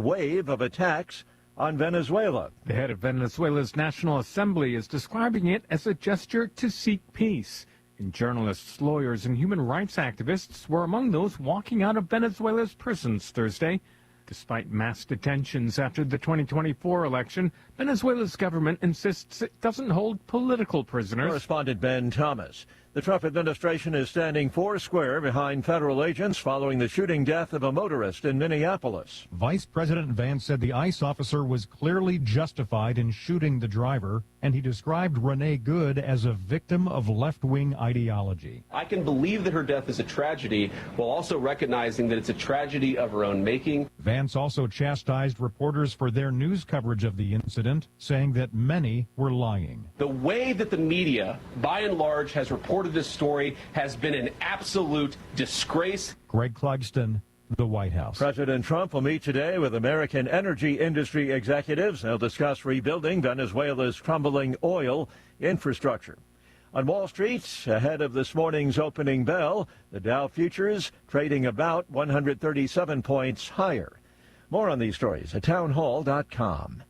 wave of attacks on Venezuela. The head of Venezuela's National Assembly is describing it as a gesture to seek peace. And journalists, lawyers, and human rights activists were among those walking out of Venezuela's prisons Thursday. Despite mass detentions after the 2024 election, Venezuela's government insists it doesn't hold political prisoners. Correspondent Ben Thomas. The Trump administration is standing foursquare behind federal agents following the shooting death of a motorist in Minneapolis. Vice President Vance said the ICE officer was clearly justified in shooting the driver, and he described Renee Good as a victim of left-wing ideology. I can believe that her death is a tragedy while also recognizing that it's a tragedy of her own making. Vance also chastised reporters for their news coverage of the incident, saying that many were lying. The way that the media, by and large, has reported this story has been an absolute disgrace. Greg Clugston, the White House. President Trump will meet today with American energy industry executives. They'll discuss rebuilding Venezuela's crumbling oil infrastructure. On Wall Street, ahead of this morning's opening bell, the Dow futures trading about 137 points higher. More on these stories at townhall.com.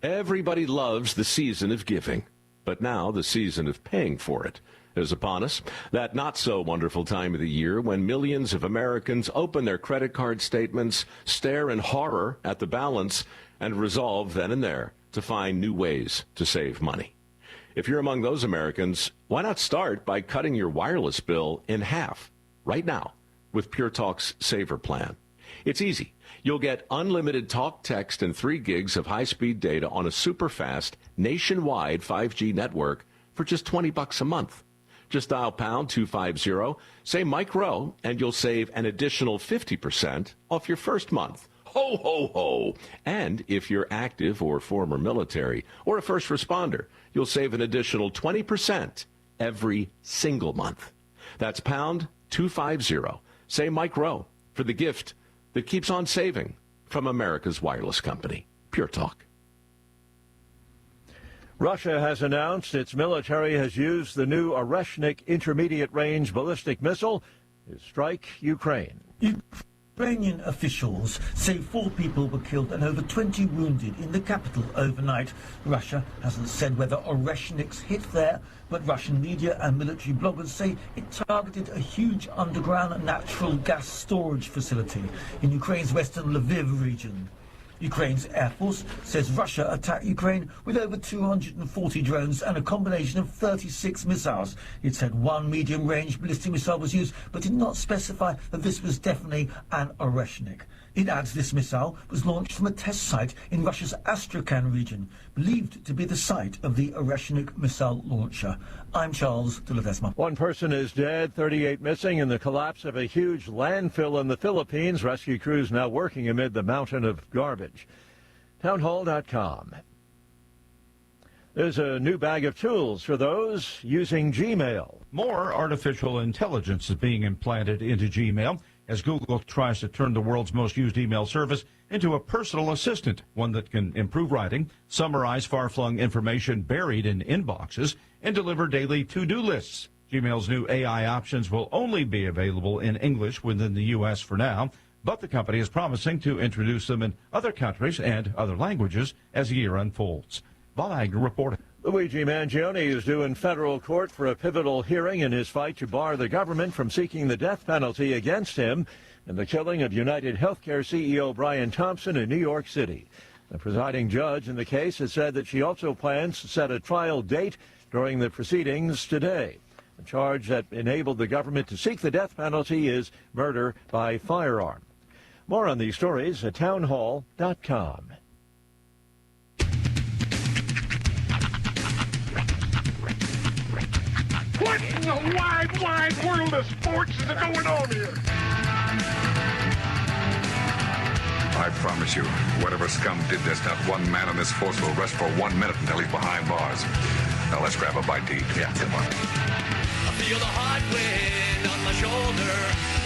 Everybody loves the season of giving, but now the season of paying for it is upon us. That not-so-wonderful time of the year when millions of Americans open their credit card statements, stare in horror at the balance, and resolve then and there to find new ways to save money. If you're among those Americans, why not start by cutting your wireless bill in half right now with Pure Talk's Saver Plan? It's easy. You'll get unlimited talk, text, and 3 gigs of high-speed data on a super-fast nationwide 5G network for just $20 a month. Just dial pound 250, say Mike Rowe, and you'll save an additional 50% off your first month. Ho, ho, ho. And if you're active or former military or a first responder, you'll save an additional 20% every single month. That's pound 250. Say Mike Rowe for the gift that keeps on saving from America's wireless company, Pure Talk. Russia has announced its military has used the new Oreshnik intermediate-range ballistic missile to strike Ukraine. Ukrainian officials say 4 people were killed and over 20 wounded in the capital overnight. Russia hasn't said whether Oreshniks hit there, but Russian media and military bloggers say it targeted a huge underground natural gas storage facility in Ukraine's western Lviv region. Ukraine's Air Force says Russia attacked Ukraine with over 240 drones and a combination of 36 missiles. It said 1 medium-range ballistic missile was used, but did not specify that this was definitely an Oreshnik. It adds this missile was launched from a test site in Russia's Astrakhan region, believed to be the site of the Oreshnik missile launcher. I'm Charles de Ledesma. 1 person is dead, 38 missing in the collapse of a huge landfill in the Philippines. Rescue crews now working amid the mountain of garbage. Townhall.com. There's a new bag of tools for those using Gmail. More artificial intelligence is being implanted into Gmail as Google tries to turn the world's most used email service into a personal assistant, one that can improve writing, summarize far-flung information buried in inboxes, and deliver daily to-do lists. Gmail's new AI options will only be available in English within the U.S. for now, but the company is promising to introduce them in other countries and other languages as the year unfolds. Bob Agnew reporting. Luigi Mangione is due in federal court for a pivotal hearing in his fight to bar the government from seeking the death penalty against him in the killing of United Healthcare CEO Brian Thompson in New York City. The presiding judge in the case has said that she also plans to set a trial date during the proceedings today. The charge that enabled the government to seek the death penalty is murder by firearm. More on these stories at townhall.com. What in the wide, wide world of sports is going on here? I promise you, whatever scum did this, not one man in this force will rest for 1 minute until he's behind bars. Now let's grab a bite to eat. Yeah, come on. I feel the hot wind on my shoulder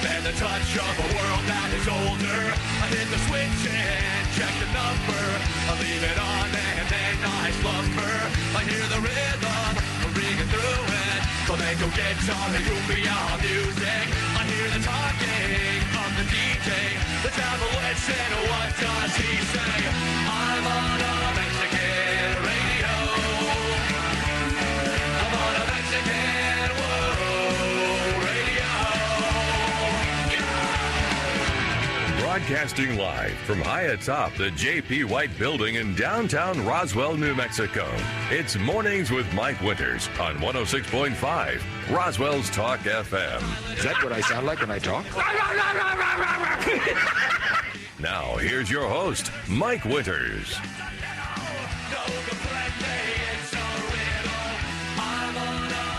and the touch of a world that is older. I hit the switch and check the number. I leave it on and then I slumber. I hear the rhythm ringing through it. Flamenco guitar and cumbia music. I hear hear the talking of the DJ. The travel witch and what does he say? I'm on a Mexican radio. I'm on a Mexican radio. Broadcasting live from high atop the J.P. White Building in downtown Roswell, New Mexico. It's Mornings with Mike Winters on 106.5 Roswell's Talk FM. Is that what I sound like when I talk? Now, here's your host, Mike Winters.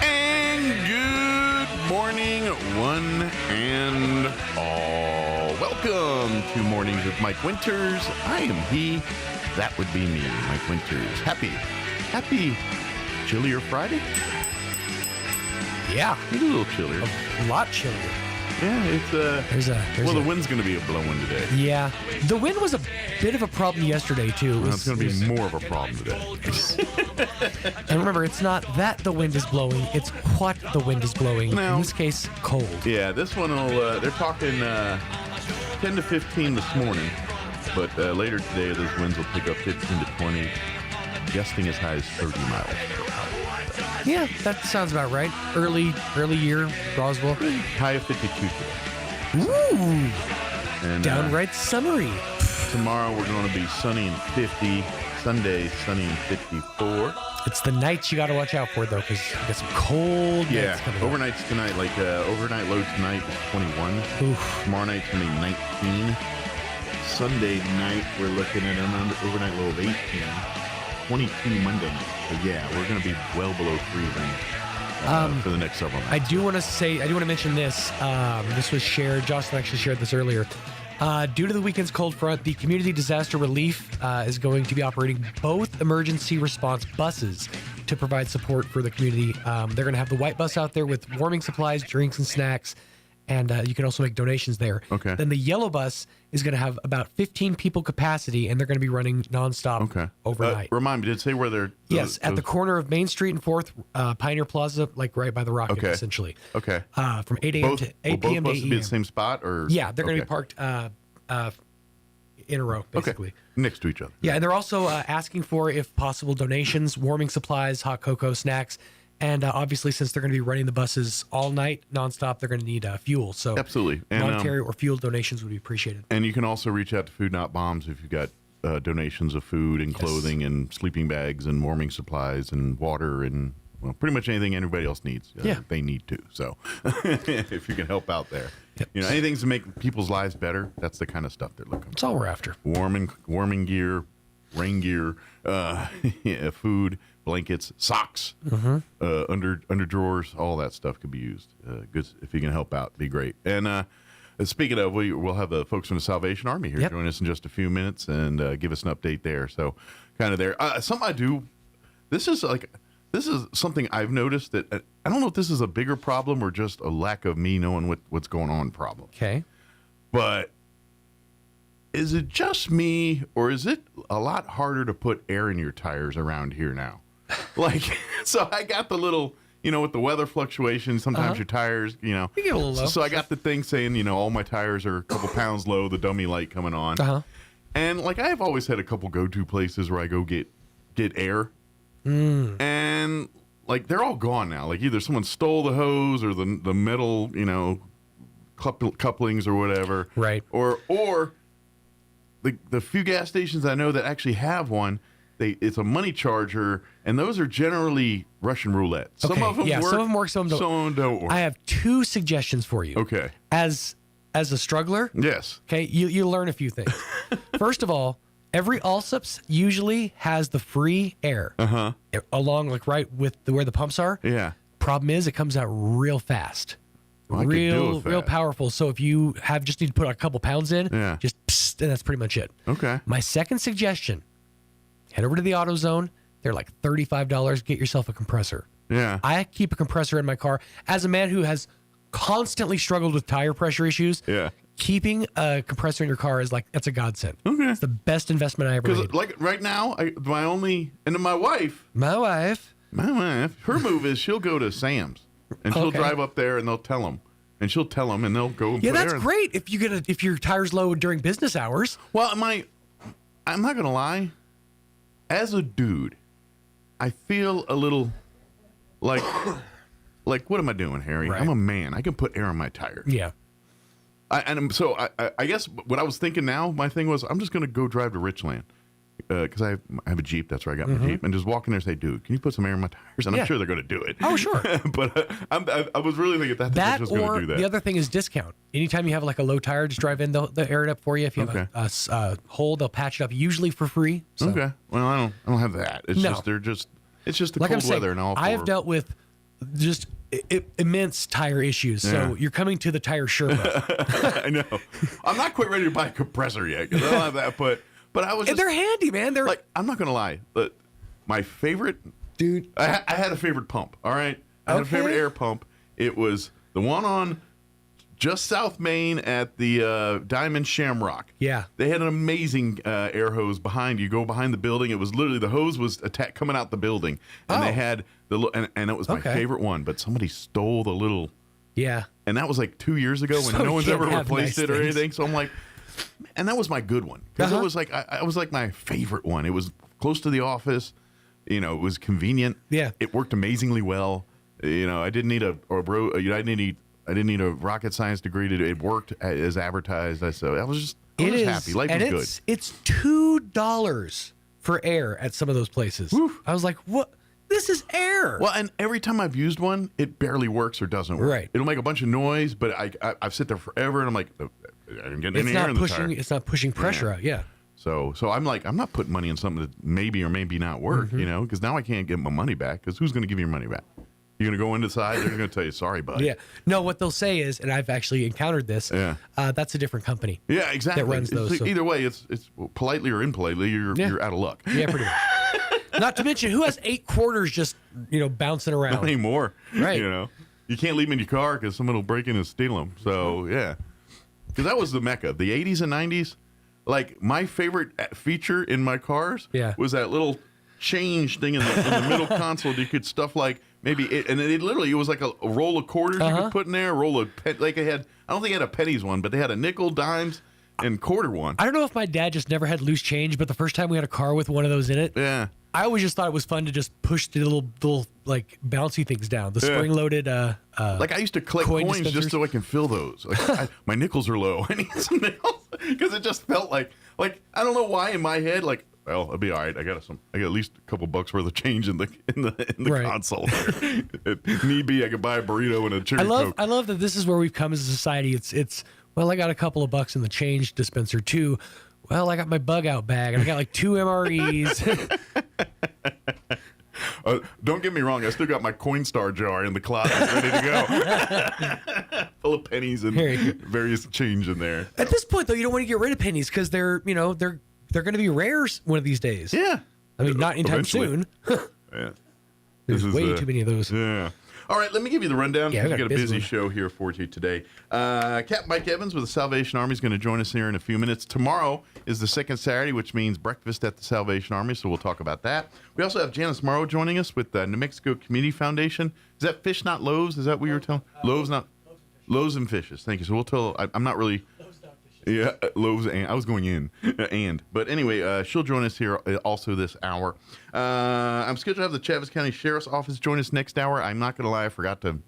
And good morning, one and all. Welcome to Mornings with Mike Winters. I am he. That would be me, Mike Winters. Happy chillier Friday? Yeah. It's a little chillier. A lot chillier. Yeah, it's the wind's going to be a blowing today. Yeah. The wind was a bit of a problem yesterday, too. It's going to be more of a problem today. And remember, it's not that the wind is blowing, it's what the wind is blowing. No. In this case, cold. Yeah, this one will, they're talking 10 to 15 this morning, but later today, those winds will pick up 15 to 20, gusting as high as 30 miles per hour. Yeah, that sounds about right. Early year, Roswell. High of 52 today. Ooh. And, downright summery. Tomorrow we're going to be sunny and 50. Sunday, sunny and 54. It's the nights you got to watch out for, though, because you got some cold nights coming up. Overnights tonight, overnight low tonight is 21. Oof. Tomorrow night's going to be 19. Sunday night, we're looking at an overnight low of 18. 22 Monday night. So yeah, we're going to be well below freezing for the next several nights. I do want to mention this. This was shared. Jocelyn actually shared this earlier. Due to the weekend's cold front, the Community Disaster Relief is going to be operating both emergency response buses to provide support for the community. They're going to have the white bus out there with warming supplies, drinks, and snacks. And you can also make donations there. Okay. Then the yellow bus is going to have about 15 people capacity, and they're going to be running nonstop overnight. Remind me, did it say where they're... Yes, at the corner of Main Street and 4th, Pioneer Plaza, like right by the Rocket, essentially. Okay. From 8 a.m. to 8 p.m. to 8 both buses be the same spot? Or? Yeah, they're going to be parked in a row, basically. Okay. Next to each other. Yeah, and they're also asking for, if possible, donations, warming supplies, hot cocoa, snacks. And obviously, since they're going to be running the buses all night, nonstop, they're going to need fuel. So absolutely, and, monetary or fuel donations would be appreciated. And you can also reach out to Food Not Bombs if you've got donations of food and clothing and sleeping bags and warming supplies and water and pretty much anything anybody else needs. They need to. So if you can help out there, anything to make people's lives better. That's the kind of stuff they're looking for. That's all we're after. Warming gear, rain gear, food. Blankets, socks, under drawers, all that stuff could be used. Good if you can help out, be great. And speaking of, we'll have the folks from the Salvation Army here join us in just a few minutes and give us an update there. So, kind of there. Something I do. This is something I've noticed that I don't know if this is a bigger problem or just a lack of me knowing what's going on problem. Okay, but. Is it just me, or is it a lot harder to put air in your tires around here now? So I got the little, with the weather fluctuations, sometimes your tires, You get a little low. So I got the thing saying, all my tires are a couple pounds low, the dummy light coming on. And I've always had a couple go-to places where I go get air. And they're all gone now. Either someone stole the hose or the metal, couplings or whatever. Right. Or the few gas stations I know that actually have one, it's a money charger, and those are generally Russian roulette. Some of them work. Some of them work, some don't work. I have two suggestions for you. Okay. As a struggler, yes. Okay, you learn a few things. First of all, every Allsups usually has the free air along right with where the pumps are. Yeah. Problem is, it comes out real fast. Real powerful. So if you just need to put a couple pounds in, just psst, and that's pretty much it. Okay. My second suggestion, head over to the AutoZone. They're like $35. Get yourself a compressor. Yeah. I keep a compressor in my car. As a man who has constantly struggled with tire pressure issues, keeping a compressor in your car is that's a godsend. Okay. It's the best investment I ever made. Because right now, my wife, her move is she'll go to Sam's. And she'll drive up there, and they'll tell them. and she'll tell them, and they'll go and Yeah, put that's air in. great if your tire's low during business hours. Well, I'm not going to lie. As a dude, I feel a little like what am I doing, Harry? Right. I'm a man. I can put air on my tires. Yeah. I guess what I was thinking now, my thing was I'm just going to go drive to Richland because I have a Jeep. That's where I got my Jeep. And just walk in there and say, dude, can you put some air in my tires? And I'm sure they're going to do it. Oh, sure. But I was really thinking that was going to do that. The other thing is discount. Anytime you have like a low tire, just drive in, they'll air it up for you. If you have a hole, they'll patch it up, usually for free. So. Okay. Well, I don't have that. It's just the like cold weather and all. I have dealt with just immense tire issues. So you're coming to the tire Sherpa. I know. I'm not quite ready to buy a compressor yet because I don't have that. But I was. They're handy, man. They're like, I'm not gonna lie. But my favorite dude. I had a favorite pump. All right. I had a favorite air pump. It was the one on just South Main at the Diamond Shamrock. Yeah. They had an amazing air hose behind you. Go behind the building. It was literally the hose was coming out the building, and they had and it was my favorite one. But somebody stole the little. Yeah. And that was like 2 years ago when no one's ever replaced it or anything. So I'm like, and that was my good one because it was like I was like my favorite one. It was close to the office. You know, it was convenient. Yeah. It worked amazingly well. You know, I didn't need I didn't need a rocket science degree to do it. It worked as advertised. So I was happy. Life was good. It's $2 for air at some of those places. Woof. I was like, what? This is air. Well, and every time I've used one, it barely works or doesn't work. Right. It'll make a bunch of noise, but I sit there forever, and I'm like, I'm getting any air in the tire. It's not pushing pressure out. Yeah. So I'm like, I'm not putting money in something that maybe or maybe not work, you know, because now I can't get my money back. Because who's going to give you your money back? You're going to go inside, they're going to tell you, sorry, bud. Yeah. No, what they'll say is, and I've actually encountered this, that's a different company. Yeah, exactly. That runs those. So. Either way, it's politely or impolitely, you're out of luck. Yeah, pretty much. Not to mention, who has 8 quarters just, bouncing around? Not anymore. Right. You know, you can't leave them in your car because someone will break in and steal them. So, yeah. Because that was the mecca. The 80s and 90s, like, my favorite feature in my cars was that little change thing in the middle console. You could stuff like maybe it, and it literally, it was like a roll of quarters you could put in there, a roll of, like it had, I don't think it had a pennies one, but they had a nickel, dimes, and quarter one. I don't know if my dad just never had loose change, but the first time we had a car with one of those in it, I always just thought it was fun to just push the little like bouncy things down, the spring-loaded. Like I used to collect coins just so I can fill those. Like my nickels are low. I need some nickels because it just felt like I don't know why in my head like. Well, I'll be all right. I got at least a couple bucks worth of change in the console. If need be, I could buy a burrito and a cherry Coke. I love that this is where we've come as a society. It's well, I got a couple of bucks in the change dispenser too. Well, I got my bug out bag and I got like 2 MREs. Don't get me wrong. I still got my Coinstar jar in the closet ready to go, full of pennies and various change in there. At this point, though, you don't want to get rid of pennies because they're going to be rare one of these days. Yeah. I mean, not anytime soon. Yeah. There's way too many of those. Yeah. All right, let me give you the rundown. Yeah, We've got a busy show here for you today. Captain Mike Evans with the Salvation Army is going to join us here in a few minutes. Tomorrow is the second Saturday, which means breakfast at the Salvation Army, so we'll talk about that. We also have Janice Morrow joining us with the New Mexico Community Foundation. Is that fish, not loaves? Is that what you were telling? Loaves, not loaves and fishes. Thank you. So we'll tell. I'm not really. Yeah, loaves and I was going in, but anyway, she'll join us here also this hour. I'm scheduled to have the Chaves County Sheriff's Office join us next hour. I'm not going to lie, I forgot to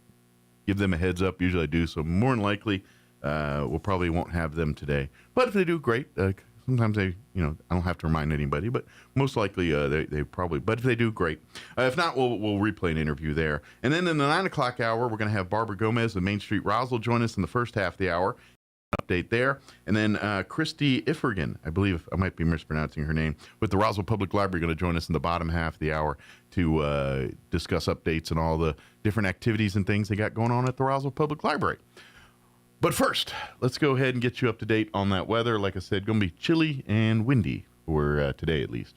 give them a heads up. Usually I do, so more than likely we'll probably won't have them today. But if they do, great. Sometimes they, I don't have to remind anybody, but most likely they probably. But if they do, great. If not, we'll replay an interview there. And then in the 9 o'clock hour, we're going to have Barbara Gomez of Main Street Roswell join us in the first half of the hour. Update there. And then Christy Iffergan, I believe I might be mispronouncing her name, with the Roswell Public Library, going to join us in the bottom half of the hour to discuss updates and all the different activities and things they got going on at the Roswell Public Library. But first, let's go ahead and get you up to date on that weather. Like I said, going to be chilly and windy for today at least.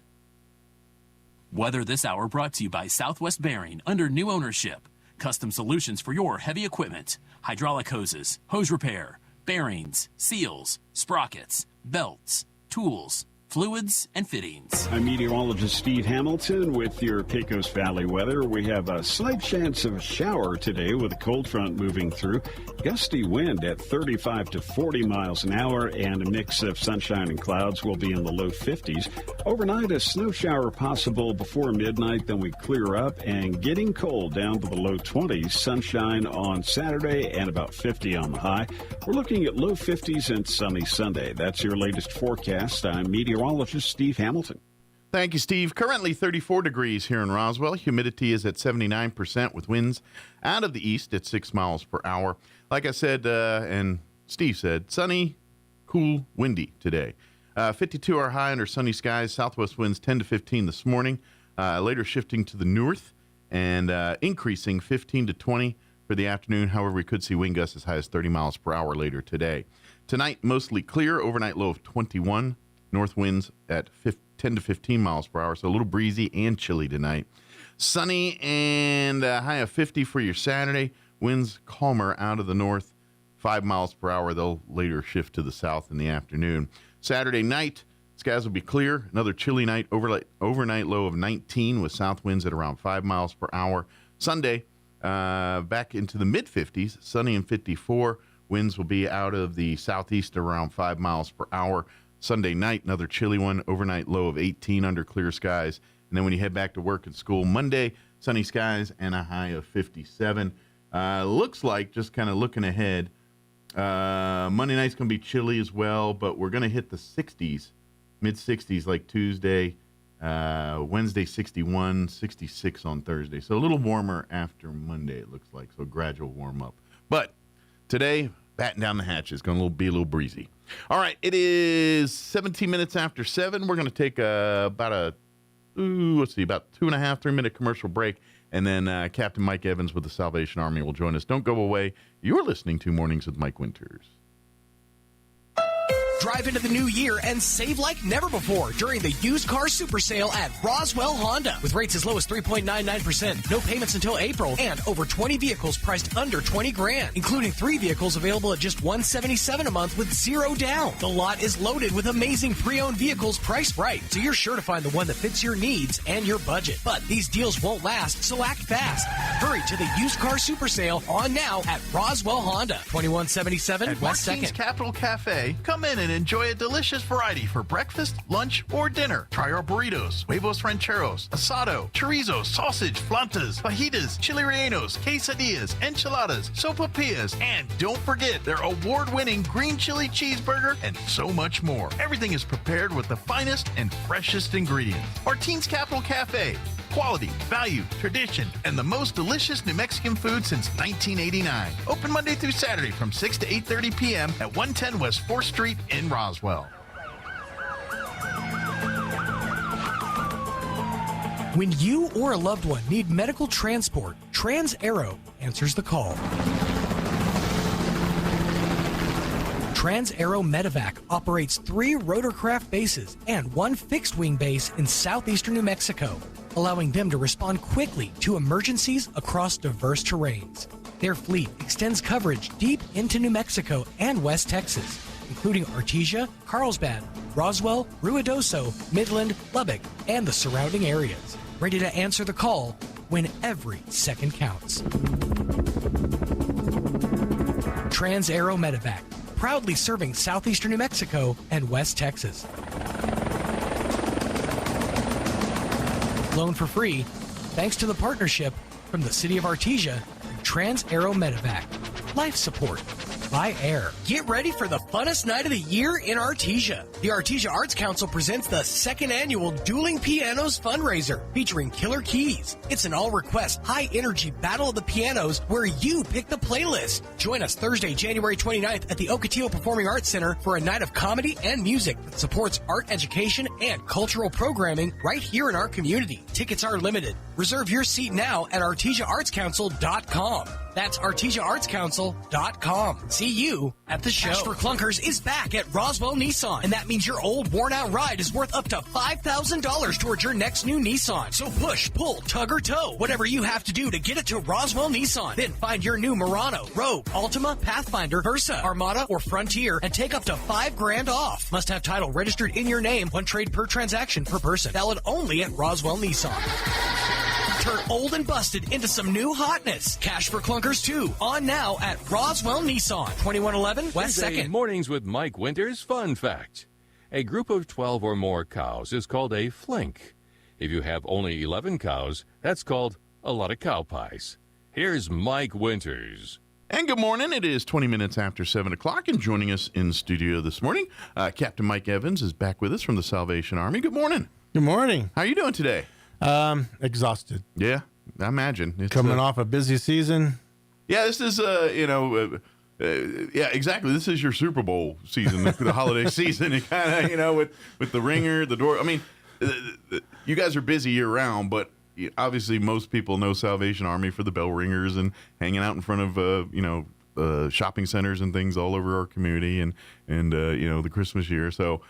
Weather this hour brought to you by Southwest Bearing under new ownership. Custom solutions for your heavy equipment, hydraulic hoses, hose repair, bearings, seals, sprockets, belts, tools, fluids, and fittings. I'm meteorologist Steve Hamilton with your Pecos Valley weather. We have a slight chance of a shower today with a cold front moving through. Gusty wind at 35 to 40 miles an hour, and a mix of sunshine and clouds will be in the low 50s. Overnight, a snow shower possible before midnight, then we clear up and getting cold down to the low 20s. Sunshine on Saturday and about 50 on the high. We're looking at low 50s and sunny Sunday. That's your latest forecast. I'm meteorologist Steve Hamilton. Thank you, Steve. Currently 34 degrees here in Roswell. Humidity is at 79% with winds out of the east at 6 miles per hour. Like I said, and Steve said, sunny, cool, windy today. 52 our high under sunny skies. Southwest winds 10 to 15 this morning. Later shifting to the north and increasing 15 to 20 for the afternoon. However, we could see wind gusts as high as 30 miles per hour later today. Tonight, mostly clear. Overnight low of 21. North winds at 10 to 15 miles per hour, so a little breezy and chilly tonight. Sunny and a high of 50 for your Saturday. Winds calmer out of the north, 5 miles per hour. They'll later shift to the south in the afternoon. Saturday night, skies will be clear. Another chilly night, overnight low of 19 with south winds at around 5 miles per hour. Sunday, back into the mid-50s, sunny and 54. Winds will be out of the southeast around 5 miles per hour. Sunday night, another chilly one, overnight low of 18 under clear skies. And then when you head back to work and school, Monday, sunny skies and a high of 57. Looks like, just kind of looking ahead, Monday night's going to be chilly as well, but we're going to hit the 60s, mid-60s like Tuesday, Wednesday 61, 66 on Thursday. So a little warmer after Monday, it looks like, so gradual warm up. But today, batten down the hatches, going to be a little breezy. All right, it is 17 minutes after 7. We're going to take about 2.5, 3 minute commercial break, and then Captain Mike Evans with the Salvation Army will join us. Don't go away. You're listening to Mornings with Mike Winters. Drive into the new year and save like never before during the used car super sale at Roswell Honda. With rates as low as 3.99%, no payments until April, and over 20 vehicles priced under $20,000, including 3 vehicles available at just $177 a month with 0 down. The lot is loaded with amazing pre-owned vehicles priced right, so you're sure to find the one that fits your needs and your budget. But these deals won't last, so act fast. Hurry to the used car super sale on now at Roswell Honda, 2177 At West Martine's 2nd. Capital Cafe, come in and enjoy a delicious variety for breakfast, lunch, or dinner. Try our burritos, huevos rancheros, asado, chorizo, sausage, flantas, fajitas, chili rellenos, quesadillas, enchiladas, sopapillas, and don't forget their award-winning green chili cheeseburger and so much more. Everything is prepared with the finest and freshest ingredients. Martine's Capital Cafe. Quality, value, tradition, and the most delicious New Mexican food since 1989. Open Monday through Saturday from 6 to 8:30 p.m. at 110 West 4th Street in Roswell. When you or a loved one need medical transport, Trans-Aero answers the call. Trans-Aero Medevac operates 3 rotorcraft bases and 1 fixed-wing base in southeastern New Mexico, allowing them to respond quickly to emergencies across diverse terrains. Their fleet extends coverage deep into New Mexico and West Texas, including Artesia, Carlsbad, Roswell, Ruidoso, Midland, Lubbock, and the surrounding areas, ready to answer the call when every second counts. Trans-Aero Medevac, proudly serving southeastern New Mexico and West Texas. Loan for free, thanks to the partnership from the City of Artesia and Trans-Aero Medevac. Life support by air. Get ready for the funnest night of the year in Artesia. The Artesia Arts Council presents the 2nd annual Dueling Pianos fundraiser featuring Killer Keys. It's an all-request, high-energy battle of the pianos where you pick the playlist. Join us Thursday, January 29th at the Ocotillo Performing Arts Center for a night of comedy and music that supports art education and cultural programming right here in our community. Tickets are limited. Reserve your seat now at artesiaartscouncil.com. That's artesiaartscouncil.com. See you at at the show. Cash for Clunkers is back at Roswell Nissan, and that means your old, worn-out ride is worth up to $5,000 towards your next new Nissan. So push, pull, tug, or tow, whatever you have to do to get it to Roswell Nissan. Then find your new Murano, Rogue, Altima, Pathfinder, Versa, Armada, or Frontier, and take up to $5,000 off. Must have title registered in your name. One trade per transaction per person. Valid only at Roswell Nissan. Turn old and busted into some new hotness. Cash for Clunkers 2. On now at Roswell Nissan. 2111 West Here's 2nd. Mornings with Mike Winters fun fact. A group of 12 or more cows is called a flink. If you have only 11 cows, that's called a lot of cow pies. Here's Mike Winters. And good morning. It is 20 minutes after 7 o'clock, and joining us in studio this morning, Captain Mike Evans is back with us from the Salvation Army. Good morning. Good morning. How are you doing today? Exhausted. Yeah, I imagine. It's coming off a busy season. Yeah, this is, yeah, exactly. This is your Super Bowl season, the holiday season. You kind of, with the ringer, the door. I mean, you guys are busy year round, but obviously most people know Salvation Army for the bell ringers and hanging out in front of, shopping centers and things all over our community and the Christmas year. So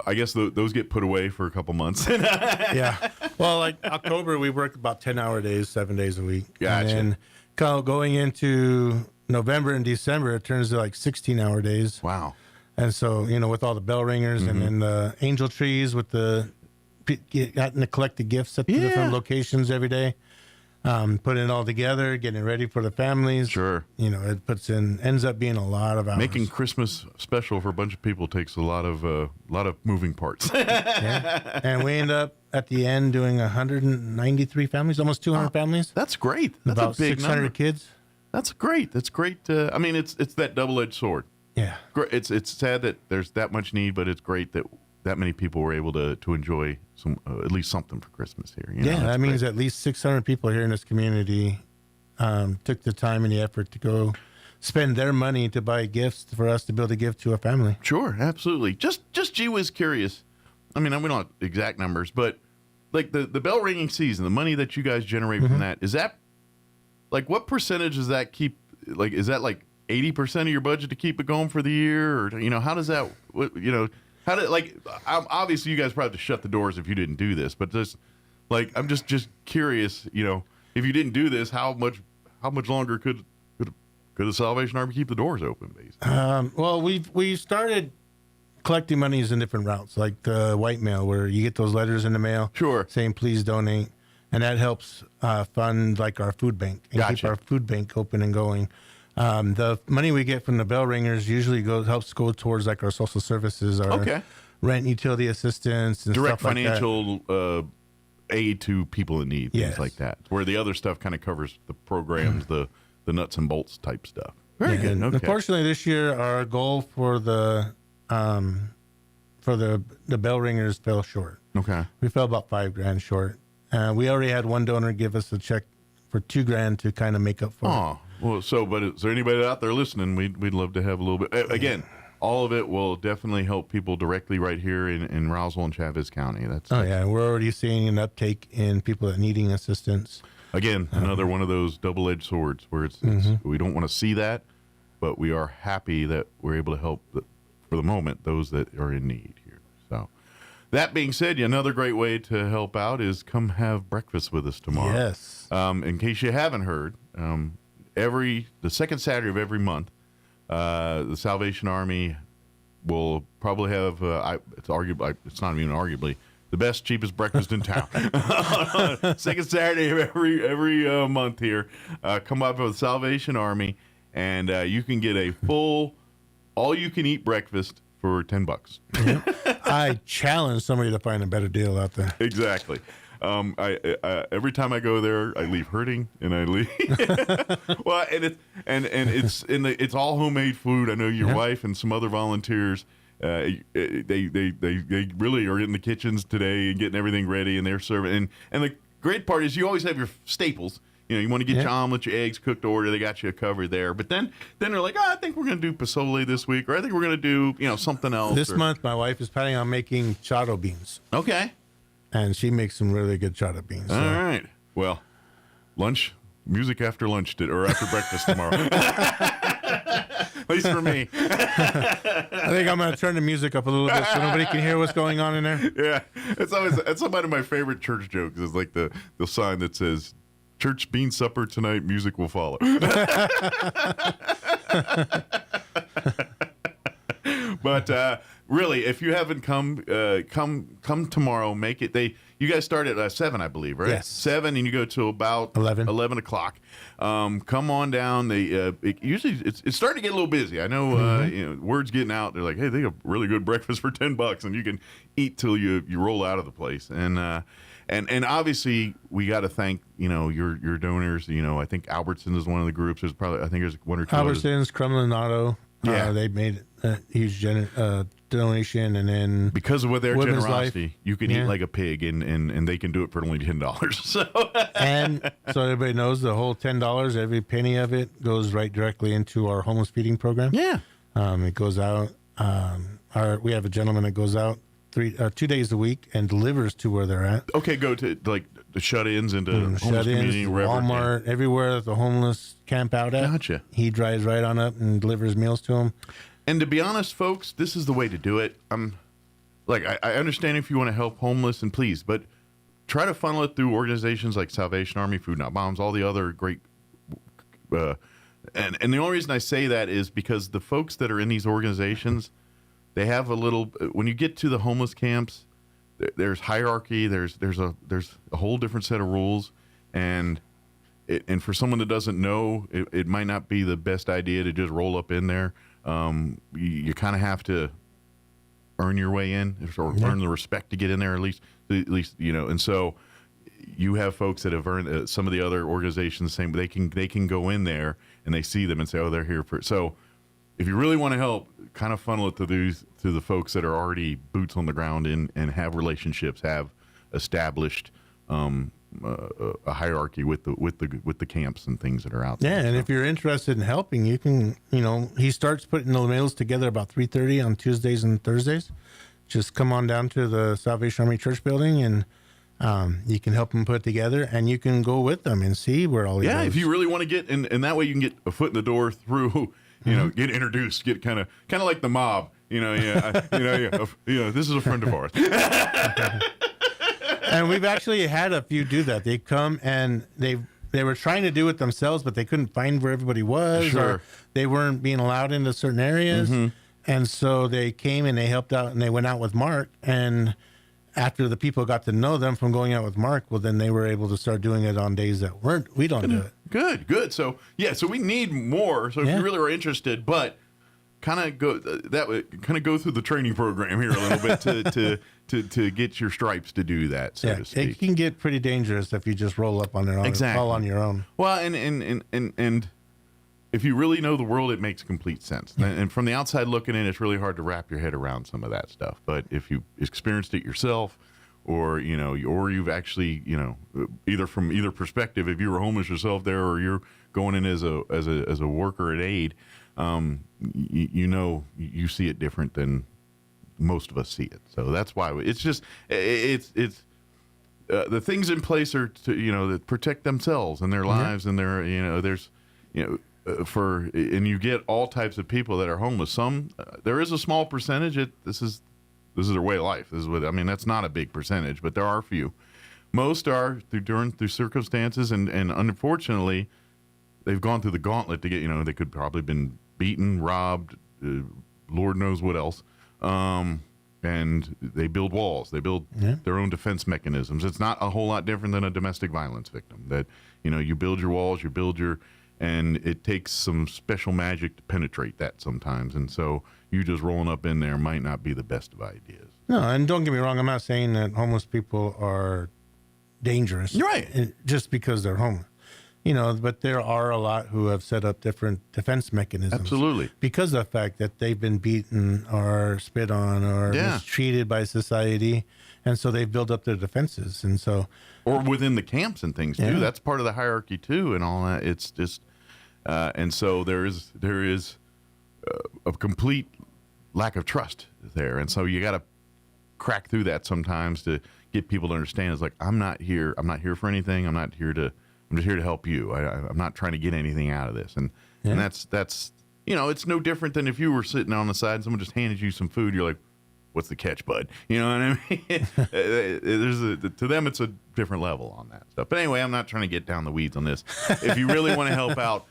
I guess those get put away for a couple months. Yeah. Well, like October, we work about 10-hour days, 7 days a week. Gotcha. And then going into November and December, it turns to like 16-hour days. Wow. And so, with all the bell ringers and then the angel trees with getting to collect the gifts at the different locations every day. Putting it all together, getting it ready for the families. Sure. It ends up being a lot of hours. Making Christmas special for a bunch of people takes a lot of moving parts. Yeah. And we end up at the end doing 193 families, almost 200 families. That's great. That's about a big 600 number. kids. That's great. That's great. I mean, it's that double-edged sword. Yeah. It's sad that there's that much need, but it's great that many people were able to enjoy some at least something for Christmas here. That means at least 600 people here in this community took the time and the effort to go spend their money to buy gifts for us to be able to give to a family. Sure, absolutely. Just gee whiz curious. I mean, we don't have exact numbers, but like the bell ringing season, the money that you guys generate from that, is that like what percentage does that keep? Like, is that like 80% of your budget to keep it going for the year, or how does that? How did obviously you guys probably have to shut the doors if you didn't do this, but just like I'm just curious, if you didn't do this, how much longer could the Salvation Army keep the doors open, basically? Well, we started collecting monies in different routes, like the white mail, where you get those letters in the mail, saying please donate, and that helps fund like our food bank and keep our food bank open and going. The money we get from the bell ringers usually helps go towards like our social services, our rent, utility assistance, and direct stuff financial aid to people in need, things like that. Where the other stuff kind of covers the programs, the nuts and bolts type stuff. Very good. Okay. Unfortunately, this year our goal for the bell ringers fell short. Okay, we fell about $5,000 short. We already had one donor give us a check for $2,000 to kind of make up for it. Well, but is there anybody out there listening? We'd love to have a little bit. Again, all of it will definitely help people directly right here in Roswell and Chavez County. We're already seeing an uptake in people that needing assistance. Again, another one of those double-edged swords where it's we don't want to see that, but we are happy that we're able to help for the moment those that are in need here. So, that being said, another great way to help out is come have breakfast with us tomorrow. Yes. In case you haven't heard. The second Saturday of every month, the Salvation Army will probably have it's not even arguably the best, cheapest breakfast in town. Second Saturday of every month here, come up with the Salvation Army, and you can get a full, all-you-can-eat breakfast for $10. I challenge somebody to find a better deal out there. Exactly. Every time I go there, I leave hurting, and I leave. Well, it's all homemade food. I know your wife and some other volunteers. They really are in the kitchens today and getting everything ready, and they're serving. And the great part is you always have your staples. You want to get your omelet, your eggs cooked to order. They got you covered there. But then they're like, I think we're going to do pozole this week, or I think we're going to do something else. This month, my wife is planning on making chado beans. Okay. And she makes some really good chata beans. All right. Well, music after lunch or after breakfast tomorrow. At least for me. I think I'm going to turn the music up a little bit so nobody can hear what's going on in there. Yeah, it's one of my favorite church jokes. Is like the sign that says, "Church bean supper tonight. Music will follow." But really, if you haven't come tomorrow. Make it. You guys start at 7, I believe, right? Yes. 7, and you go to about 11 o'clock. Come on down. Usually it's starting to get a little busy. I know, word's getting out. They're like, hey, they have really good breakfast for $10, and you can eat till you roll out of the place. And obviously we got to thank your donors. I think Albertsons is one of the groups. There's one or two. Albertsons, Crumlin Auto. Yeah, they made a huge donation, and then because of their Women's generosity, Life, you can eat like a pig, and they can do it for only $10. So and so everybody knows the whole $10, every penny of it goes right directly into our homeless feeding program. Yeah, it goes out. We have a gentleman that goes out 2 days a week and delivers to where they're at. Okay, go to like the shut-ins into homeless community, Walmart, everywhere that the homeless camp out at. Gotcha. He drives right on up and delivers meals to them. And to be honest, folks, this is the way to do it. I understand if you want to help homeless, and please, but try to funnel it through organizations like Salvation Army, Food Not Bombs, all the other great. And the only reason I say that is because the folks that are in these organizations, they have a little. When you get to the homeless camps, there's hierarchy. There's a whole different set of rules, and for someone that doesn't know, it might not be the best idea to just roll up in there. You kind of have to earn your way in, or earn the respect to get in there, at least, and so you have folks that have earned some of the other organizations saying they can go in there and they see them and say, oh, they're here for. So if you really want to help, kind of funnel it to the folks that are already boots on the ground and have relationships, have established a hierarchy with the camps and things that are out there. Yeah, and if you're interested in helping, you can, he starts putting the meals together about 3:30 on Tuesdays and Thursdays. Just come on down to the Salvation Army Church building, and you can help them put it together, and you can go with them and see where all he goes. If you really want to get, and that way you can get a foot in the door through, get introduced, get kind of like the mob, this is a friend of ours. And we've actually had a few do that. They come and they were trying to do it themselves, but they couldn't find where everybody was, or they weren't being allowed into certain areas. Mm-hmm. And so they came and they helped out, and they went out with Mark. And after the people got to know them from going out with Mark, well, then they were able to start doing it on days that we don't do it. Good. So we need more. So if you really are interested, but kind of go through the training program here a little bit to get your stripes to do that, so to speak. It can get pretty dangerous if you just roll up on it all on your own. Well, and if you really know the world, it makes complete sense. And from the outside looking in, it's really hard to wrap your head around some of that stuff. But if you experienced it yourself, or you've actually, either from either perspective, if you were homeless yourself there, or you're going in as a worker at aid, you see it different than most of us see it. So that's why it's just the things in place are to that protect themselves and their lives, and their and you get all types of people that are homeless. Some there is a small percentage. This is their way of life. That's not a big percentage, but there are a few. Most are through circumstances, and unfortunately, they've gone through the gauntlet to get. They could probably been beaten, robbed, Lord knows what else. And they build walls. They build their own defense mechanisms. It's not a whole lot different than a domestic violence victim. That you build your walls, and it takes some special magic to penetrate that sometimes. And so you just rolling up in there might not be the best of ideas. No, and don't get me wrong. I'm not saying that homeless people are dangerous. You're right. Just because they're homeless. But there are a lot who have set up different defense mechanisms. Absolutely. Because of the fact that they've been beaten or spit on or mistreated by society. And so they've built up their defenses. And so, or within the camps and things too. That's part of the hierarchy too, and all that. It's just, and so there is a complete lack of trust there. And so you got to crack through that sometimes to get people to understand. It's like, I'm not here for anything. I'm just here to help you. I'm not trying to get anything out of this. And that's it's no different than if you were sitting on the side and someone just handed you some food. You're like, what's the catch, bud? You know what I mean? To them, it's a different level on that stuff. But anyway, I'm not trying to get down the weeds on this. If you really want to help out,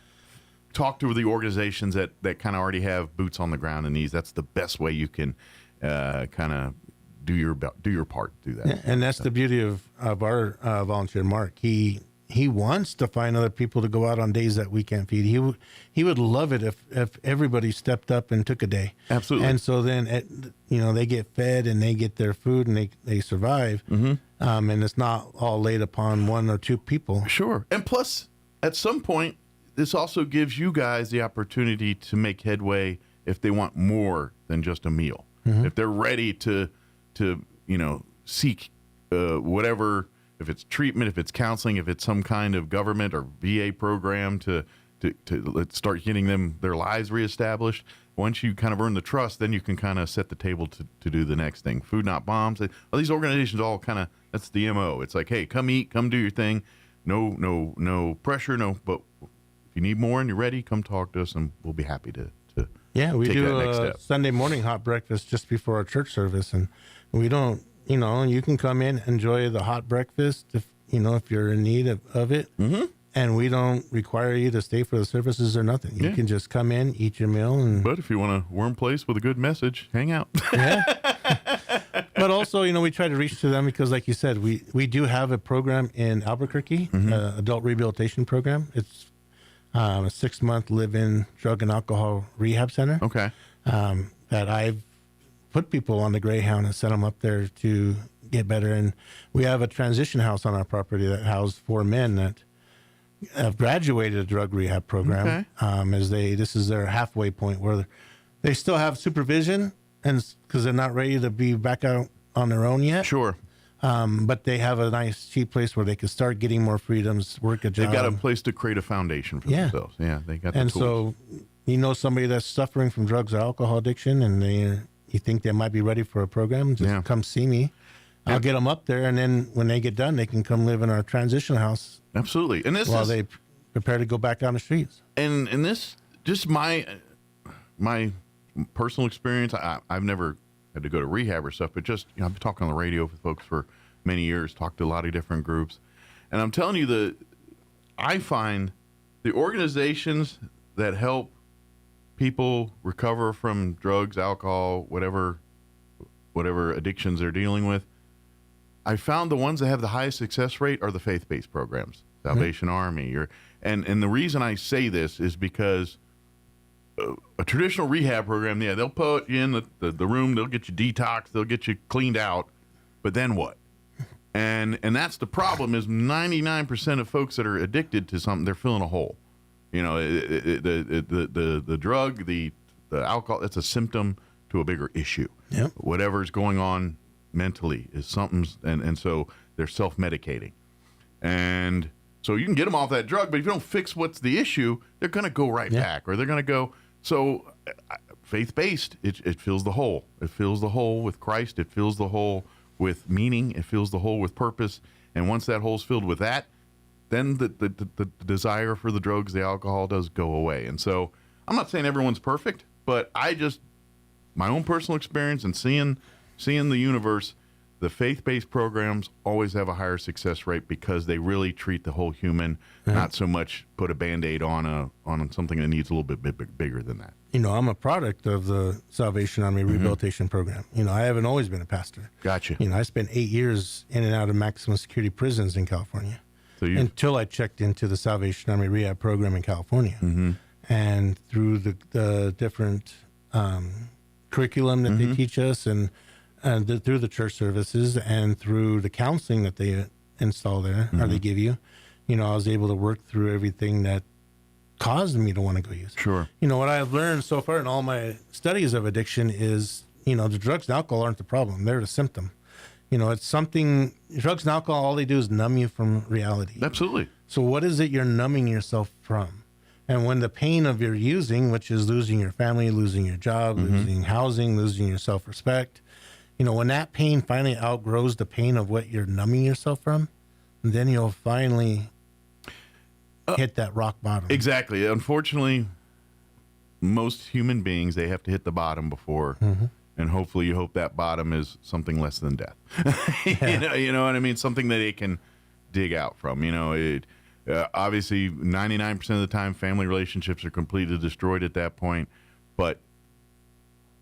talk to the organizations that kind of already have boots on the ground in these. That's the best way you can kind of do your part. Do that. Yeah, and that's the beauty of our volunteer, Mark. He wants to find other people to go out on days that we can't feed. He would love it if everybody stepped up and took a day. Absolutely. And so then they get fed and they get their food and they survive. Mm-hmm. And it's not all laid upon one or two people. Sure. And plus, at some point, this also gives you guys the opportunity to make headway if they want more than just a meal. Mm-hmm. If they're ready to seek whatever. If it's treatment, if it's counseling, if it's some kind of government or VA program to let's start getting them their lives reestablished. Once you kind of earn the trust, then you can kind of set the table to do the next thing. Food Not Bombs. These organizations all kind of, that's the MO. It's like, hey, come eat, come do your thing. No pressure, but if you need more and you're ready, come talk to us and we'll be happy to we take do that next a step. Sunday morning hot breakfast just before our church service, and we don't. You can come in, enjoy the hot breakfast if you're in need of it. Mm-hmm. And we don't require you to stay for the services or nothing. You can just come in, eat your meal. But if you want a warm place with a good message, hang out. Yeah. But also, we try to reach to them because, like you said, we do have a program in Albuquerque, adult rehabilitation program. It's a 6-month live-in drug and alcohol rehab center. Okay. That I've put people on the Greyhound and set them up there to get better. And we have a transition house on our property that houses 4 men that have graduated a drug rehab program. Okay. This is their halfway point where they still have supervision, and because they're not ready to be back out on their own yet. Sure. But they have a nice, cheap place where they can start getting more freedoms, work a job. They've got a place to create a foundation for themselves. Yeah, they got the and tools. so, somebody that's suffering from drugs or alcohol addiction, and you think they might be ready for a program, just come see me. I'll get them up there, and then when they get done, they can come live in our transition house. Absolutely. And while they prepare to go back on the streets. And this, just my personal experience, I've never had to go to rehab or stuff, but just, I've been talking on the radio with folks for many years, talked to a lot of different groups. And I'm telling you I find the organizations that help people recover from drugs, alcohol, whatever addictions they're dealing with, I found the ones that have the highest success rate are the faith-based programs, Salvation Army. And the reason I say this is because a traditional rehab program, they'll put you in the room, they'll get you detoxed, they'll get you cleaned out, but then what? And that's the problem is 99% of folks that are addicted to something, they're filling a hole. The drug, the alcohol, that's a symptom to a bigger issue. Yep. Whatever's going on mentally is something's, and so they're self-medicating. And so you can get them off that drug, but if you don't fix what's the issue, they're going to go right back, or they're going to go. So faith-based, it fills the hole. It fills the hole with Christ. It fills the hole with meaning. It fills the hole with purpose. And once that hole's filled with that, then the desire for the drugs, the alcohol does go away. And so I'm not saying everyone's perfect, but my own personal experience and seeing the universe, the faith-based programs always have a higher success rate because they really treat the whole human, not so much put a Band-Aid on something that needs a little bit bigger than that. I'm a product of the Salvation Army Rehabilitation Program. I haven't always been a pastor. Gotcha. I spent 8 years in and out of maximum security prisons in California until I checked into the Salvation Army Rehab Program in California. Mm-hmm. And through the different curriculum that they teach us and through the church services and through the counseling that they install there or they give you, I was able to work through everything that caused me to want to go use. Sure. What I've learned so far in all my studies of addiction is, the drugs and alcohol aren't the problem. They're the symptom. It's something, drugs and alcohol, all they do is numb you from reality. Absolutely. So what is it you're numbing yourself from? And when the pain of your using, which is losing your family, losing your job, losing housing, losing your self-respect, when that pain finally outgrows the pain of what you're numbing yourself from, then you'll finally hit that rock bottom. Exactly. Unfortunately, most human beings, they have to hit the bottom before, and hopefully you hope that bottom is something less than death. You know what I mean? Something that they can dig out from. Obviously, 99% of the time, family relationships are completely destroyed at that point. But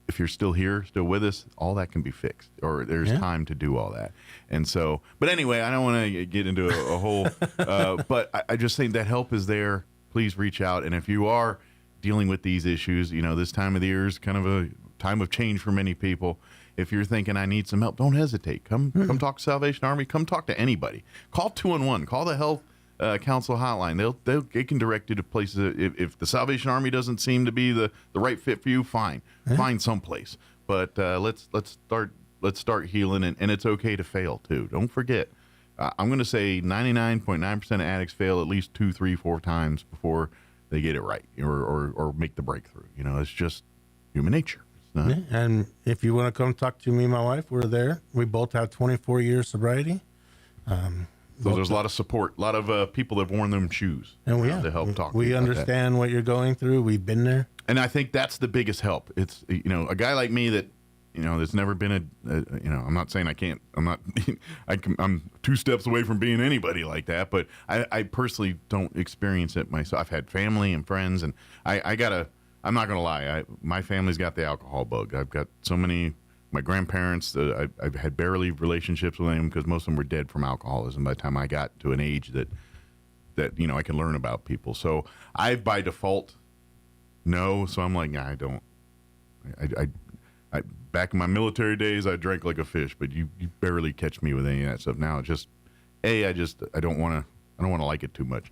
if you're still here, still with us, all that can be fixed, or there's time to do all that. And so, but anyway, I don't want to get into a whole, but I just think that help is there. Please reach out. And if you are dealing with these issues, this time of the year is kind of a time of change for many people. If you're thinking, I need some help, don't hesitate. Come talk to Salvation Army. Come talk to anybody. Call 211. Call the Health Council hotline. They can direct you to places. If the Salvation Army doesn't seem to be the right fit for you, fine. Find someplace. But let's start healing, and it's okay to fail too. Don't forget. I'm going to say 99.9% of addicts fail at least 2, 3, 4 times before they get it right or make the breakthrough. It's just human nature. And if you want to come talk to me and my wife, we're there. We both have 24 years sobriety. So there's a lot of support, a lot of people that have worn them shoes to help talk. We understand what you're going through. We've been there. And I think that's the biggest help. It's, a guy like me that, there's never been I'm not saying I can't, I'm 2 steps away from being anybody like that, but I personally don't experience it myself. I've had family and friends, and I'm not going to lie. My family's got the alcohol bug. I've got so many, my grandparents, I've had barely relationships with them because most of them were dead from alcoholism by the time I got to an age that I can learn about people. So I, by default, no. So I'm like, nah, I don't. I back in my military days, I drank like a fish, but you barely catch me with any of that stuff now. It's just, I don't want to like it too much,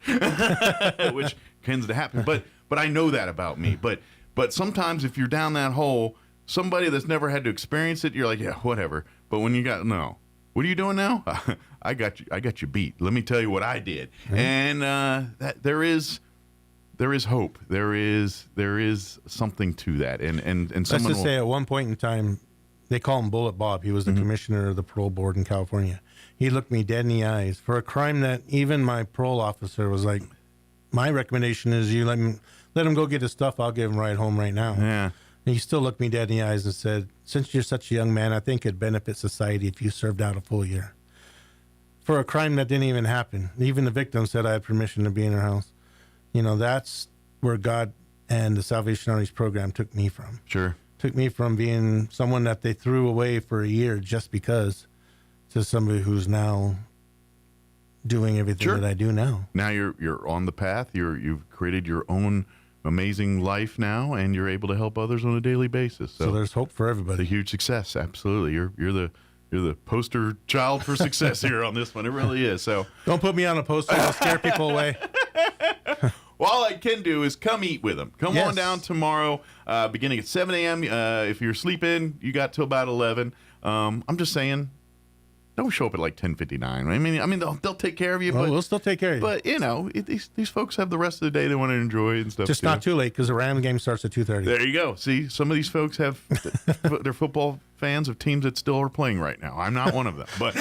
which tends to happen. But I know that about me. But sometimes if you're down that hole, somebody that's never had to experience it, you're like, yeah, whatever. But when you got, no, what are you doing now? I got you beat. Let me tell you what I did. And that there is hope. There is something to that. And let's just say at one point in time, they call him Bullet Bob. He was the commissioner of the parole board in California. He looked me dead in the eyes for a crime that even my parole officer was like, my recommendation is you let him go get his stuff. I'll give him a ride home right now. Yeah. And he still looked me dead in the eyes and said, since you're such a young man, I think it'd benefit society if you served out a full year. For a crime that didn't even happen. Even the victim said I had permission to be in her house. That's where God and the Salvation Army's program took me from. Sure. Took me from being someone that they threw away for a year just because to somebody who's now doing everything that I do now. Now you're on the path. You've created your own amazing life now, and you're able to help others on a daily basis. So there's hope for everybody. It's a huge success. Absolutely. You're the poster child for success here on this one. It really is. So don't put me on a poster. I'll scare people away. Well, all I can do is come eat with them. Come on down tomorrow, beginning at 7 a.m. If you're sleeping, you got till about 11. I'm just saying, don't show up at like 10:59. I mean, they'll take care of you. Well, but we'll still take care of you. But these folks have the rest of the day they want to enjoy and stuff. Just not too late because the Ram game starts at 2:30. There you go. See, some of these folks have they're football fans of teams that still are playing right now. I'm not one of them, but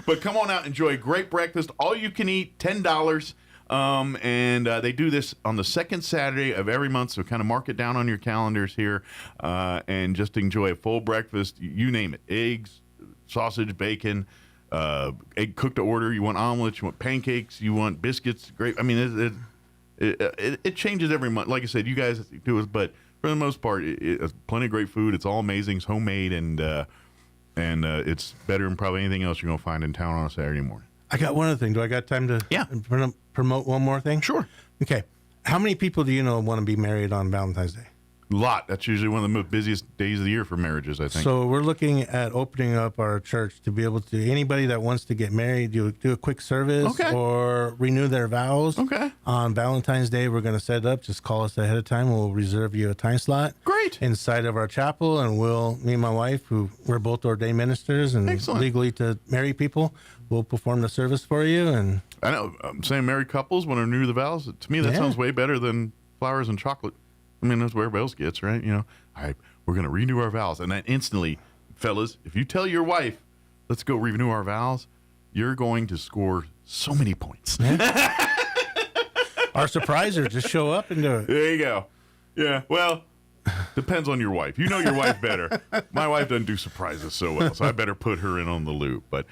but come on out, enjoy a great breakfast, all you can eat, $10. And they do this on the second Saturday of every month, so kind of mark it down on your calendars here, and just enjoy a full breakfast. You name it: eggs, sausage, bacon, egg cooked to order. You want omelets, you want pancakes, you want biscuits. Great. I mean, it changes every month. Like I said, you guys do it, but for the most part, it's plenty of great food. It's all amazing. It's homemade, and it's better than probably anything else you're gonna find in town on a Saturday morning. I got one other thing. Do I got time to promote one more thing? Sure. Okay. How many people do you know want to be married on Valentine's Day? A lot. That's usually one of the busiest days of the year for marriages, I think. So we're looking at opening up our church to be able to, anybody that wants to get married, do a quick service or renew their vows. Okay. On Valentine's Day, we're going to set it up. Just call us ahead of time. We'll reserve you a time slot. Great. Inside of our chapel, and me and my wife, we're both ordained ministers and legally to marry people, we'll perform the service for you. And I know, I'm saying married couples want to renew the vows. To me, that sounds way better than flowers and chocolate. I mean, that's where everybody else gets, right? We're going to renew our vows. And then instantly, fellas, if you tell your wife, let's go renew our vows, you're going to score so many points. Or surprise her, just show up and do it. There you go. Yeah, well, depends on your wife. You know your wife better. My wife doesn't do surprises so well, so I better put her in on the loop. But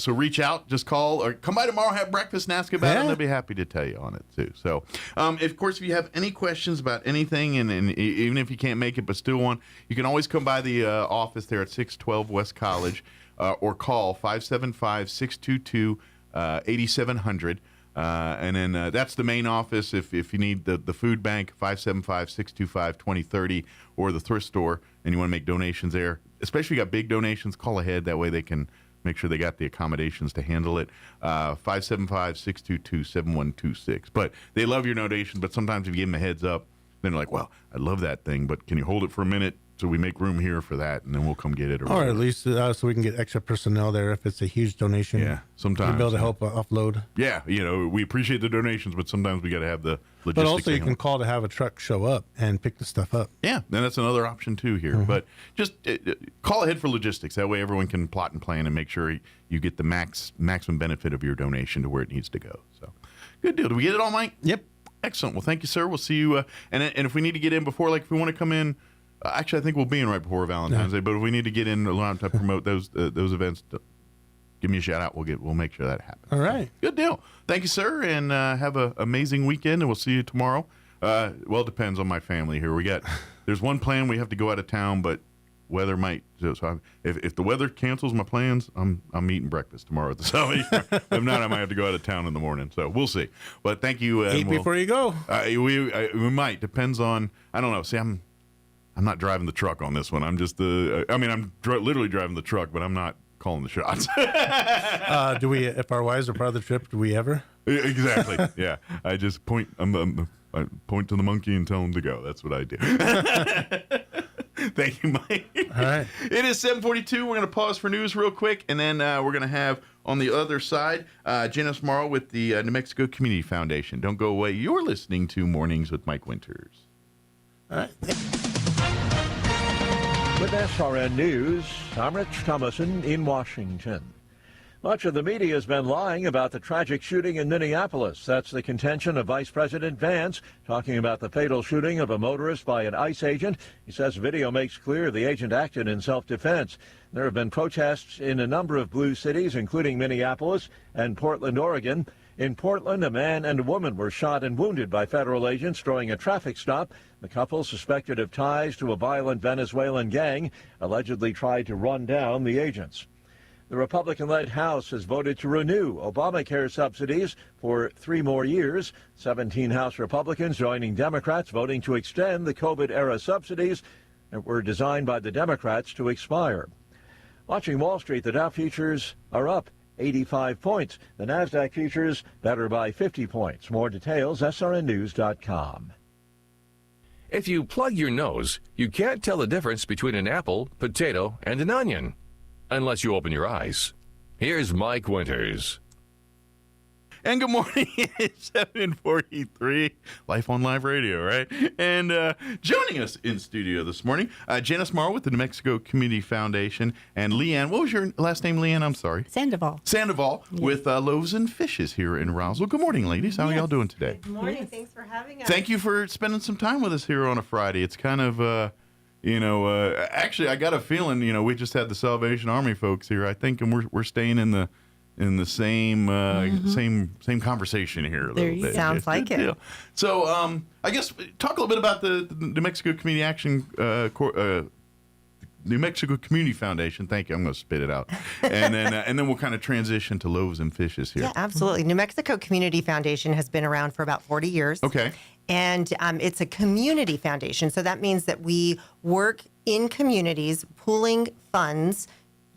so reach out, just call, or come by tomorrow, have breakfast, and ask about it, and they'll be happy to tell you on it, too. So, of course, if you have any questions about anything, and even if you can't make it but still want, you can always come by the office there at 612 West College, or call 575-622-8700. And then that's the main office. If you need the food bank, 575-625-2030, or the thrift store, and you want to make donations there, especially if you got big donations, call ahead. That way they can make sure they got the accommodations to handle it. 575-622-7126. But they love your donation, but sometimes if you give them a heads up, then they're like, well, I love that thing, but can you hold it for a minute? So we make room here for that, and then we'll come get it. Or at least so we can get extra personnel there if it's a huge donation. Yeah, sometimes. To be able to help offload. Yeah, we appreciate the donations, but sometimes we got to have the logistics. But also you can call to have a truck show up and pick the stuff up. Yeah, then that's another option too here. But just call ahead for logistics. That way everyone can plot and plan and make sure you get the maximum benefit of your donation to where it needs to go. So, good deal. Did we get it all, Mike? Yep. Excellent. Well, thank you, sir. We'll see you. And if we need to get in before, like if we want to come in, actually, I think we'll be in right before Valentine's Day. But if we need to get in around to promote those events, give me a shout out. We'll make sure that happens. All right. Good deal. Thank you, sir, and have an amazing weekend. And we'll see you tomorrow. Well, it depends on my family here. There's one plan we have to go out of town, but weather might. So if the weather cancels my plans, I'm eating breakfast tomorrow at the Salvation. If not, I might have to go out of town in the morning. So we'll see. But thank you. Eat before you go. We might. Depends on. I don't know. See, I'm not driving the truck on this one. I'm just I'm literally driving the truck, but I'm not calling the shots. Do we? If our wives are part of the trip, do we ever? Exactly. Yeah. I just point. I point to the monkey and tell him to go. That's what I do. Thank you, Mike. All right. It is 7:42. We're going to pause for news real quick, and then we're going to have on the other side Janice Morrow with the New Mexico Community Foundation. Don't go away. You're listening to Mornings with Mike Winters. All right. With SRN News, I'm Rich Thomason in Washington. Much of the media has been lying about the tragic shooting in Minneapolis. That's the contention of Vice President Vance, talking about the fatal shooting of a motorist by an ICE agent. He says video makes clear the agent acted in self-defense. There have been protests in a number of blue cities, including Minneapolis and Portland, Oregon. In Portland, a man and a woman were shot and wounded by federal agents during a traffic stop. The couple, suspected of ties to a violent Venezuelan gang, allegedly tried to run down the agents. The Republican-led House has voted to renew Obamacare subsidies for 3 more years. 17 House Republicans joining Democrats voting to extend the COVID-era subsidies that were designed by the Democrats to expire. Watching Wall Street, the Dow futures are up 85 points. The NASDAQ futures better by 50 points. More details, srnnews.com. If you plug your nose, you can't tell the difference between an apple, potato, and an onion. Unless you open your eyes. Here's Mike Winters. And good morning. It's 7:43. Life on Live Radio, right? And joining us in studio this morning, Janice Morrow with the New Mexico Community Foundation, and Leanne. What was your last name, Leanne? I'm sorry. Sandoval. Sandoval with Loaves and Fishes here in Roswell. Good morning, ladies. How are y'all doing today? Good morning. Thanks for having us. Thank you for spending some time with us here on a Friday. It's kind of, actually, I got a feeling, we just had the Salvation Army folks here, I think, and we're staying in the same same conversation here a little bit. Sounds like it. Deal. So I guess talk a little bit about the New Mexico Community Action New Mexico Community Foundation. Thank you. I'm going to spit it out, and then we'll kind of transition to Loaves and Fishes here. Yeah, absolutely. New Mexico Community Foundation has been around for about 40 years. Okay. And it's a community foundation, so that means that we work in communities, pooling funds,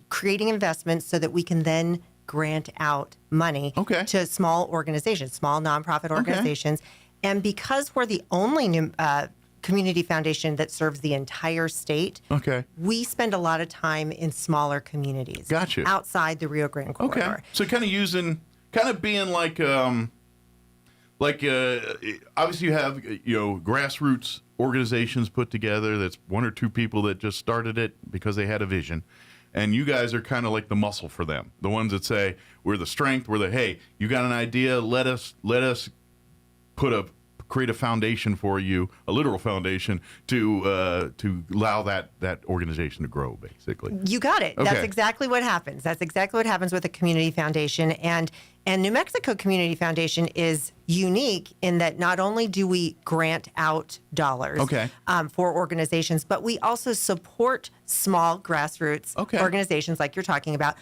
creating investments, so that we can then grant out money to small organizations, small nonprofit organizations. And because we're the only community foundation that serves the entire state, we spend a lot of time in smaller communities. Gotcha. Outside the Rio Grande corridor. Okay. So kind of being like obviously you have grassroots organizations put together. That's 1 or 2 people that just started it because they had a vision. And you guys are kind of like the muscle for them, the ones that say we're the strength. We're the hey, you got an idea? Let us create a foundation for you, a literal foundation to allow that organization to grow, basically. You got it. Okay. That's exactly what happens. That's exactly what happens with a community foundation. And New Mexico Community Foundation is unique in that not only do we grant out dollars for organizations, but we also support small grassroots organizations like you're talking about.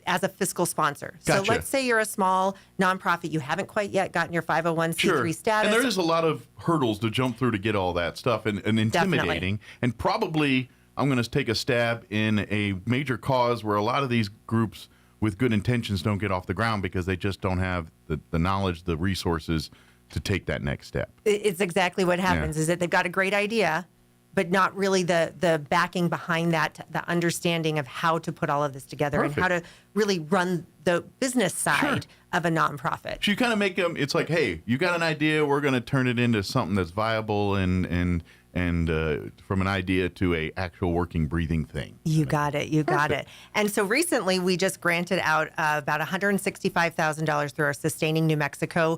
As a fiscal sponsor. Gotcha. So let's say you're a small nonprofit, you haven't quite yet gotten your 501c3 status. And there is a lot of hurdles to jump through to get all that stuff, and intimidating. Definitely. And probably I'm going to take a stab in a major cause where a lot of these groups with good intentions don't get off the ground because they just don't have the knowledge, the resources to take that next step. It's exactly what happens, is that they've got a great idea, but not really the backing behind that, the understanding of how to put all of this together and how to really run the business side of a nonprofit. So you kind of make them, it's like, hey, you got an idea, we're going to turn it into something that's viable and from an idea to a actual working, breathing thing. You got it. You got it. And so recently we just granted out about $165,000 through our Sustaining New Mexico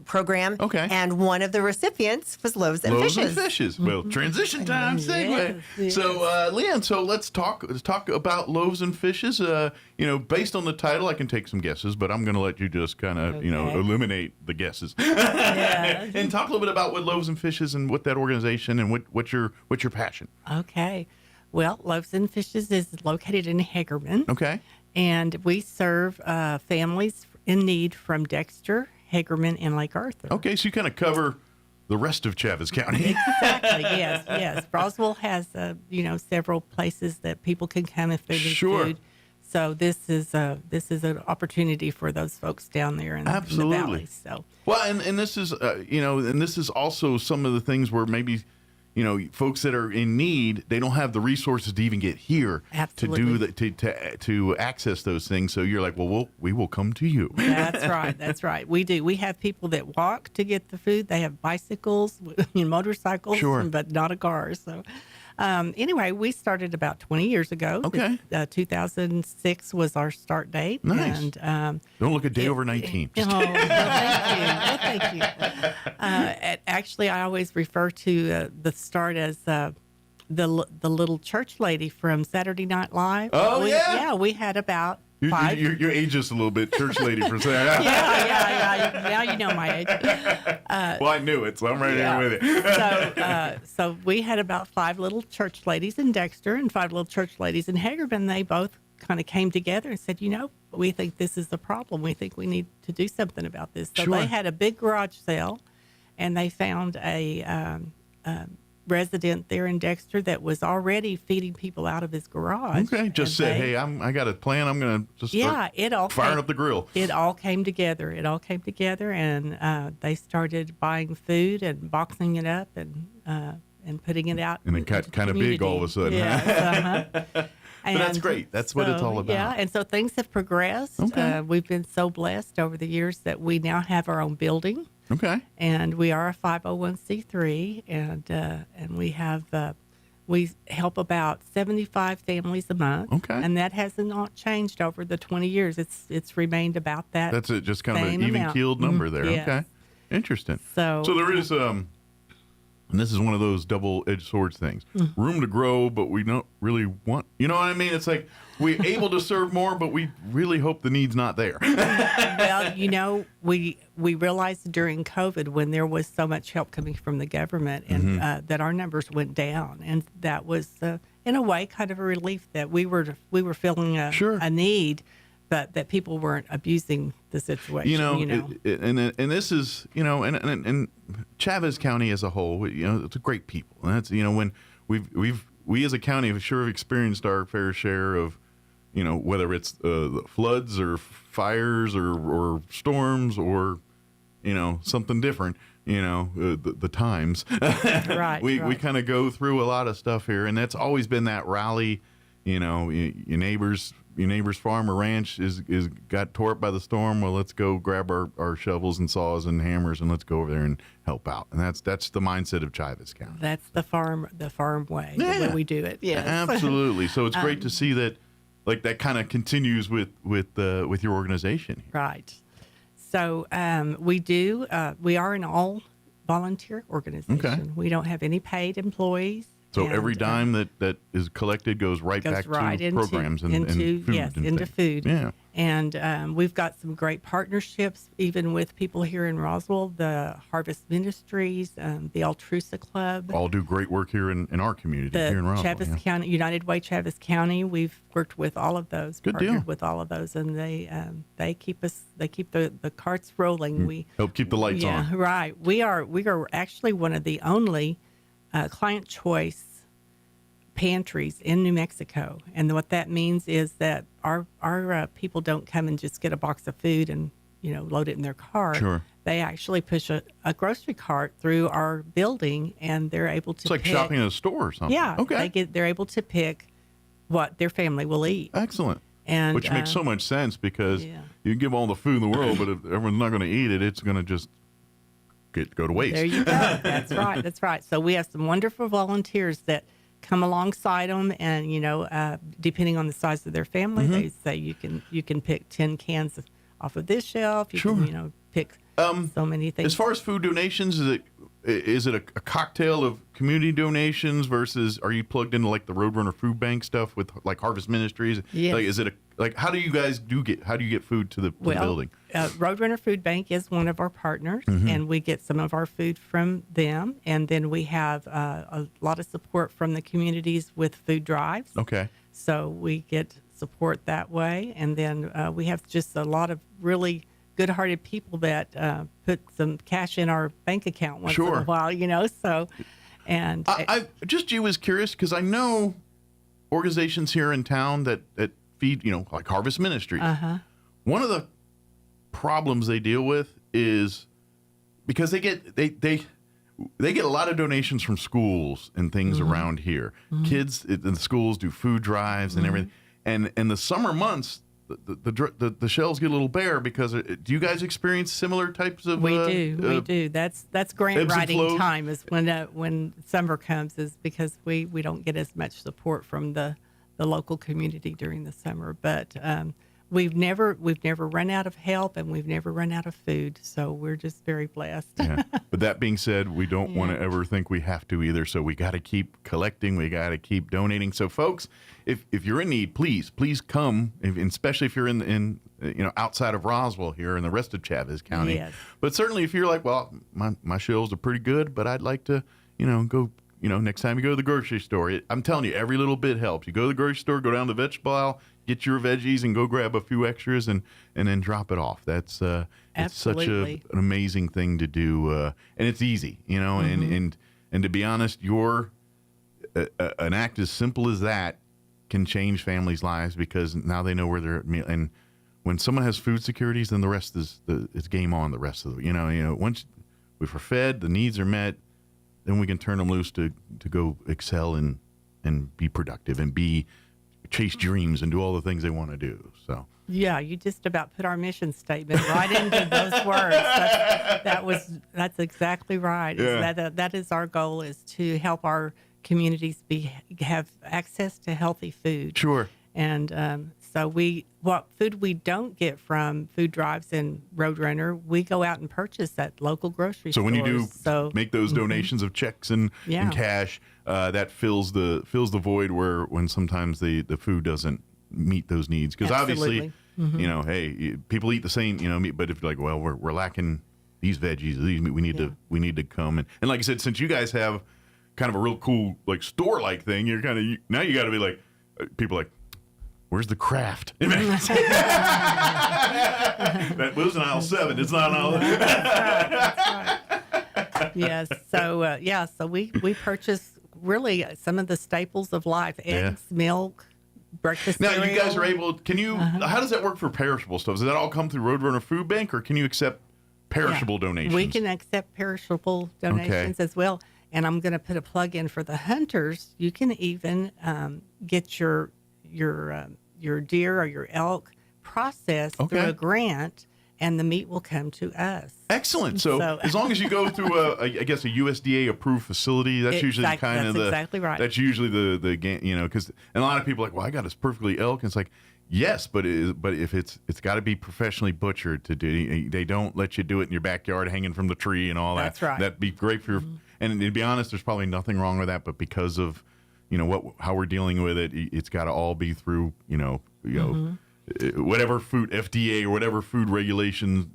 program. Okay. And one of the recipients was Loaves and Fishes. Loaves and Fishes. Well, transition time, segue. Yes. So, Leanne, so let's talk about Loaves and Fishes. Based on the title, I can take some guesses, but I'm going to let you just kind of, eliminate the guesses. And talk a little bit about what Loaves and Fishes and what that organization and what's your passion. Okay. Well, Loaves and Fishes is located in Hagerman. Okay. And we serve families in need from Dexter, Hagerman, and Lake Arthur. Okay, so you kind of cover the rest of Chavez County. Exactly. Yes. Roswell has several places that people can come if they need food. So this is an opportunity for those folks down there in the valley. So well, and this is and this is also some of the things where maybe folks that are in need, they don't have the resources to even get here to access those things. So you're like, well, we will come to you. That's right. We do. We have people that walk to get the food. They have bicycles, motorcycles, but not a car. So anyway, we started about 20 years ago. Okay. 2006 was our start date. Nice. And, don't look a day over 19. Thank you. Actually, I always refer to the start as the little church lady from Saturday Night Live. Oh, yeah, we had about 5. You're ageist a little bit, church lady from Saturday. Yeah. Now you know my age. Well, I knew it, so I'm right here with you. So we had about 5 little church ladies in Dexter and 5 little church ladies in Hagerman. They both kind of came together and said, we think this is a problem. We think we need to do something about this. So they had a big garage sale, and they found a resident there in Dexter that was already feeding people out of his garage. Okay, just said, hey, I got a plan. I'm going to just start firing up the grill. It all came together. And they started buying food and boxing it up and putting it out. And it got kind of big all of a sudden. Yes, But that's great. That's what it's all about. Yeah, and so things have progressed. Okay. We've been so blessed over the years that we now have our own building. Okay. And we are a 501c3, and we have we help about 75 families a month. Okay. And that has not changed over the 20 years. It's remained about that. That's it. Just kind of an even-keeled number there. Yes. Okay. Interesting. So there is and this is one of those double-edged swords things. Room to grow, but we don't really want. You know what I mean? It's like we're able to serve more, but we really hope the need's not there. Well, we realized during COVID when there was so much help coming from the government, and that our numbers went down, and that was in a way kind of a relief that we were feeling a need. But that people weren't abusing the situation. And this is, and Chavez County as a whole, it's a great people. And that's, when we as a county have sure experienced our fair share of, whether it's floods or fires or storms or, something different, the times. Right. We kind of go through a lot of stuff here, and that's always been that rally. Your neighbor's farm or ranch is got tore up by the storm. Well, let's go grab our shovels and saws and hammers and let's go over there and help out. And that's the mindset of Chavez County. That's the farm way the way we do it. Yes. Absolutely. So it's great to see that, that kind of continues with your organization here. Right. So we do. We are an all volunteer organization. Okay. We don't have any paid employees. So every dime that is collected goes back to programs and food. Into food. Yeah. And we've got some great partnerships, even with people here in Roswell, the Harvest Ministries, the Altrusa Club. All do great work here in our community, here in Roswell. Chaves County, United Way Chaves County. We've worked with all of those. Good deal. With all of those, and they keep the carts rolling. We help keep the lights on. Yeah, right. We are actually one of the only client choice pantries in New Mexico, and what that means is that our people don't come and just get a box of food and load it in their car. Sure. They actually push a grocery cart through our building, and they're able to. It's like pick, shopping at a store or something. Yeah. Okay. They're able to pick what their family will eat. Excellent. And which makes so much sense because you can give all the food in the world, but if everyone's not going to eat it, it's going to just go to waste. There you go. That's right. That's right. So we have some wonderful volunteers that come alongside them, and depending on the size of their family, they say you can pick 10 cans off of this shelf. You can pick so many things. As far as food donations, is it a cocktail of community donations versus are you plugged into like the Roadrunner Food Bank stuff with like Harvest Ministries? Yes. Like, is it how do you guys get food to the building? Roadrunner Food Bank is one of our partners, and we get some of our food from them. And then we have a lot of support from the communities with food drives. Okay. So we get support that way. And then we have just a lot of really good-hearted people that put some cash in our bank account once in a while, so. And I just was curious because I know organizations here in town that feed, like Harvest Ministries. One of the problems they deal with is because they get a lot of donations from schools and things around here. Kids in the schools do food drives and everything, and in the summer months the shelves get a little bare because do you guys experience similar types of? We do. That's grant writing time is when summer comes, is because we don't get as much support from the local community during the summer, but we've never run out of help, and we've never run out of food, so we're just very blessed. But that being said, we don't want to ever think we have to either, so we got to keep collecting, we got to keep donating. So folks, if you're in need, please come, especially if you're in outside of Roswell here and the rest of Chaves County. Yes. But certainly if you're like, well, my shelves are pretty good, but I'd like to go next time you go to the grocery store, I'm telling you, every little bit helps. You go to the grocery store, go down to the vegetable aisle, get your veggies, and go grab a few extras and then drop it off. That's it's such an amazing thing to do, and it's easy, and to be honest, an act as simple as that can change families' lives because now they know where they're at meal. And when someone has food securities, then the rest is it's game on. The rest of the once we're fed, the needs are met, then we can turn them loose to go excel and be productive and chase dreams and do all the things they want to do. So yeah, you just about put our mission statement right into those words. That's exactly right. Yeah. That is our goal, is to help our communities have access to healthy food. Sure. And so what food we don't get from food drives and Roadrunner, we go out and purchase at local grocery stores. So when you do make those donations of checks and cash, that fills the void when sometimes the food doesn't meet those needs. Because obviously, hey, people eat the same, meat, but if you're like, well, we're lacking these veggies, we need to come and like I said, since you guys have kind of a real cool like store like thing, you're kind of now you got to be like people like. Where's the craft? That was in aisle 7. It's not in aisle. That's right. Yes. So so we purchase really some of the staples of life: eggs, milk, breakfast now cereal. You guys are able. Can you? How does that work for perishable stuff? Does that all come through Roadrunner Food Bank, or can you accept perishable donations? We can accept perishable donations as well. And I'm going to put a plug in for the hunters. You can even get your deer or your elk processed through a grant, and the meat will come to us. Excellent. So as long as you go through a USDA approved facility, that's usually exactly right. That's usually the because and a lot of people are like, well, I got this perfectly elk, and it's like, Yes, but if it's got to be professionally butchered to do. They don't let you do it in your backyard hanging from the tree and all that. That's right. That'd be great for your. And to be honest, there's probably nothing wrong with that, but because of how we're dealing with it, it's got to all be through whatever food FDA or whatever food regulations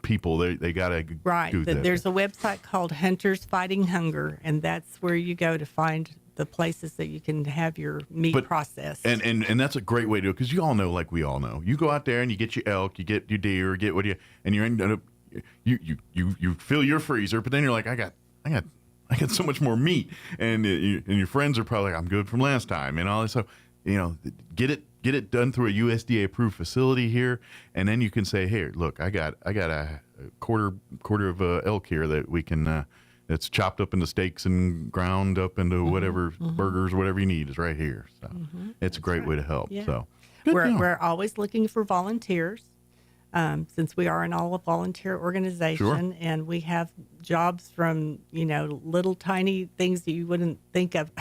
people they got to right. do that. There's a website called Hunters Fighting Hunger, and that's where you go to find the places that you can have your meat processed. And that's a great way to do it, because you all know, like we all know, you go out there and you get your elk, you get your deer, and you're in, you fill your freezer, but then you're like, I got so much more meat, and your friends are probably like, I'm good from last time, and all this. So get it done through a USDA approved facility here, and then you can say, hey, look, I got a quarter of elk here that we can. It's chopped up into steaks and ground up into whatever burgers, whatever you need is right here. So it's a great way to help. Yeah. So we're always looking for volunteers, since we are an all-volunteer organization, and we have jobs from little tiny things that you wouldn't think of.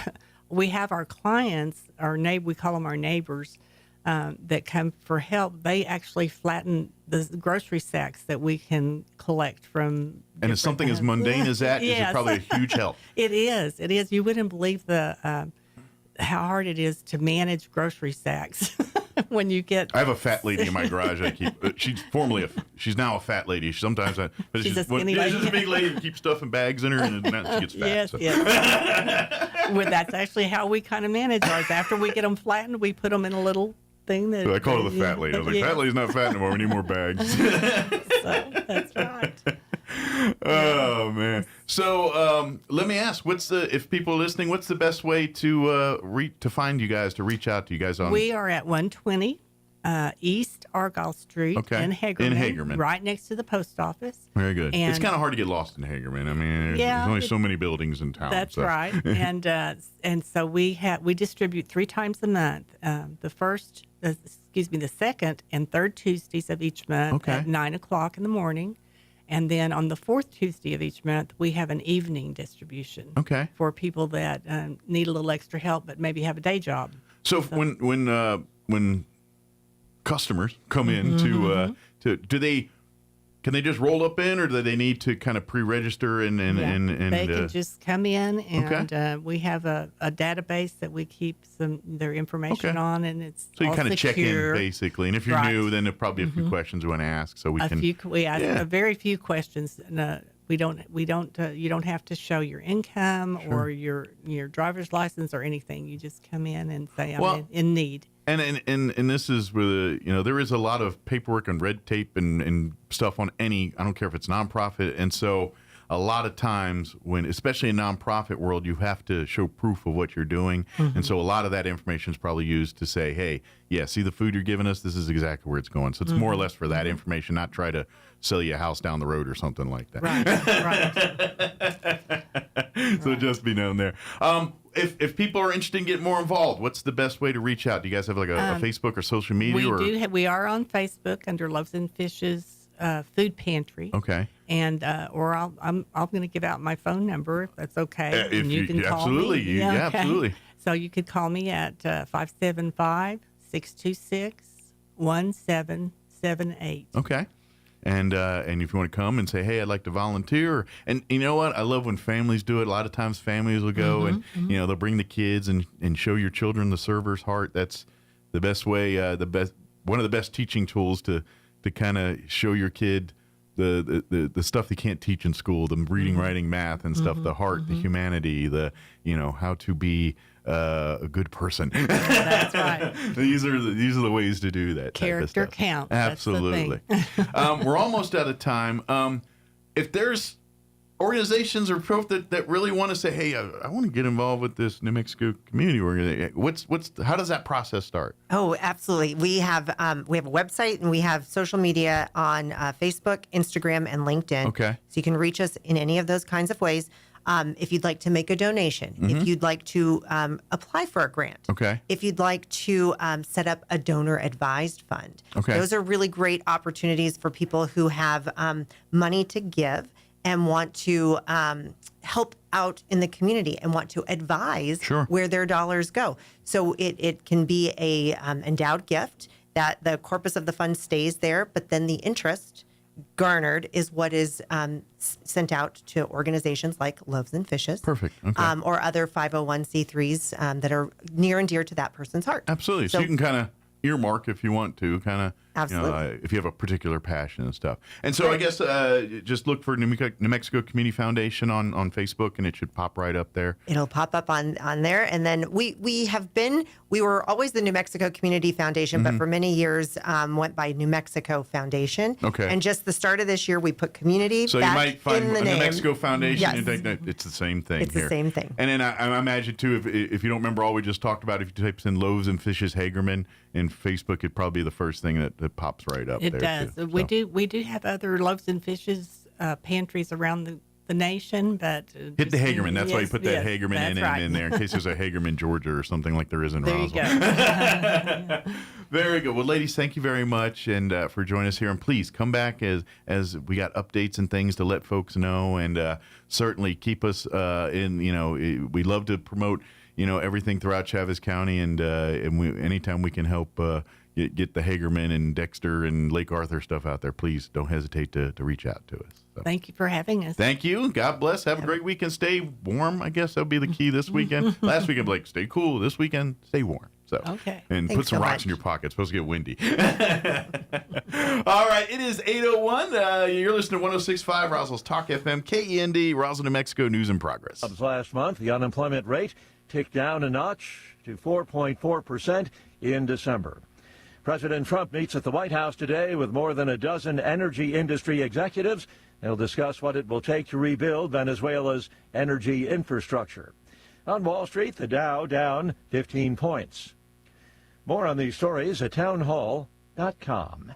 We have our clients, we call them our neighbors, that come for help. They actually flatten the grocery sacks that we can collect from. And it's something as mundane as that is probably a huge help. It is. You wouldn't believe how hard it is to manage grocery sacks when you get. I have a fat lady in my garage. I keep. She's now a fat lady. Sometimes she's a skinny lady. She's just a big lady. Keep stuff in bags in her, and then she gets fat. Yes. Well, that's actually how we kind of manage ours. After we get them flattened, we put them in a little thing that. So I call her the fat lady. I was like, fat lady's not fat anymore. We need more bags. So that's right. Oh man! So let me ask, if people are listening, what's the best way to find you guys, to reach out to you guys on? We are at 120 East Argyle Street in Hagerman, right next to the post office. Very good. And it's kind of hard to get lost in Hagerman. I mean, there's only so many buildings in town. That's right. And so we distribute 3 times a month. The second and third Tuesdays of each month at 9:00 in the morning. And then on the 4th Tuesday of each month, we have an evening distribution for people that need a little extra help but maybe have a day job. So when customers come in can they just roll up in, or do they need to kind of pre-register and they can just come in, and we have a database that we keep their information on, and it's so you all kind of check in basically. And if you're new, then there'll probably be a few questions we want to ask, so we ask very few questions. You don't have to show your income or your driver's license or anything. You just come in and say, I'm in need. And this is where there is a lot of paperwork and red tape and stuff on I don't care if it's nonprofit, and so a lot of times especially in nonprofit world, you have to show proof of what you're doing, and so a lot of that information is probably used to say, hey, see the food you're giving us, this is exactly where it's going. So it's more or less for that information, not try to sell you a house down the road or something like that. Right. So just be known there. If people are interested in getting more involved, what's the best way to reach out? Do you guys have like a Facebook or social media? We are on Facebook under Loaves and Fishes Food Pantry. Okay. And I'm going to give out my phone number if that's okay. If you can call me. Yeah, absolutely. So you could call me at 575-626-1778. Okay. And if you want to come and say, hey, I'd like to volunteer. And you know what? I love when families do it. A lot of times families will go they'll bring the kids and show your children the server's heart. That's the best way, one of the best teaching tools to kind of show your kid the stuff they can't teach in school, the reading, writing, math and stuff, the heart, the humanity, how to be a good person. That's right. These are the ways to do that. Character counts. Absolutely. We're almost out of time. If there's organizations or folk that really want to say, hey, I want to get involved with this New Mexico community organization, how does that process start? Oh, absolutely. We have a website, and we have social media on Facebook, Instagram, and LinkedIn. Okay. So you can reach us in any of those kinds of ways. If you'd like to make a donation, if you'd like to apply for a grant, if you'd like to set up a donor-advised fund. Those are really great opportunities for people who have money to give and want to help out in the community and want to advise where their dollars go. So it can be a endowed gift that the corpus of the fund stays there, but then the interest garnered is what is sent out to organizations like Loaves and Fishes. Perfect. Okay. Or other 501c3s that are near and dear to that person's heart. Absolutely. So you can kind of earmark if you want to, kind of, if you have a particular passion and stuff. And so I guess just look for New Mexico Community Foundation on Facebook, and it should pop right up there. It'll pop up on there. And then we were always the New Mexico Community Foundation, but for many years went by New Mexico Foundation. Okay. And just the start of this year, we put community so back you might find in the a name. New Mexico Foundation. Yes. And think that it's the same thing. It's here. the same thing. And then I imagine too, if you don't remember all we just talked about, if you type in Loaves and Fishes Hagerman in Facebook, it'd probably be the first thing that pops right up. It there does. Too, We do have other Loaves and Fishes pantries around the nation, but hit the Hagerman. That's why you put that Hagerman in there in case there's a Hagerman, Georgia, or something like there is in Roswell. There you go. Very good. Well, ladies, thank you very much and for joining us here. And please come back as we got updates and things to let folks know, and certainly keep us in. We love to promote everything throughout Chavez County, and anytime we can help. Get the Hagerman and Dexter and Lake Arthur stuff out there, please don't hesitate to reach out to us. So. Thank you for having us. Thank you. God bless. Have a great weekend. Stay warm. I guess that'll be the key this weekend. Last weekend, Blake, stay cool. This weekend, stay warm. So okay. And Thanks put some so rocks much. in your pocket. It's supposed to get windy. All right. It is 8:01. You're listening to 106.5 Roswell's Talk FM, KEND, Roswell, New Mexico, News in Progress. Last month, the unemployment rate ticked down a notch to 4.4% in December. President Trump meets at the White House today with more than a dozen energy industry executives. They'll discuss what it will take to rebuild Venezuela's energy infrastructure. On Wall Street, the Dow down 15 points. More on these stories at townhall.com.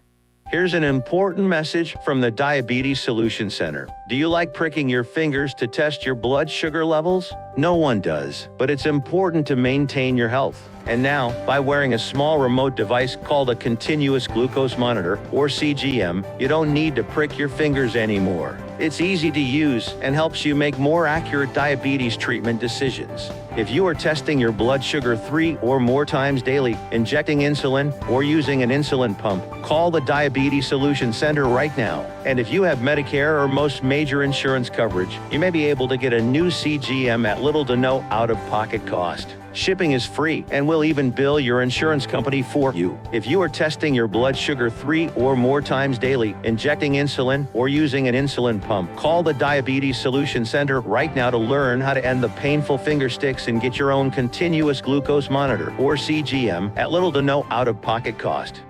Here's an important message from the Diabetes Solution Center. Do you like pricking your fingers to test your blood sugar levels? No one does, but it's important to maintain your health. And now, by wearing a small remote device called a continuous glucose monitor, or CGM, you don't need to prick your fingers anymore. It's easy to use and helps you make more accurate diabetes treatment decisions. If you are testing your blood sugar 3 or more times daily, injecting insulin, or using an insulin pump, call the Diabetes Solution Center right now. And if you have Medicare or most major insurance coverage, you may be able to get a new CGM at little to no out-of-pocket cost. Shipping is free, and we'll even bill your insurance company for you. If you are testing your blood sugar 3 or more times daily, injecting insulin, or using an insulin pump, call the Diabetes Solution Center right now to learn how to end the painful finger sticks and get your own continuous glucose monitor, or CGM, at little to no out-of-pocket cost.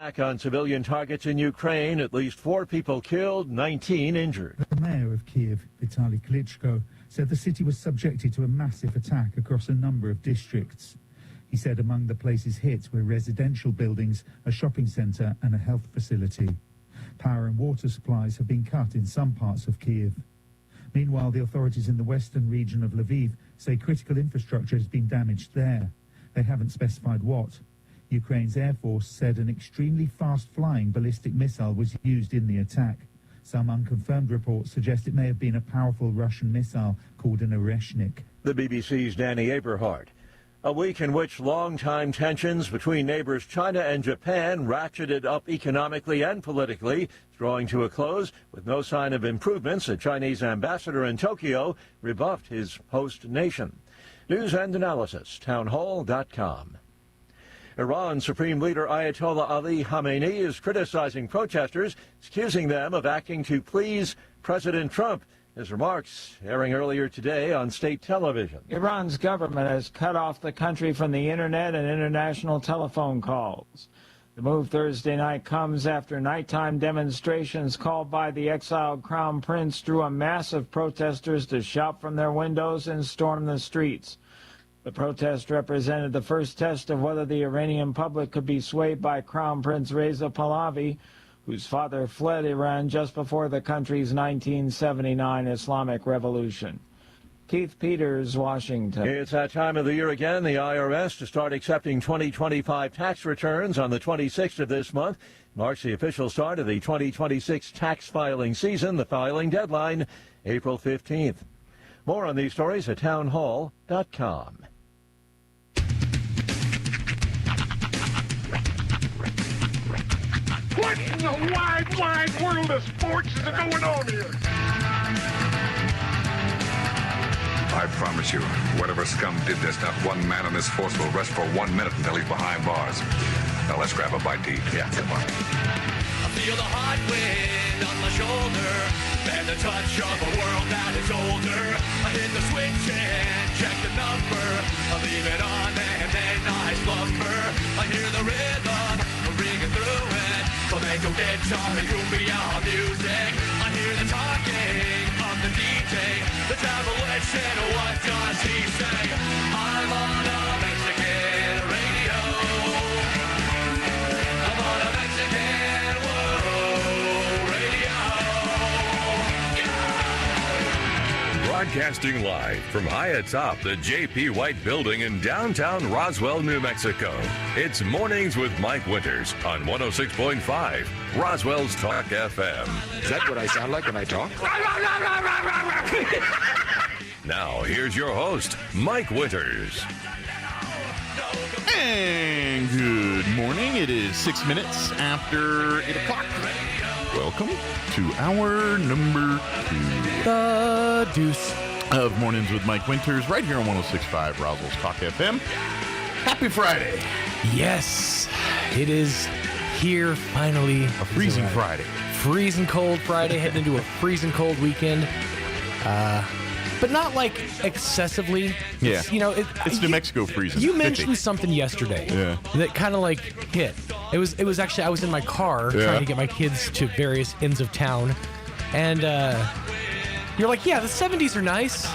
Attack on civilian targets in Ukraine, at least 4 people killed, 19 injured. The mayor of Kiev, Vitaly Klitschko, said the city was subjected to a massive attack across a number of districts. He said among the places hit were residential buildings, a shopping centre and a health facility. Power and water supplies have been cut in some parts of Kiev. Meanwhile, the authorities in the western region of Lviv say critical infrastructure has been damaged there. They haven't specified what. Ukraine's Air Force said an extremely fast-flying ballistic missile was used in the attack. Some unconfirmed reports suggest it may have been a powerful Russian missile called an Oreshnik. The BBC's Danny Aberhart. A week in which long-time tensions between neighbors China and Japan ratcheted up economically and politically, drawing to a close with no sign of improvements. A Chinese ambassador in Tokyo rebuffed his host nation. News and analysis, townhall.com. Iran Supreme Leader Ayatollah Ali Khamenei is criticizing protesters, accusing them of acting to please President Trump. His remarks airing earlier today on state television. Iran's government has cut off the country from the internet and international telephone calls. The move Thursday night comes after nighttime demonstrations called by the exiled crown prince drew a mass of protesters to shout from their windows and storm the streets. The protest represented the first test of whether the Iranian public could be swayed by Crown Prince Reza Pahlavi, whose father fled Iran just before the country's 1979 Islamic Revolution. Keith Peters, Washington. It's that time of the year again, the IRS to start accepting 2025 tax returns on the 26th of this month. Marks the official start of the 2026 tax filing season. The filing deadline, April 15th. More on these stories at townhall.com. What in the wide world of sports is going on here? I promise you, whatever scum did this, not one man in this force will rest for 1 minute until he's behind bars. Now let's grab a bite to eat. Yeah, come on. I feel the hot wind on my shoulder and the touch of a world that is older. I hit the switch and check the number. I leave it on and then I slumber. I hear the rhythm ringing through it. Flamenco guitar and cumbia music. I hear the talking of the DJ. The demolition, what does he say? I'm on a Mexican radio. I'm on a Mexican radio. Broadcasting live from high atop the J.P. White Building in downtown Roswell, New Mexico. It's Mornings with Mike Winters on 106.5 Roswell's Talk FM. Is that what I sound like when I talk? Now, here's your host, Mike Winters. And good morning. It is 6 minutes after 8 o'clock. Welcome to hour number 2. The deuce. Of Mornings with Mike Winters, right here on 106.5 Roswell's Talk FM. Happy Friday. Yes, it is here finally. A freezing Friday. Freezing cold Friday, heading into a freezing cold weekend. But not like excessively. Yeah. You know, it's New Mexico freezing. You mentioned something yesterday that kind of like hit. It was actually, I was in my car trying to get my kids to various ends of town. And you're like, yeah, the 70s are nice.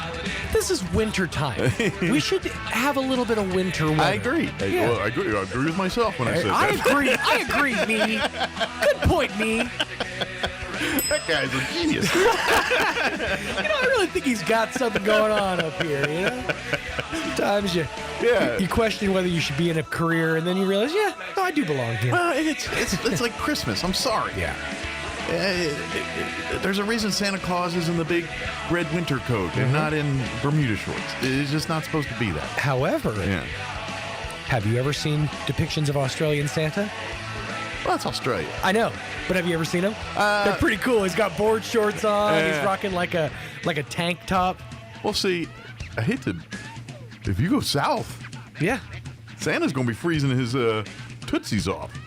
This is winter time. We should have a little bit of winter weather. I agree. Yeah. Well, I agree with myself when I said that. I agree, me. Good point, me. That guy's a genius. I really think he's got something going on up here, you know? Sometimes you question whether you should be in a career, and then you realize, no, I do belong here. Well, it's like Christmas. I'm sorry. Yeah. There's a reason Santa Claus is in the big red winter coat and not in Bermuda shorts. It's just not supposed to be that. However, have you ever seen depictions of Australian Santa? Well, that's Australia. I know, but have you ever seen him? They're pretty cool. He's got board shorts on. He's rocking like a tank top. Well, see, I hate to. If you go south, Santa's going to be freezing his tootsies off.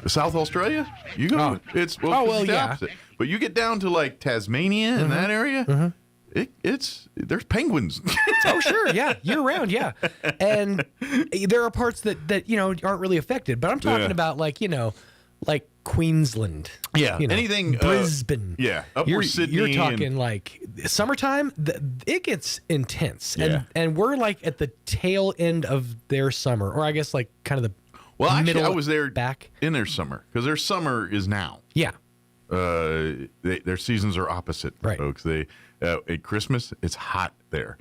South Australia, you go. It's the opposite. But you get down to like Tasmania and that area. There's penguins. Oh, sure. Yeah. Year round. Yeah. And there are parts that aren't really affected, but I'm talking about like Queensland. Yeah. Anything. Brisbane. Up Sydney. You're talking like summertime. It gets intense. And we're like at the tail end of their summer, or I guess like kind of the actually, I was there back in their summer because their summer is now. Yeah. Their seasons are opposite, folks. They at Christmas it's hot there.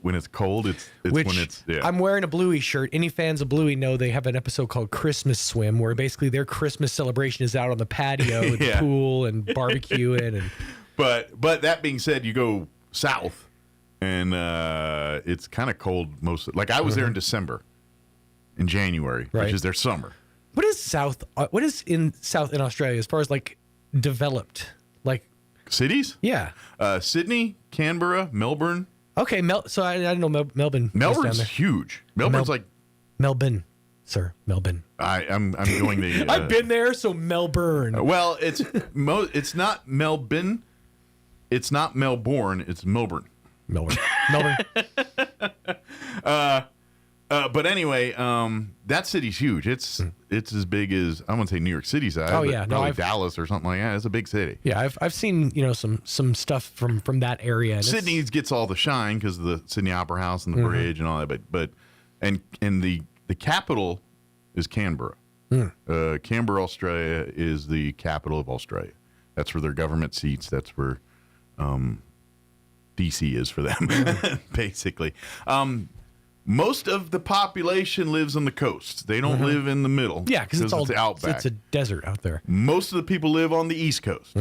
When it's cold, it's when it's. I'm wearing a Bluey shirt. Any fans of Bluey know they have an episode called Christmas Swim, where basically their Christmas celebration is out on the patio with the pool and barbecuing. And but that being said, you go south, and it's kind of cold most. Like I was there in December, in January, which is their summer. What is in Australia as far as like developed like cities? Yeah. Sydney, Canberra, Melbourne. Okay, so I didn't know Melbourne. Melbourne's huge. Melbourne's like Melbourne, sir. Melbourne. I'm going the. I've been there, so Melbourne. Well, it's not Melbourne. It's not Melbourne. It's Melbourne. Melbourne. But anyway, that city's huge. It's as big as I'm gonna say New York City size. Oh yeah, probably Dallas or something like that. It's a big city. Yeah, I've seen some stuff from that area. And Sydney gets all the shine because of the Sydney Opera House and the bridge and all that. But the capital is Canberra. Canberra, Australia is the capital of Australia. That's where their government seats. That's where D.C. is for them, basically. Most of the population lives on the coast. They don't live in the middle. Yeah, because it's outback. it's a desert out there. Most of the people live on the East Coast.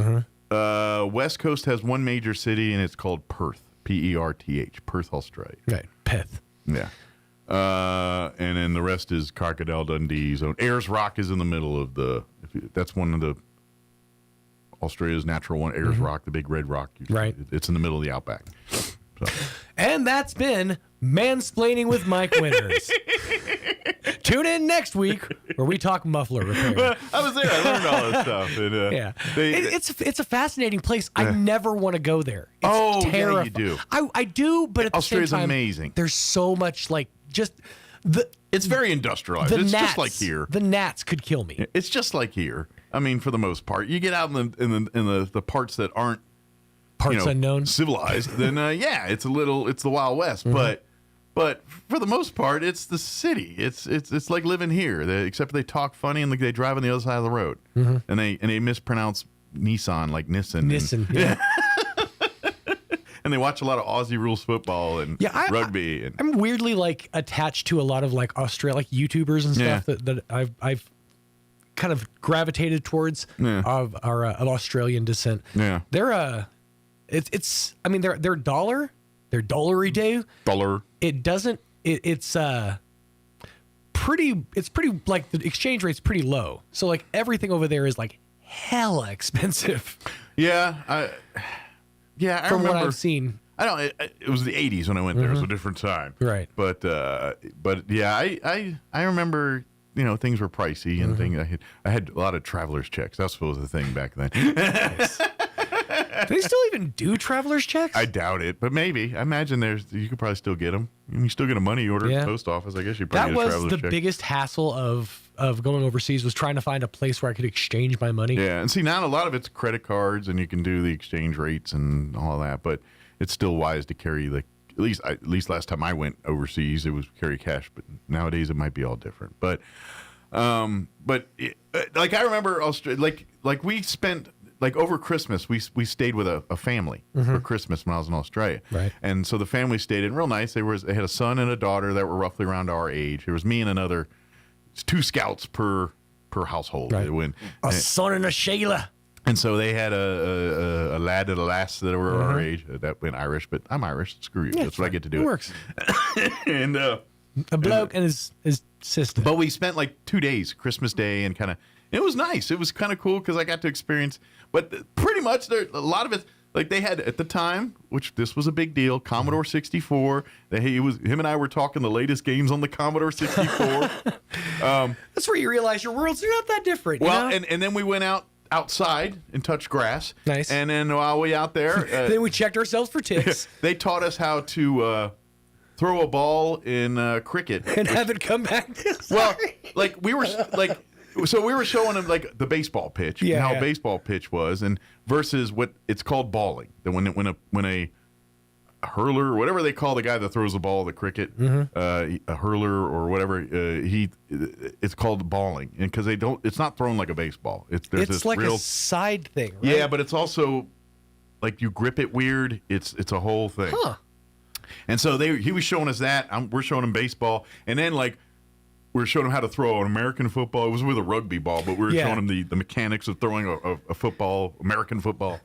West Coast has one major city, and it's called Perth, P-E-R-T-H, Perth, Australia. Right, Perth. Yeah. And then the rest is Crocodile Dundee zone. Ayers Rock is in the middle of that's one of the Australia's natural one. Ayers Rock, the big red rock. Right. It's in the middle of the outback. So. And that's been Mansplaining with Mike Winters. Tune in next week where we talk muffler repair. I was there. I learned all this stuff. And, yeah. It's a fascinating place. I never want to go there. It's yeah, you do. I do, but at Australia's the same time, amazing. There's so much it's very industrialized. It's just like here. The gnats could kill me. It's just like here. I mean, for the most part, you get out in the parts that aren't unknown, civilized. Then it's the Wild West. But for the most part, it's the city. It's like living here. Except they talk funny and they drive on the other side of the road, and they mispronounce Nissan like Nissan. Nissan. Yeah. And they watch a lot of Aussie rules football and rugby. I'm weirdly attached to a lot of like YouTubers and stuff that I've kind of gravitated towards of Australian descent. Yeah, they're their dollar, their dollary day. Dollar. It doesn't. It's pretty. It's pretty like the exchange rate's pretty low. So like everything over there is like hella expensive. Yeah, I from remember, what I've seen. I don't. It was the '80s when I went there. It was a different time, right? But yeah, I remember things were pricey and things. I had a lot of traveler's checks. That was the thing back then. Nice. Do they still even do traveler's checks? I doubt it, but maybe. I imagine you could probably still get them. You still get a money order at the post office. I guess you probably get a traveler's check. That was the biggest hassle of going overseas, was trying to find a place where I could exchange my money. Yeah, and see, now a lot of it's credit cards, and you can do the exchange rates and all that, but it's still wise to carry, at least last time I went overseas, it was carry cash, but nowadays it might be all different. But I remember Australia, we spent... over Christmas, we stayed with a family for Christmas when I was in Australia. Right. And so the family stayed in real nice. They had a son and a daughter that were roughly around our age. There was me and another 2 scouts per household. Right. A son and a Sheila. And so they had a lad and a lass that were our age. That went Irish, but I'm Irish. Screw you. That's what I get to do. It works. And a bloke and his sister. But we spent 2 days, Christmas Day, and kind of. It was nice. It was kind of cool because I got to experience. But pretty much, a lot of it, they had at the time, which this was a big deal, Commodore 64. Him and I were talking the latest games on the Commodore 64. That's where you realize your worlds are not that different. Well, and then we went outside and touched grass. Nice. And then while we out there, then we checked ourselves for ticks. They taught us how to throw a ball in cricket and have it come back. Well, we were So we were showing them the baseball pitch, and how a baseball pitch was, and versus what it's called balling. That when a hurler, or whatever they call the guy that throws the ball, the cricket, a hurler or whatever, it's called balling, and because it's not thrown like a baseball. It's this like real a side thing, right? Yeah, but it's also you grip it weird. It's a whole thing. Huh. And so he was showing us that. We're showing him baseball, and then we were showing him how to throw an American football. It was with a rugby ball, but we were showing him the mechanics of throwing a football, American football.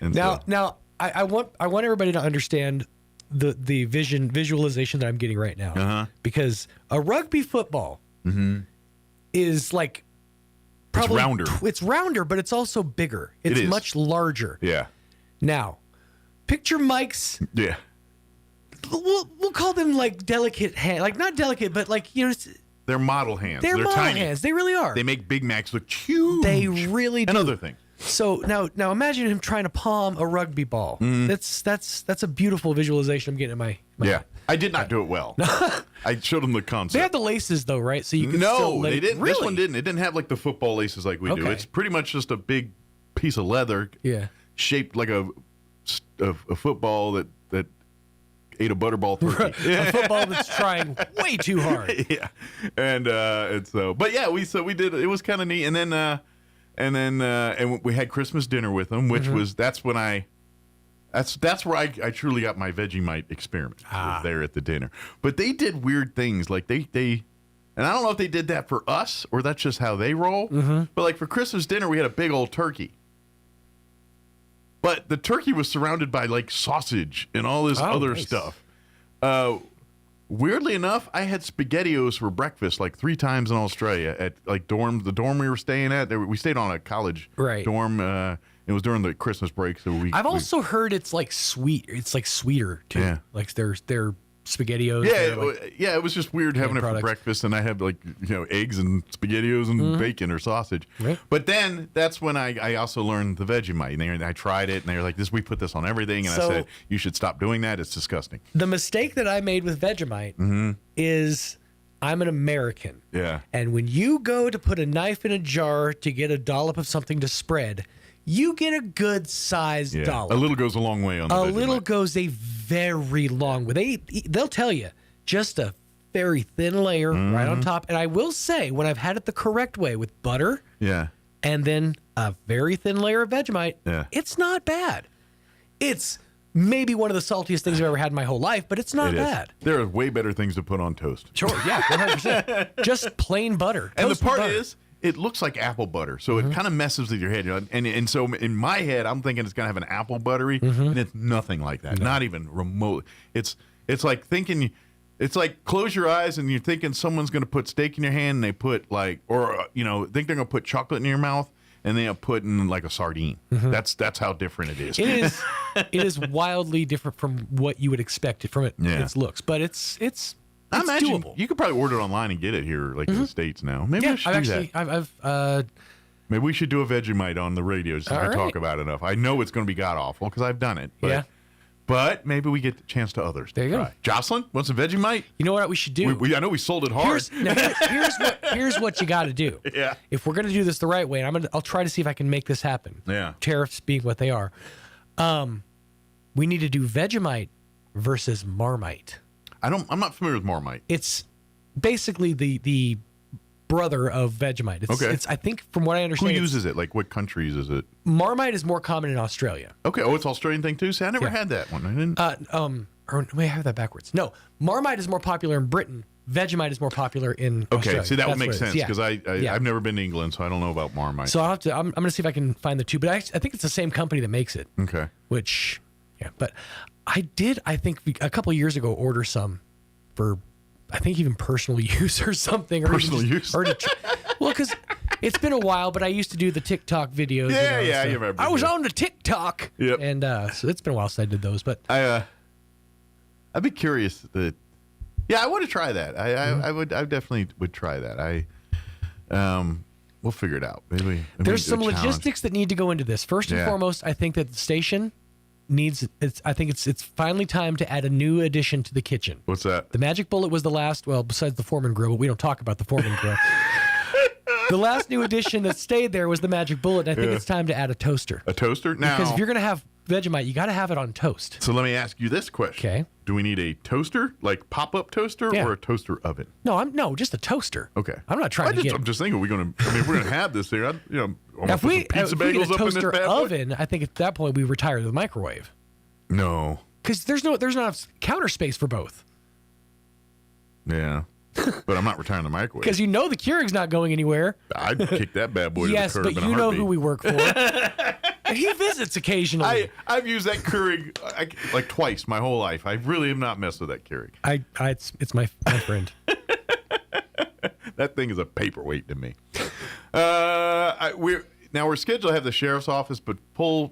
And now, I want everybody to understand the visualization that I'm getting right now, because a rugby football is probably it's rounder. It's rounder, but it's also bigger. It's much larger. Yeah. Now, picture Mike's. Yeah. We'll call them delicate hand, not delicate, but they're model hands. They're model tiny hands. They really are. They make Big Macs look huge. They really do. Another thing. So now imagine him trying to palm a rugby ball. That's a beautiful visualization I'm getting in my yeah. I did not do it well. I showed him the concept. They have the laces though, right? So you can still they didn't. Really? This one didn't. It didn't have the football laces like we do. It's pretty much just a big piece of leather, shaped like a football that ate a butterball turkey. A football that's trying way too hard. Yeah, and so, but yeah, we did. It was kind of neat, and then we had Christmas dinner with them, which was that's when I That's where I truly got my Vegemite experiment. Was there at the dinner. But they did weird things. Like they and I don't know if they did that for us or that's just how they roll. Mm-hmm. But like for Christmas dinner, we had a big old turkey. But the turkey was surrounded by like sausage and all this other stuff. Weirdly enough, I had SpaghettiOs for breakfast like 3 times in Australia at like the dorm we were staying at. We stayed on a college dorm. It was during the Christmas break, so I've also heard it's like sweet. It's like sweeter too. Yeah. Like their SpaghettiOs. Yeah, it was just weird having it for breakfast, and I had like eggs and SpaghettiOs and bacon or sausage. Right. But then that's when I also learned the Vegemite, and I tried it, and they were like, we put this on everything, and I said you should stop doing that. It's disgusting. The mistake that I made with Vegemite is I'm an American. Yeah. And when you go to put a knife in a jar to get a dollop of something to spread, you get a good sized dollop. A little goes a long way on the Vegemite. A little goes a very long way. They'll tell you just a very thin layer right on top. And I will say, when I've had it the correct way with butter, and then a very thin layer of Vegemite, it's not bad. It's maybe one of the saltiest things I've ever had in my whole life, but it's not bad. There are way better things to put on toast. Sure, yeah, 100%. Just plain butter. And the part is, it looks like apple butter, so it kind of messes with your head. And so in my head, I'm thinking it's going to have an apple buttery, and it's nothing like that. Not even remote. It's like thinking, it's like close your eyes and you're thinking someone's going to put steak in your hand, and they put like, or think they're going to put chocolate in your mouth, and they are putting like a sardine. That's how different it is. It is wildly different from what you would expect from its looks, but it's I imagine doable. You could probably order it online and get it here, like in the States now. Maybe we should do that. Maybe we should do a Vegemite on the radio since we talk about it enough. I know it's going to be god awful because I've done it. But maybe we get the chance to others. There you go. Jocelyn, want some Vegemite? You know what we should do? I know we sold it hard. Here's what you got to do. Yeah. If we're going to do this the right way, and I'll try to see if I can make this happen. Yeah. Tariffs being what they are. We need to do Vegemite versus Marmite. I'm not familiar with Marmite. It's basically the brother of Vegemite. It's I think from what I understand. Who uses it? Like what countries is it? Marmite is more common in Australia. Okay. Oh, it's an Australian thing too. See, I never had that one. I didn't. Or may I have that backwards? No, Marmite is more popular in Britain. Vegemite is more popular in Australia. See, that would make sense because I've never been to England, so I don't know about Marmite. So I'm going to see if I can find the two, but I think it's the same company that makes it. Okay. Which, but I think a couple of years ago order some for, I think even personal use or something. Personal use? Well, because it's been a while, but I used to do the TikTok videos. Yeah, you remember. I was on the TikTok. Yep. And so it's been a while since I did those, but I'd be curious I want to try that. I definitely would try that. We'll figure it out. Maybe there's some logistics that need to go into this. First and foremost, I think that the station I think it's finally time to add a new addition to the kitchen. What's that? The Magic Bullet was the last, besides the Foreman Grill, but we don't talk about the Foreman Grill. The last new addition that stayed there was the Magic Bullet, and I think it's time to add a toaster. A toaster? Now, because if you're going to have Vegemite, you got to have it on toast. So let me ask you this question. Okay. Do we need a toaster, like pop-up toaster, or a toaster oven? No, just a toaster. Okay. I'm not trying to get... I'm just thinking, if we're going to have this here, if we get a toaster oven, I think at that point we retire the microwave. No. Because there's not enough counter space for both. Yeah. But I'm not retiring the microwave. Because the Keurig's not going anywhere. I'd kick that bad boy to the curb in a heartbeat. Yes, but you know who we work for. And he visits occasionally. I've used that Keurig like twice my whole life. I really have not messed with that Keurig. It's my friend. That thing is a paperweight to me. We're scheduled to have the sheriff's office, but pull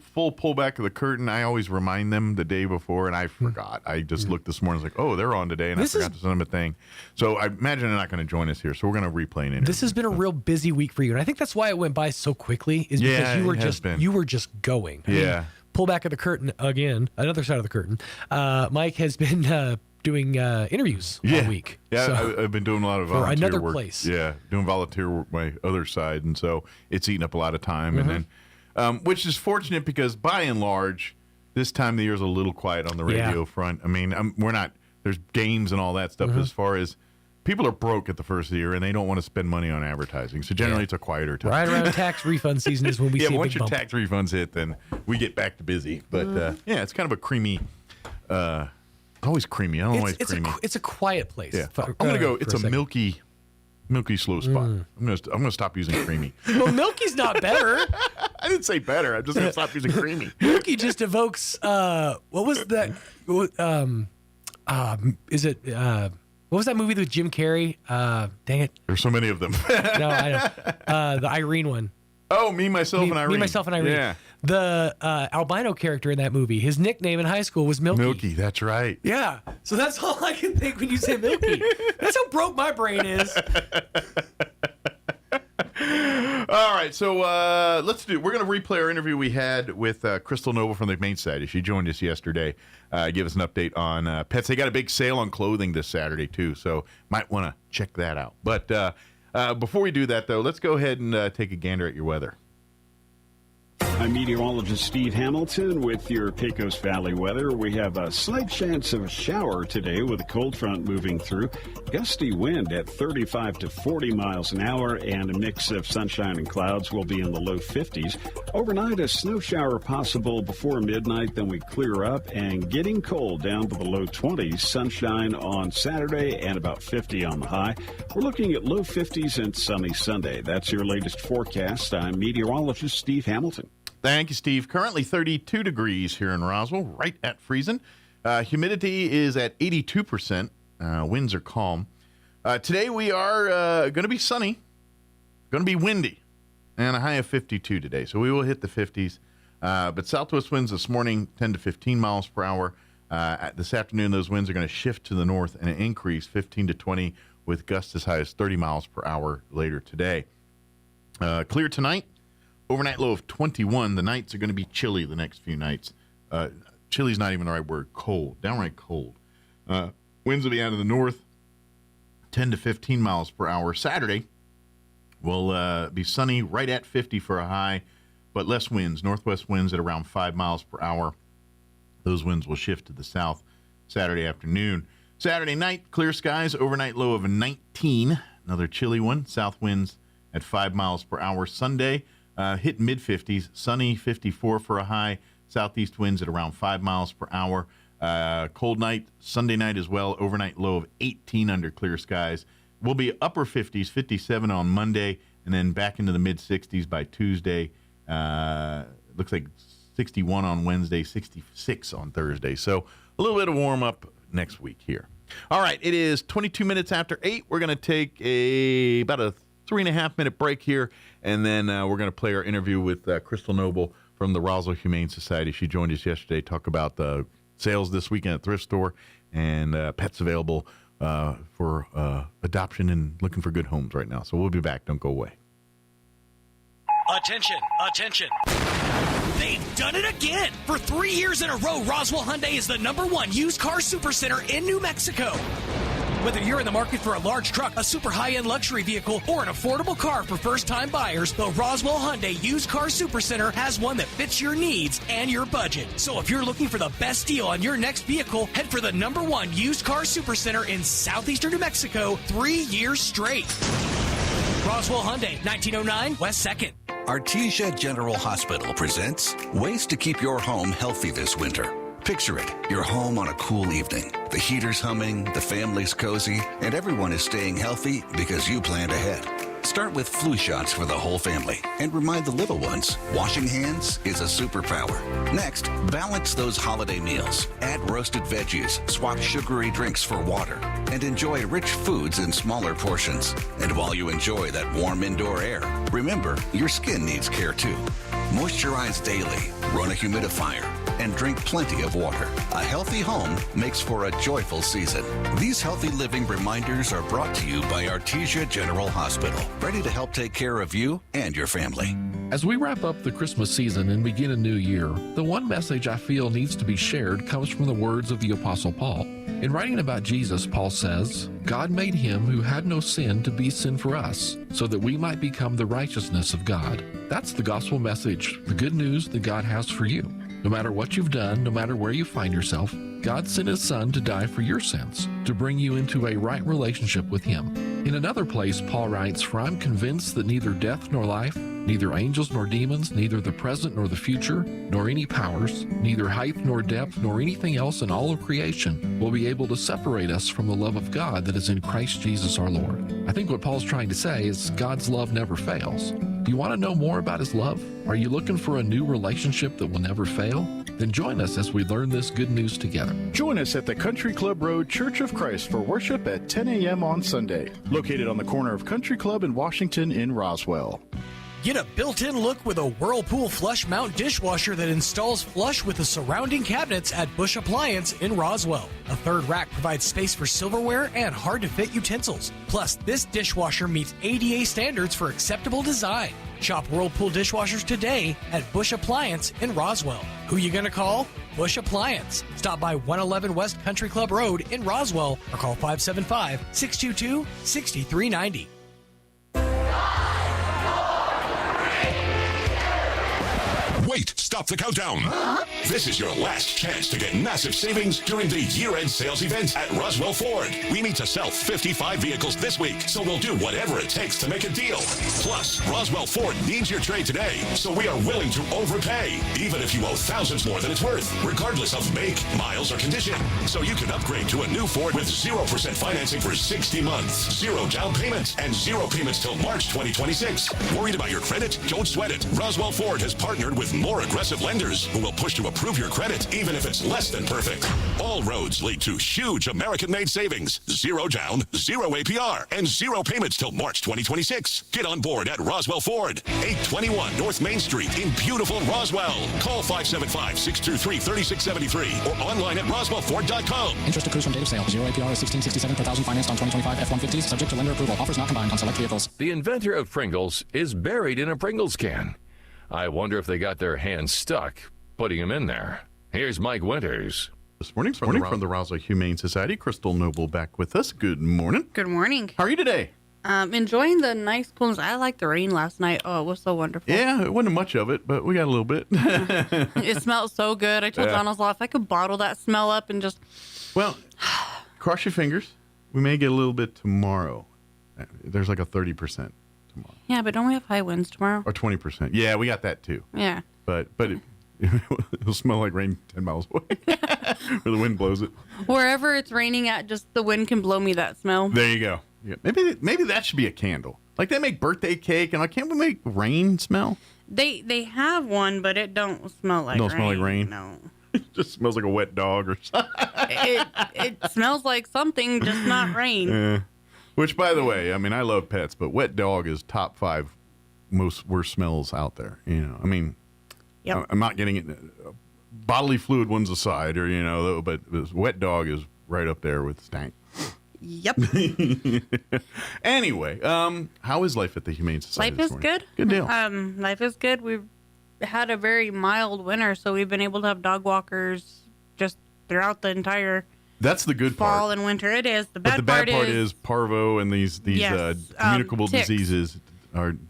back of the curtain. I always remind them the day before, and I forgot. I just looked this morning. I was like, oh, they're on today, and I forgot to send them a thing. So I imagine they're not going to join us here. So we're going to replay an interview. This has been a real busy week for you, and I think that's why it went by so quickly. Is because you were just going. I mean, pull back of the curtain again. Another side of the curtain. Mike has been doing interviews all week. Yeah, so, I've been doing a lot of volunteer for another work. place. Yeah, doing volunteer work my other side, and so it's eating up a lot of time. And then, which is fortunate because by and large, this time of the year is a little quiet on the radio front. I mean, we're not. There's games and all that stuff as far as people are broke at the first of the year and they don't want to spend money on advertising. So generally it's a quieter time. Right around tax refund season is when we see a big once your bump. tax refunds hit, then we get back to busy. But it's kind of a creamy, always creamy. I don't know why it's creamy. It's a quiet place. Yeah. I'm going to go, it's a milky slow spot. I'm gonna stop using creamy. Well, milky's not better. I didn't say better. I'm just going to stop using creamy. Milky just evokes, what was that? What was that movie with Jim Carrey? Dang it. There's so many of them. No, I don't. The Irene one. Oh, Me, Myself, and Irene. Me, Myself, and Irene. Yeah. The albino character in that movie, his nickname in high school was Milky. Milky, that's right. Yeah. So that's all I can think when you say Milky. That's how broke my brain is. All right, so we're going to replay our interview we had with Crystal Noble from the Main Society. She joined us yesterday. Give us an update on pets. They got a big sale on clothing this Saturday, too, so might want to check that out. But before we do that, though, let's go ahead and take a gander at your weather. I'm meteorologist Steve Hamilton with your Pecos Valley weather. We have a slight chance of a shower today with a cold front moving through. Gusty wind at 35 to 40 miles an hour, and a mix of sunshine and clouds will be in the low 50s. Overnight, a snow shower possible before midnight, then we clear up and getting cold down to the low 20s. Sunshine on Saturday and about 50 on the high. We're looking at low 50s and sunny Sunday. That's your latest forecast. I'm meteorologist Steve Hamilton. Thank you, Steve. Currently 32 degrees here in Roswell, right at freezing. Humidity is at 82%. Winds are calm. Today we are going to be sunny, going to be windy, and a high of 52 today. So we will hit the 50s. But southwest winds this morning, 10 to 15 miles per hour. This afternoon, those winds are going to shift to the north and increase 15 to 20 with gusts as high as 30 miles per hour later today. Clear tonight. Overnight low of 21. The nights are going to be chilly the next few nights. Chilly's not even the right word. Cold. Downright cold. Winds will be out of the north, 10 to 15 miles per hour. Saturday will be sunny, right at 50 for a high, but less winds. Northwest winds at around 5 miles per hour. Those winds will shift to the south Saturday afternoon. Saturday night, clear skies. Overnight low of 19. Another chilly one. South winds at 5 miles per hour. Sunday, hit mid-50s, sunny, 54 for a high, southeast winds at around 5 miles per hour. Cold night, Sunday night as well, overnight low of 18 under clear skies. We'll be upper 50s, 57 on Monday, and then back into the mid-60s by Tuesday. Looks like 61 on Wednesday, 66 on Thursday. So a little bit of warm-up next week here. All right, it is 22 minutes after 8. We're going to take about a 3.5-minute break here, and then we're going to play our interview with Crystal Noble from the Roswell Humane Society. She joined us yesterday to talk about the sales this weekend at Thrift Store and pets available for adoption and looking for good homes right now. So we'll be back. Don't go away. Attention, attention. They've done it again. For 3 years in a row, Roswell Hyundai is the #1 used car supercenter in New Mexico. Whether you're in the market for a large truck, a super high-end luxury vehicle, or an affordable car for first-time buyers, the Roswell Hyundai Used Car Supercenter has one that fits your needs and your budget. So if you're looking for the best deal on your next vehicle, head for the #1 Used Car Supercenter in southeastern New Mexico 3 years straight. Roswell Hyundai, 1909 West 2nd. Artesia General Hospital presents ways to keep your home healthy this winter. Picture it, your home on a cool evening. The heater's humming, the family's cozy, and everyone is staying healthy because you planned ahead. Start with flu shots for the whole family and remind the little ones, washing hands is a superpower. Next, balance those holiday meals. Add roasted veggies, swap sugary drinks for water, and enjoy rich foods in smaller portions. And while you enjoy that warm indoor air, remember, your skin needs care too. Moisturize daily, run a humidifier, and drink plenty of water. A healthy home makes for a joyful season. These healthy living reminders are brought to you by Artesia General Hospital, ready to help take care of you and your family. As we wrap up the Christmas season and begin a new year, the one message I feel needs to be shared comes from the words of the Apostle Paul. In writing about Jesus, Paul says, God made him who had no sin to be sin for us, so that we might become the righteousness of God. That's the gospel message, the good news that God has for you. No matter what you've done, no matter where you find yourself, God sent his Son to die for your sins, to bring you into a right relationship with him. In another place, Paul writes, "For I'm convinced that neither death nor life, neither angels nor demons, neither the present nor the future, nor any powers, neither height nor depth, nor anything else in all of creation will be able to separate us from the love of God that is in Christ Jesus our Lord." I think what Paul's trying to say is God's love never fails. Do you want to know more about his love? Are you looking for a new relationship that will never fail? Then join us as we learn this good news together. Join us at the Country Club Road Church of Christ for worship at 10 a.m. on Sunday, located on the corner of Country Club and Washington in Roswell. Get a built-in look with a Whirlpool flush mount dishwasher that installs flush with the surrounding cabinets at Bush Appliance in Roswell. A third rack provides space for silverware and hard-to-fit utensils. Plus, this dishwasher meets ADA standards for acceptable design. Shop Whirlpool dishwashers today at Bush Appliance in Roswell. Who you gonna call? Bush Appliance. Stop by 111 West Country Club Road in Roswell or call 575-622-6390. Wait, stop the countdown. This is your last chance to get massive savings during the year-end sales event at Roswell Ford. We need to sell 55 vehicles this week, so we'll do whatever it takes to make a deal. Plus, Roswell Ford needs your trade today, so we are willing to overpay, even if you owe thousands more than it's worth, regardless of make, miles, or condition. So you can upgrade to a new Ford with 0% financing for 60 months, 0 down payment, and 0 payments till March 2026. Worried about your credit? Don't sweat it. Roswell Ford has partnered with more aggressive lenders who will push to approve your credit even if it's less than perfect. All roads lead to huge American-made savings. 0 down, 0 APR, and 0 payments till March 2026. Get on board at Roswell Ford, 821 North Main Street in beautiful Roswell. Call 575-623-3673 or online at roswellford.com. Interest accrues from date of sale. 0 APR is $16.67 per thousand financed on 2025 F-150s, subject to lender approval. Offers not combined on select vehicles. The inventor of Pringles is buried in a Pringles can. I wonder if they got their hands stuck putting him in there. Here's Mike Winters. This morning from the Roswell Humane Society, Crystal Noble back with us. Good morning. Good morning. How are you today? Enjoying the nice coolness. I liked the rain last night. Oh, it was so wonderful. Yeah, it wasn't much of it, but we got a little bit. It smelled so good. I told Donald's Law if I could bottle that smell up and just... Well, cross your fingers. We may get a little bit tomorrow. There's like a 30%. Yeah, but don't we have high winds tomorrow? Or 20%. Yeah, we got that too. Yeah. But it'll smell like rain 10 miles away. Or the wind blows it. Wherever it's raining at, just the wind can blow me that smell. There you go. Yeah. Maybe that should be a candle. Like they make birthday cake, and can't we make rain smell? They have one, but it don't smell like rain. Don't smell like rain? No. It just smells like a wet dog or something. It smells like something, just not rain. Yeah. Which, by the way, I mean, I love pets, but wet dog is top 5 most worst smells out there. You know, I mean, yep. I'm not getting it. Bodily fluid one's aside, or but wet dog is right up there with stank. Yep. Anyway, how is life at the Humane Society? Life is good. Good deal. Life is good. We've had a very mild winter, so we've been able to have dog walkers just throughout the entire. That's the good part. Fall and winter. It is. The bad part is parvo and these yes, communicable ticks. Diseases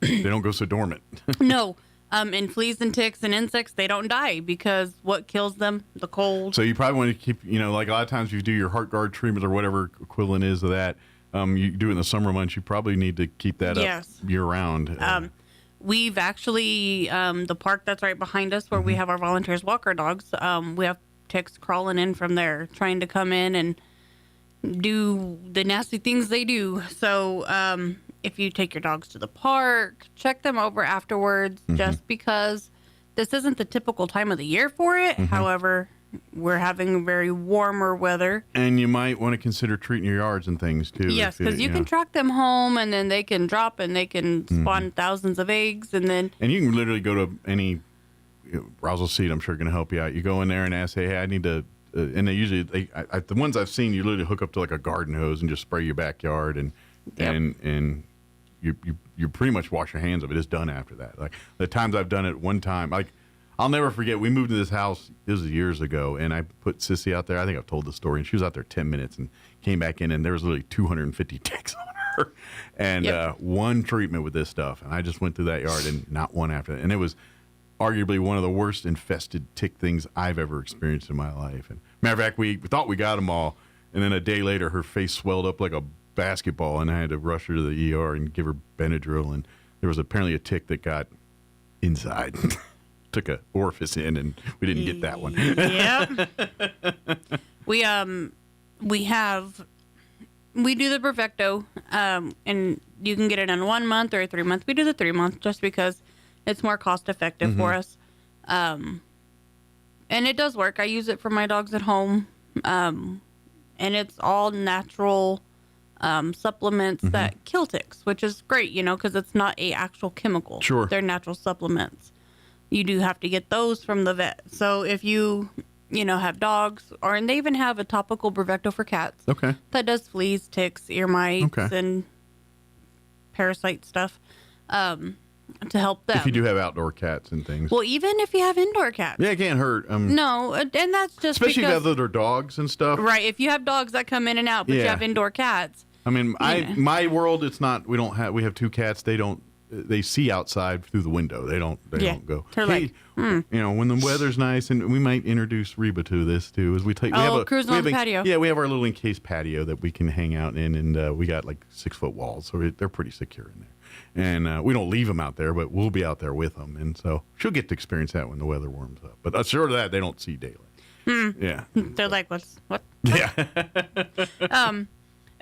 they don't go so dormant. No. And fleas and ticks and insects, they don't die because what kills them? The cold. So you probably want to keep, like a lot of times if you do your heart guard treatment or whatever equivalent is of that, you do it in the summer months, you probably need to keep that up year round. We've actually, the park that's right behind us where we have our volunteers walk our dogs, we have ticks crawling in from there, trying to come in and do the nasty things they do. So if you take your dogs to the park, check them over afterwards, just because this isn't the typical time of the year for it. However, we're having very warmer weather. And you might want to consider treating your yards and things too. Yes, because you can track them home and then they can drop and they can spawn thousands of eggs and then... And you can literally go to any... Roswell Seed, I'm sure, going to help you out. You go in there and ask, hey, I need to, and they usually, the ones I've seen, you literally hook up to like a garden hose and just spray your backyard, and you pretty much wash your hands of it. It's done after that. Like the times I've done it, one time, like I'll never forget. We moved to this house. This was years ago, and I put Sissy out there. I think I've told the story, and she was out there 10 minutes and came back in, and there was literally 250 ticks on her, and one treatment with this stuff, and I just went through that yard and not one after that, and it was arguably one of the worst infested tick things I've ever experienced in my life. And Matter of fact, we thought we got them all, and then a day later, her face swelled up like a basketball, and I had to rush her to the ER and give her Benadryl, and there was apparently a tick that got inside. Took a orifice in, and we didn't get that one. Yep. We do the Perfecto, and you can get it in 1 month or a 3 month. We do the 3 month just because it's more cost effective for us. And it does work. I use it for my dogs at home. And it's all natural supplements that kill ticks, which is great, because it's not a actual chemical. Sure. They're natural supplements. You do have to get those from the vet. So if you have dogs, and they even have a topical Brevecto for cats. Okay. That does fleas, ticks, ear mites, and parasite stuff to help them. If you do have outdoor cats and things. Well, even if you have indoor cats. Yeah, it can't hurt. No, and that's just especially because, if you have other dogs and stuff. Right. If you have dogs that come in and out, but you have indoor cats. I mean, my world, it's not. We have 2 cats. They see outside through the window. They don't go. They're when the weather's nice, and we might introduce Reba to this too. As we cruising on the patio. Yeah, we have our little encased patio that we can hang out in, and we got like 6-foot walls, so they're pretty secure in there. And we don't leave them out there, but we'll be out there with them, and so she'll get to experience that when the weather warms up. But short of that, they don't see daylight. Yeah, they're like, what? Yeah.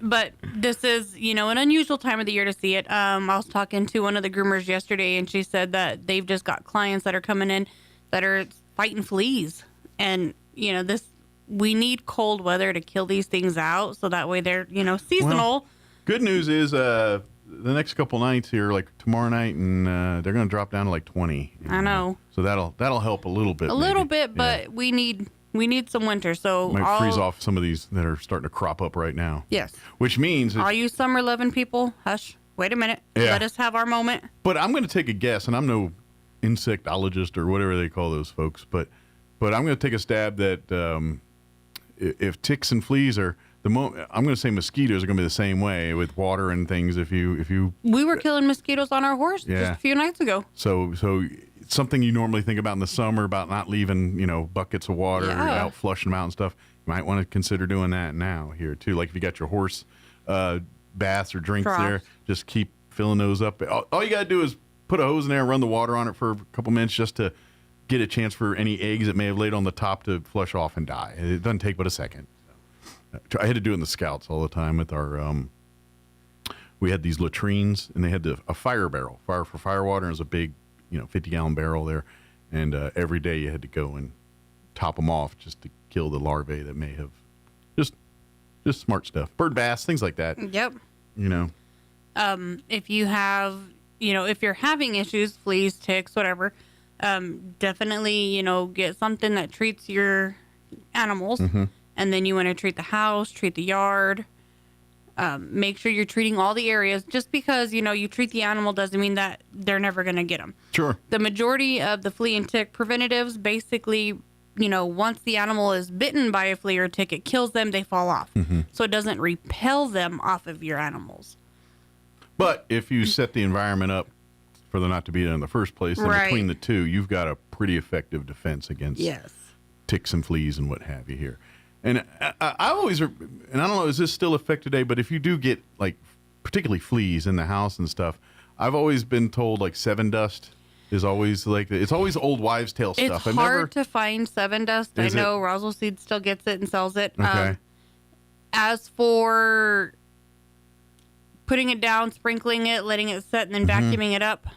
But this is, an unusual time of the year to see it. I was talking to one of the groomers yesterday, and she said that they've just got clients that are coming in that are fighting fleas. And, we need cold weather to kill these things out, so that way they're, seasonal. Well, good news is the next couple nights here, like tomorrow night, and they're going to drop down to like 20. I know. So that'll help a little bit. But we need some winter, so might freeze off some of these that are starting to crop up right now. Yes. Which means all you summer loving people, hush. Wait a minute. Yeah. Let us have our moment. But I'm going to take a guess, and I'm no insectologist or whatever they call those folks, but I'm going to take a stab that if ticks and fleas are I'm going to say mosquitoes are going to be the same way with water and things. If you we were killing mosquitoes on our horse just a few nights ago. So something you normally think about in the summer about not leaving buckets of water out flushing them out and stuff. You might want to consider doing that now here too. Like if you got your horse baths or drinks there, just keep filling those up. All you got to do is put a hose in there and run the water on it for a couple minutes just to get a chance for any eggs that may have laid on the top to flush off and die. It doesn't take but a second. I had to do it in the Scouts all the time with our we had these latrines, and they had a fire barrel, fire for fire water, and it was a big 50-gallon barrel there, and every day you had to go and top them off just to kill the larvae that may have just smart stuff, bird baths, things like that. Yep. If you have if you're having issues, fleas, ticks, whatever, definitely get something that treats your animals. And then you want to treat the house, treat the yard. Make sure you're treating all the areas. Just because, you treat the animal doesn't mean that they're never going to get them. Sure. The majority of the flea and tick preventatives, basically, once the animal is bitten by a flea or tick, it kills them, they fall off. So it doesn't repel them off of your animals. But if you set the environment up for them not to be there in the first place, then between the two, you've got a pretty effective defense against ticks and fleas and what have you here. And I always, and I don't know, is this still effect today? But if you do get like particularly fleas in the house and stuff, I've always been told like 7 dust is always like it's always old wives' tale stuff. It's hard to find 7 dust. I know Roswell Seed still gets it and sells it. Okay. As for putting it down, sprinkling it, letting it set, and then vacuuming it up,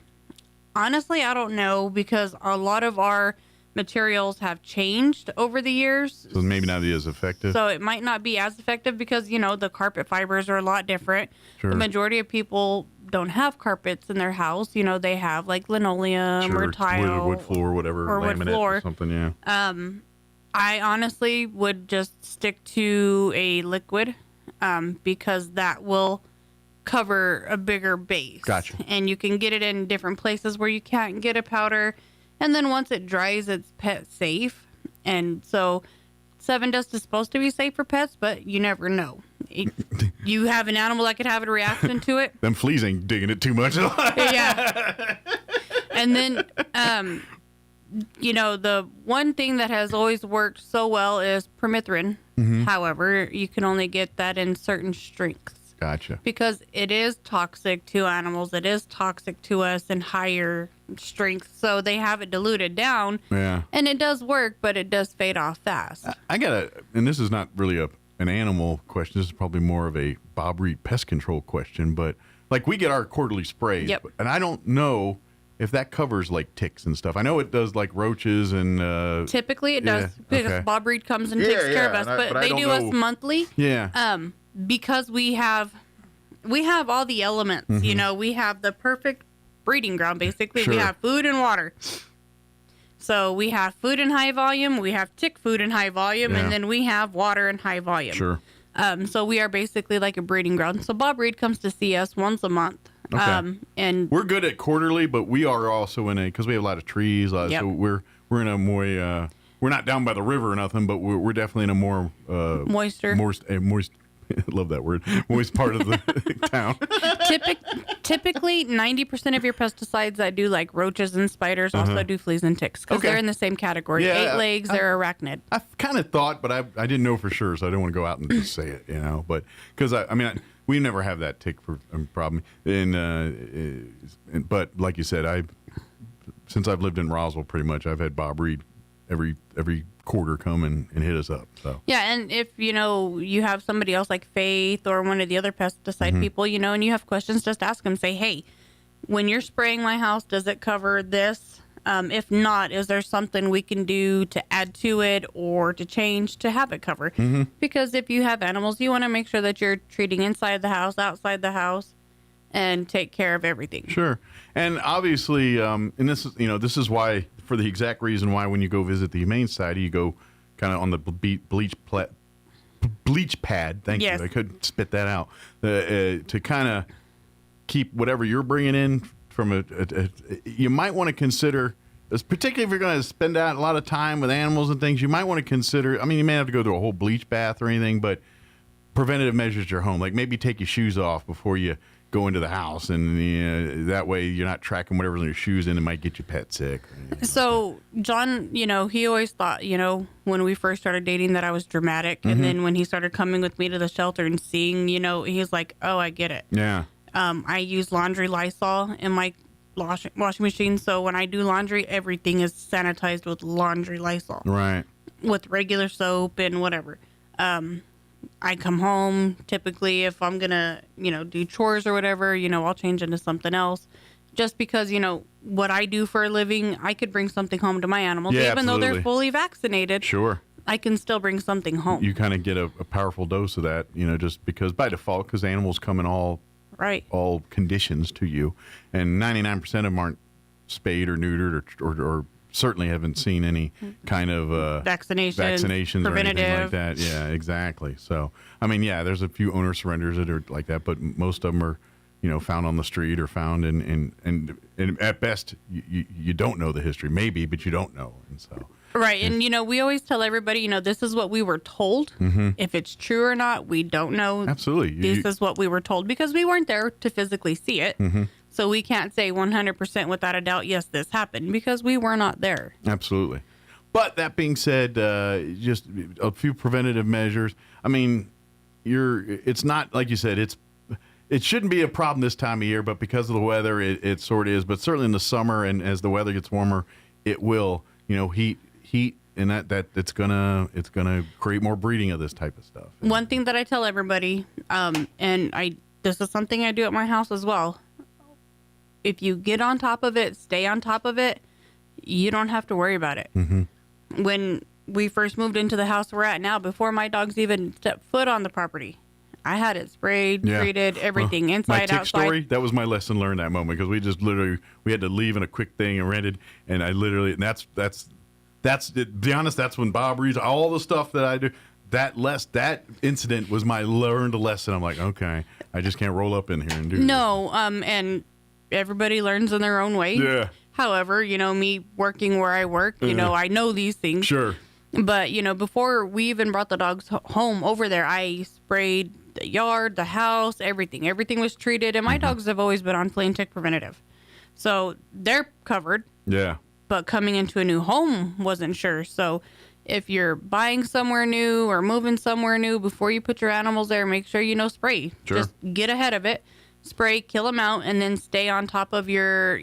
honestly, I don't know, because a lot of our materials have changed over the years. So maybe not as effective. So it might not be as effective because, the carpet fibers are a lot different. Sure. The majority of people don't have carpets in their house. They have like linoleum or tile. Wood floor, whatever, or laminate wood floor. Or something, yeah. I honestly would just stick to a liquid because that will cover a bigger base. Gotcha. And you can get it in different places where you can't get a powder. And then once it dries, it's pet safe. And so 7 dust is supposed to be safe for pets, but you never know. You have an animal that could have a reaction to it. Them fleas ain't digging it too much. Yeah. And then the one thing that has always worked so well is permethrin. Mm-hmm. However, you can only get that in certain strengths. Gotcha. Because it is toxic to animals. It is toxic to us in higher strengths. So they have it diluted down. Yeah. And it does work, but it does fade off fast. I got and this is not really an animal question. This is probably more of a Bob Reed pest control question. But like we get our quarterly sprays. Yep. And I don't know if that covers like ticks and stuff. I know it does like roaches and. Typically it does because Bob Reed comes and takes care of us. But they do us monthly. Yeah. Because we have all the elements, Mm-hmm. we have the perfect breeding ground, basically. Sure. We have food and water. So we have food in high volume, we have tick food in high volume, and then we have water in high volume. Sure. So we are basically like a breeding ground. So Bob Reed comes to see us once a month. Okay. And we're good at quarterly, but we are also because we have a lot of trees. So we're in a more, we're not down by the river or nothing, but we're definitely in a more moisture. Moist. Love that word. Moist part of the town. Typically, 90% of your pesticides that do like roaches and spiders also do fleas and ticks because they're in the same category. Yeah, 8 legs, they're arachnid. I kind of thought, but I didn't know for sure, so I didn't want to go out and just say it, But because we never have that tick problem, but like you said, since I've lived in Roswell, pretty much I've had Bob Reed every quarter come and hit us up. So yeah, and if you have somebody else like Faith or one of the other pesticide people, and you have questions, just ask them. Say, hey, when you're spraying my house, does it cover this? If not, is there something we can do to add to it or to change to have it cover? Mm-hmm. Because if you have animals, you want to make sure that you're treating inside the house, outside the house, and take care of everything. Sure. And obviously, and this is why, for the exact reason why when you go visit the Humane Society, you go kind of on the bleach pad. Thank you. I couldn't spit that out. To kind of keep whatever you're bringing in from you might want to consider, particularly if you're going to spend out a lot of time with animals and things, you might want to consider, you may have to go through a whole bleach bath or anything, but preventative measures at your home, like maybe take your shoes off before you go into the house, and that way you're not tracking whatever's in your shoes and it might get your pet sick. So John, he always thought, when we first started dating that I was dramatic. And then when he started coming with me to the shelter and seeing, he's like, oh, I get it. Yeah. I use laundry Lysol in my washing machine. So when I do laundry, everything is sanitized with laundry Lysol. Right. With regular soap and whatever. I come home, typically, if I'm going to, do chores or whatever, I'll change into something else. Just because, what I do for a living, I could bring something home to my animals. Yeah, even though they're fully vaccinated. Sure. I can still bring something home. You kind of get a powerful dose of that, just because by default, because animals come in all conditions to you. And 99% of them aren't spayed or neutered or certainly haven't seen any kind of vaccinations or anything like that. Yeah, exactly. So, there's a few owner surrenders that are like that, but most of them are, found on the street or found and at best you don't know the history, maybe, but you don't know. And so. Right. And, we always tell everybody, this is what we were told. Mm-hmm. If it's true or not, we don't know. Absolutely. This is what we were told because we weren't there to physically see it. Mm-hmm. So we can't say 100% without a doubt, yes, this happened because we were not there. Absolutely. But that being said, just a few preventative measures. It's not, like you said, it shouldn't be a problem this time of year, but because of the weather, it sort of is. But certainly in the summer and as the weather gets warmer, it will, heat, and it's gonna create more breeding of this type of stuff. One thing that I tell everybody, this is something I do at my house as well. If you get on top of it, stay on top of it, you don't have to worry about it. Mm-hmm. When we first moved into the house we're at now, before my dogs even stepped foot on the property, I had it sprayed, treated, everything, inside, my tick outside. Story, that was my lesson learned that moment, because we had to leave in a quick thing and rented, and I literally, and that's to be honest, that's when Bob reads all the stuff that I do. That incident was my learned lesson. I'm like, okay, I just can't roll up in here and do this. And everybody learns in their own way. Yeah. However, me working where I work, I know these things. Sure. But, before we even brought the dogs home over there, I sprayed the yard, the house, everything. Everything was treated, and my dogs have always been on flea and tick preventative. So they're covered. Yeah. but coming into a new home wasn't sure. So if you're buying somewhere new or moving somewhere new, before you put your animals there, make sure you know spray. Sure. Just get ahead of it, spray, kill them out, and then stay on top of your,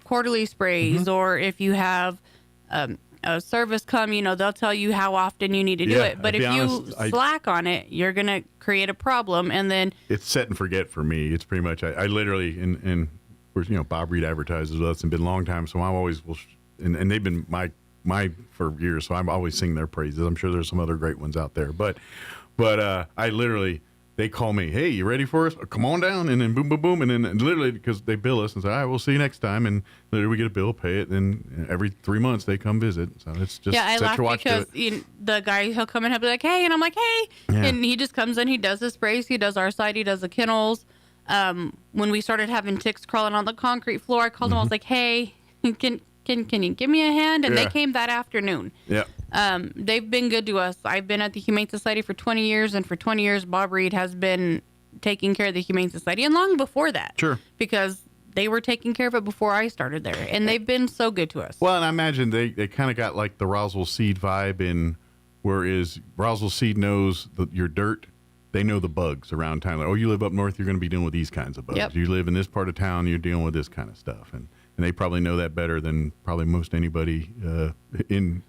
quarterly sprays. Or if you have a service come, they'll tell you how often you need to do it. But if you slack on it, you're going to create a problem. And then it's set and forget for me. It's pretty much, I literally, and Bob Reed advertises with us and been a long time. So I'm always, and they've been my for years. So I'm always singing their praises. I'm sure there's some other great ones out there, but I literally, they call me, hey, you ready for us? Come on down. And then boom, boom, boom. And then literally, because they bill us and say, all right, we'll see you next time. And literally we get a bill, pay it. And every 3 months they come visit. So it's just I set laugh your watch because to it. the guy, he'll come in and he'll be like, hey. And I'm like, hey. Yeah. And he just comes in, he does the sprays, he does our side, he does the kennels. When we started having ticks crawling on the concrete floor, I called him. I was like, hey, can you give me a hand? And they came that afternoon. Yeah. They've been good to us. I've been at the Humane Society for 20 years, and for 20 years, Bob Reed has been taking care of the Humane Society, and long before that. Sure. Because they were taking care of it before I started there, and they've been so good to us. Well, and I imagine they kind of got like the Roswell Seed vibe, in whereas Roswell Seed knows your dirt, they know the bugs around town. Like, oh, you live up north, you're going to be dealing with these kinds of bugs. Yep. You live in this part of town, you're dealing with this kind of stuff. And they probably know that better than probably most anybody in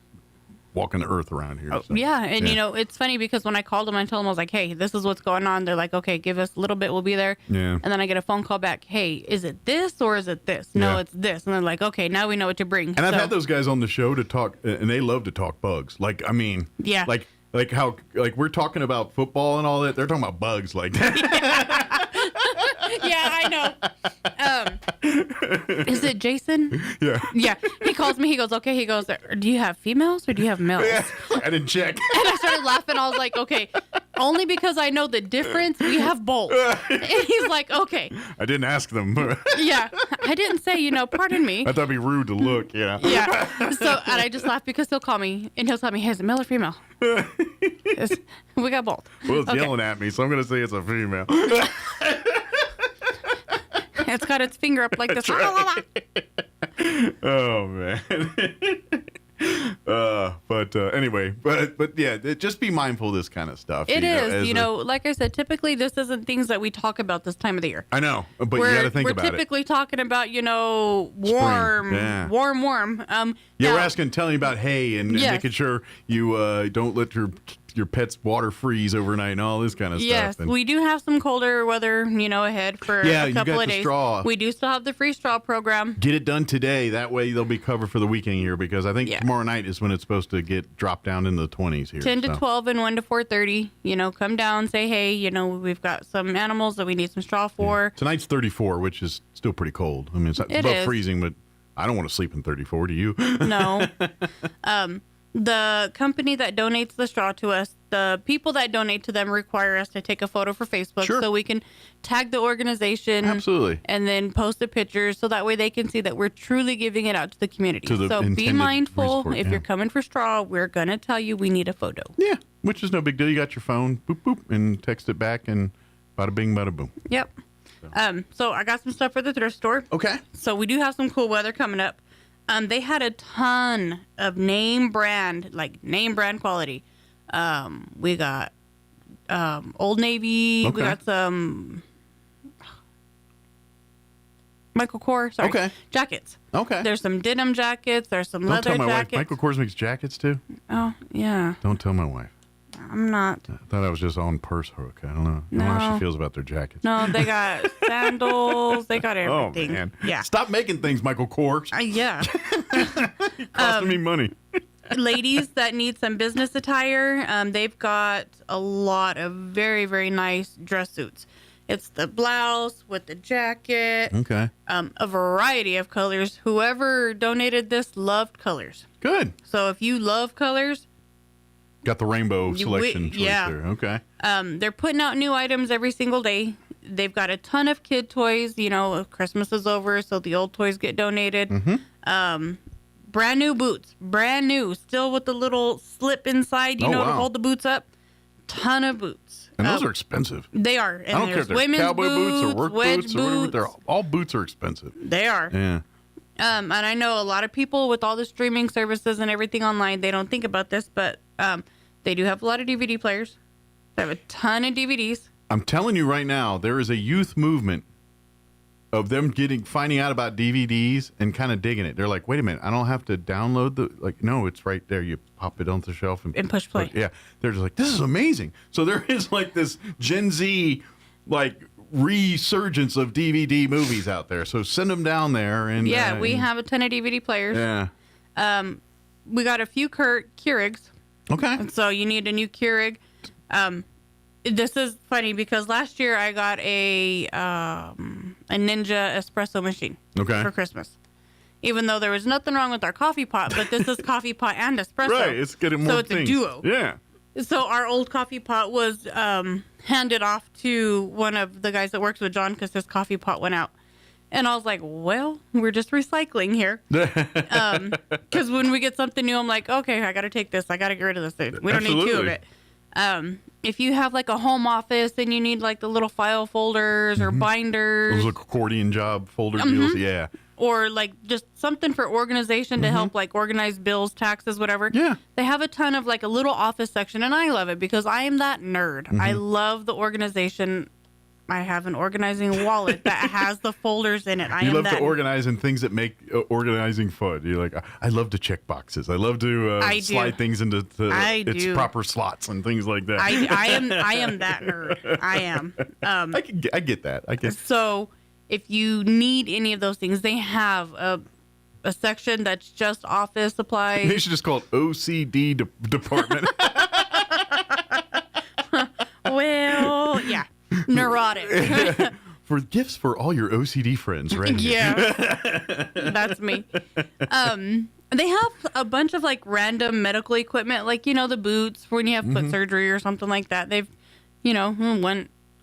walking the earth around here. So, yeah, and it's funny because when I called them, I told them, I was like, hey, this is what's going on. They're like, okay, give us a little bit, we'll be there. Yeah. And then I get a phone call back, hey, is it this or is it this? No, it's this. And they're like, okay, now we know what to bring. And I've had those guys on the show to talk, and they love to talk bugs. Like, I mean, yeah, like how, like we're talking about football and all that, they're talking about bugs like that. Yeah, I know. Is it Jason? Yeah. Yeah. He calls me. He goes, okay. He goes, do you have females or do you have males? Yeah. I didn't check. And I started laughing. I was like, okay, only because I know the difference. We have both. And he's like, okay. I didn't ask them. Yeah. I didn't say, pardon me. I thought it'd be rude to look. Yeah. Yeah. So, and I just laughed because he'll call me and he'll tell me, hey, is it male or female? We got both. Well, it's yelling at me, so I'm going to say it's a female. It's got its finger up like this. Right. Oh, man. Anyway, but yeah, just be mindful of this kind of stuff. It is, like I said, typically this isn't things that we talk about this time of the year. I know, but you got to think about it. We're typically talking about, warm. We're asking, telling you about hay and making sure you don't let your pet's water freeze overnight and all this kind of stuff. Yes, we do have some colder weather, ahead for a couple of days. Straw. We do still have the free straw program. Get it done today. That way they'll be covered for the weekend here, because I think tomorrow night is when it's supposed to get dropped down in the 20s here. 10 to 12 and 1 to 4:30. Come down, say, hey, we've got some animals that we need some straw for. Yeah. Tonight's 34, which is still pretty cold. I mean, it's above freezing, but I don't want to sleep in 34. Do you? No. The company that donates the straw to us, the people that donate to them require us to take a photo for Facebook so we can tag the organization. Absolutely. And then post the pictures so that way they can see that we're truly giving it out to the community. So be mindful. If you're coming for straw, we're going to tell you we need a photo. Yeah, which is no big deal. You got your phone, boop, boop, and text it back, and bada bing, bada boom. Yep. So I got some stuff for the thrift store. Okay. So we do have some cool weather coming up. They had a ton of name brand quality. We got Old Navy. Okay. We got some Michael Kors. Jackets. Okay. There's some denim jackets. There's some leather jackets. Don't tell my wife. Michael Kors makes jackets too? Oh, yeah. Don't tell my wife. I'm not. I thought I was just on purse hook. I don't know. I don't know how she feels about their jackets. No, they got sandals. They got everything. Oh, man. Yeah. Stop making things, Michael Kors. Yeah. Costing me money. Ladies that need some business attire, they've got a lot of very, very nice dress suits. It's the blouse with the jacket. Okay. A variety of colors. Whoever donated this loved colors. Good. So if you love colors, got the rainbow selection choice there. Okay. They're putting out new items every single day. They've got a ton of kid toys. Christmas is over, so the old toys get donated. Mm-hmm. Brand new boots. Brand new. Still with the little slip inside, to hold the boots up. Ton of boots. And those are expensive. They are. And I don't care if they're cowboy boots or work boots or whatever. All boots are expensive. They are. Yeah. And I know a lot of people with all the streaming services and everything online, they don't think about this, but they do have a lot of DVD players. They have a ton of DVDs. I'm telling you right now, there is a youth movement of them finding out about DVDs and kind of digging it. They're like, wait a minute, I don't have to download no, it's right there. You pop it on the shelf and push play. Yeah. They're just like, this is amazing. So there is like this Gen Z, like, resurgence of DVD movies out there. So send them down there. And yeah, we have a ton of DVD players. Yeah. We got a few Keurigs. Okay. And so you need a new Keurig. This is funny because last year I got a Ninja espresso machine for Christmas. Even though there was nothing wrong with our coffee pot, but this is coffee pot and espresso. Right, it's getting more So it's things. a duo. Yeah. So our old coffee pot was handed off to one of the guys that works with John because his coffee pot went out. And I was like, well, we're just recycling here. Because when we get something new, I'm like, okay, I got to take this. I got to get rid of this thing. We don't need two of it. If you have like a home office and you need like the little file folders or binders. Those accordion job folder deals. Yeah. Or like just something for organization to help like organize bills, taxes, whatever. Yeah. They have a ton of like a little office section and I love it because I am that nerd. I love the organization. I have an organizing wallet that has the folders in it. You love to organize and things that make organizing fun. You're like, I love to check boxes. I love to slide things into its proper slots and things like that. I am that nerd. I am. I get that. So if you need any of those things, they have a section that's just office supplies. They should just call it OCD department. Well, yeah. Neurotic. For gifts for all your OCD friends, right? Yeah. That's me. They have a bunch of like random medical equipment, like, the boots for when you have foot surgery or something like that. They've,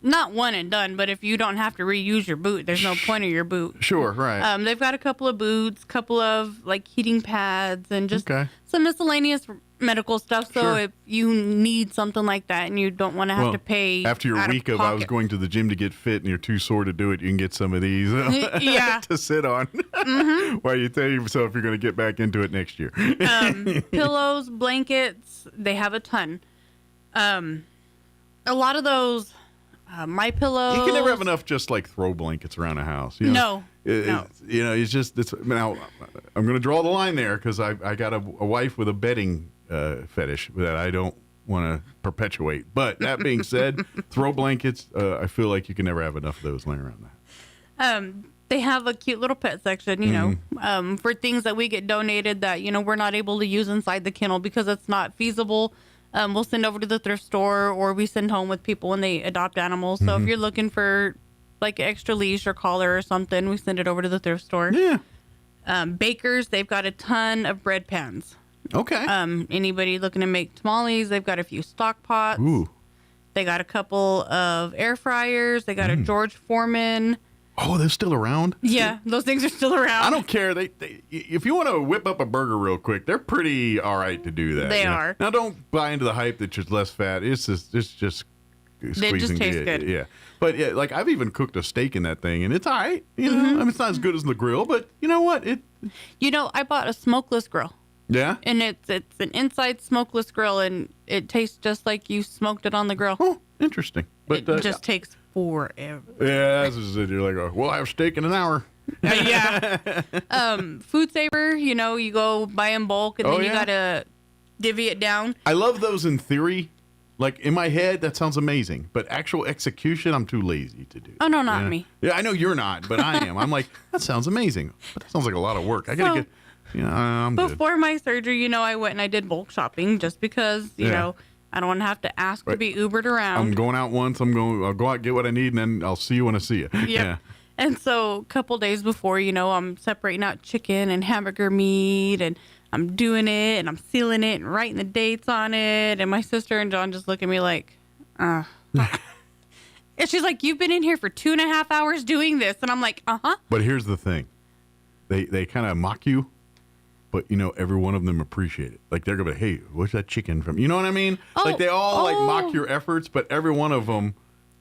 not one and done, but if you don't have to reuse your boot, there's no point of your boot. Sure, right. They've got a couple of boots, couple of like heating pads, and just some miscellaneous medical stuff. So if you need something like that and you don't want to have to pay after your week of I was going to the gym to get fit and you're too sore to do it, you can get some of these to sit on while you tell yourself you're going to get back into it next year. Pillows, blankets, they have a ton. A lot of those My Pillow. You can never have enough just like throw blankets around a house. No. It's just now. I'm going to draw the line there because I got a wife with a bedding fetish that I don't want to perpetuate. But that being said, throw blankets. I feel like you can never have enough of those laying around the house. They have a cute little pet section, for things that we get donated that we're not able to use inside the kennel because it's not feasible. We'll send over to the thrift store or we send home with people when they adopt animals. So if you're looking for like an extra leash or collar or something, we send it over to the thrift store. Yeah. Bakers, they've got a ton of bread pans. Okay. Anybody looking to make tamales, they've got a few stock pots. Ooh. They got a couple of air fryers. They got a George Foreman. Oh, they're still around? Yeah, those things are still around. I don't care. They if you want to whip up a burger real quick, they're pretty all right to do that. They are. Now, don't buy into the hype that it's less fat. It's just squeezing. They just taste good. Yeah. But yeah, like I've even cooked a steak in that thing, and it's all right. I mean, it's not as good as the grill, but you know what? I bought a smokeless grill. Yeah. And it's an inside smokeless grill, and it tastes just like you smoked it on the grill. Oh, interesting. But it just takes forever. Yeah, that's just it. You're like, we'll have steak in an hour. Yeah. Food Saver, you go buy in bulk, and then you got to divvy it down. I love those in theory. Like, in my head, that sounds amazing. But actual execution, I'm too lazy to do. Oh, no, not me. Yeah, I know you're not, but I am. I'm like, that sounds amazing. But that sounds like a lot of work. I got to get, I'm good. Before my surgery, I went and I did bulk shopping just because, you know, I don't want to have to ask to be Ubered around. I'm going out once. I'll go out, get what I need, and then I'll see you when I see you. Yep. Yeah. And so a couple days before, I'm separating out chicken and hamburger meat, and I'm doing it, and I'm sealing it and writing the dates on it. And my sister and John just look at me like, And she's like, you've been in here for 2.5 hours doing this. And I'm like, uh-huh. But here's the thing. They kind of mock you, but, every one of them appreciate it. Like, they're going to be, hey, what's that chicken from? You know what I mean? Oh, like, they all, mock your efforts, but every one of them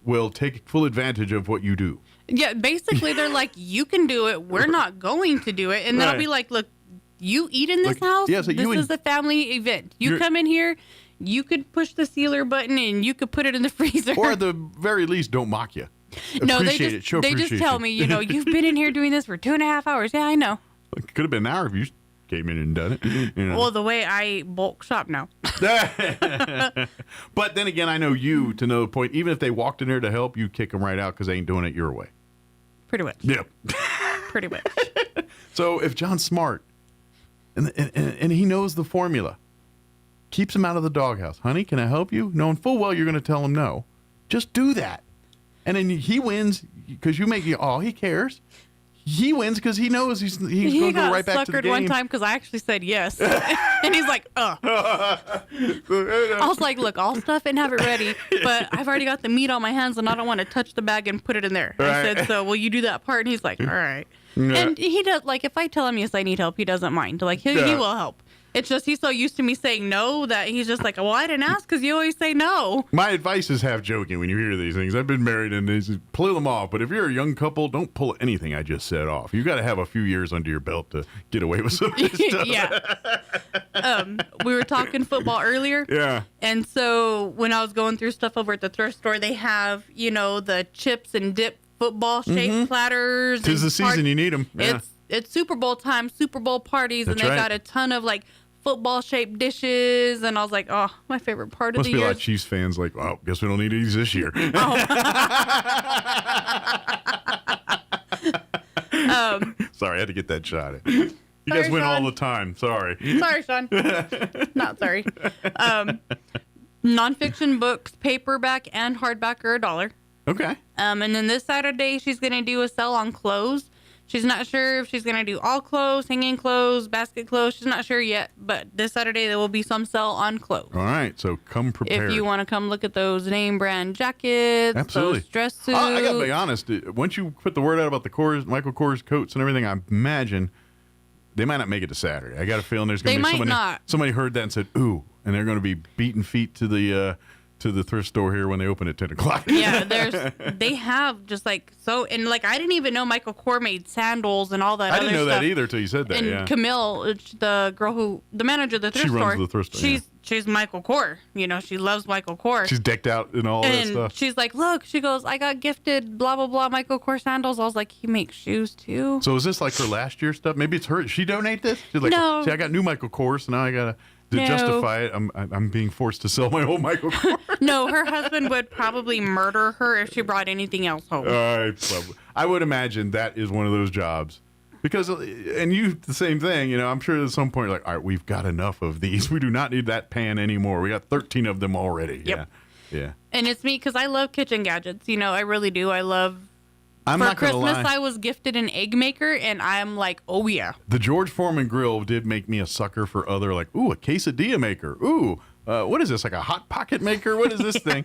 will take full advantage of what you do. Yeah, basically they're like, you can do it. We're not going to do it. And then I'll be like, look, you eat in this house. Yeah, so this is a family event. You come in here. You could push the sealer button and you could put it in the freezer. Or at the very least, don't mock you. No, they just tell me, you've been in here doing this for 2.5 hours. Yeah, I know. It could have been an hour if you came in and done it. Well, the way I bulk shop now. But then again, I know you to know the point. Even if they walked in there to help, you kick them right out because they ain't doing it your way. Pretty much. Yep. Pretty much. So if John's smart and he knows the formula, keeps him out of the doghouse. Honey, can I help you? Knowing full well you're going to tell him no. Just do that. And then he wins because you make he cares. He wins because he knows he's going to go right back to the game. He got suckered one time because I actually said yes. And he's like, I was like, look, I'll stuff it and have it ready, but I've already got the meat on my hands and I don't want to touch the bag and put it in there. Right. I said, so will you do that part? And he's like, all right. Yeah. And he does, like, if I tell him, yes, I need help, he doesn't mind. Like, he will help. It's just he's so used to me saying no that he's just like, well, I didn't ask because you always say no. My advice is half joking when you hear these things. I've been married and pull them off. But if you're a young couple, don't pull anything I just said off. You got to have a few years under your belt to get away with some of this stuff. Yeah. We were talking football earlier. Yeah. And so when I was going through stuff over at the thrift store, they have, the chips and dip football shaped platters. 'Tis the season, you need them. Yeah. It's Super Bowl time, Super Bowl parties, and they got a ton of like football-shaped dishes, and I was like, oh, my favorite part of the year. Must be a lot of Chiefs fans like, well, guess we don't need these this year. Sorry, I had to get that shot in. You guys win all the time. Sorry. Sorry, Sean. Not sorry. Nonfiction books, paperback and hardback are $1. Okay. And then this Saturday, she's going to do a sale on clothes. She's not sure if she's going to do all clothes, hanging clothes, basket clothes. She's not sure yet, but this Saturday there will be some sale on clothes. All right, so come prepared. If you want to come look at those name brand jackets, absolutely, those dress suits. I got to be honest. Once you put the word out about the Michael Kors coats and everything, I imagine they might not make it to Saturday. I got a feeling there's going to be somebody heard that and said, ooh, and they're going to be beating feet to the thrift store here when they open at 10 o'clock. Yeah, they have just like so, and like I didn't even know Michael Kors made sandals and all that. I didn't know that either till you said that. And Camille, the manager of the thrift store, she runs the thrift store. She's Michael Kors. She loves Michael Kors. She's decked out in all that stuff. She's like, look, she goes, I got gifted blah blah blah Michael Kors sandals. I was like, he makes shoes too. So is this like her last year stuff? Maybe it's her. She donate this? She's like, no. See, I got new Michael Kors, so now I gotta. To justify it, I'm being forced to sell my old Michael Kors. No, her husband would probably murder her if she brought anything else home. I would imagine that is one of those jobs. Because, and you, the same thing, I'm sure at some point you're like, all right, we've got enough of these. We do not need that pan anymore. We got 13 of them already. Yep. Yeah. And it's me because I love kitchen gadgets. I really do. I love... For Christmas, I was gifted an egg maker, and I'm like, oh, yeah. The George Foreman grill did make me a sucker for other, like, ooh, a quesadilla maker. Ooh, what is this, like a Hot Pocket maker? What is this thing?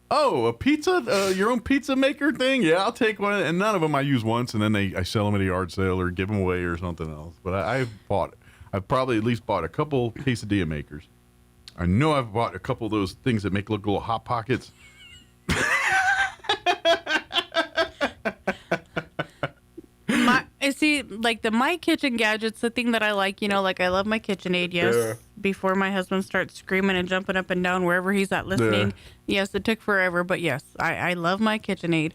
Oh, a pizza, your own pizza maker thing? Yeah, I'll take one. And none of them I use once, and then I sell them at a yard sale or give them away or something else. But I've probably at least bought a couple quesadilla makers. I know I've bought a couple of those things that make look little Hot Pockets. See, like my kitchen gadgets, the thing that I like, like I love my KitchenAid, yes. Yeah. Before my husband starts screaming and jumping up and down wherever he's at listening. Yeah. Yes, it took forever, but yes, I love my KitchenAid.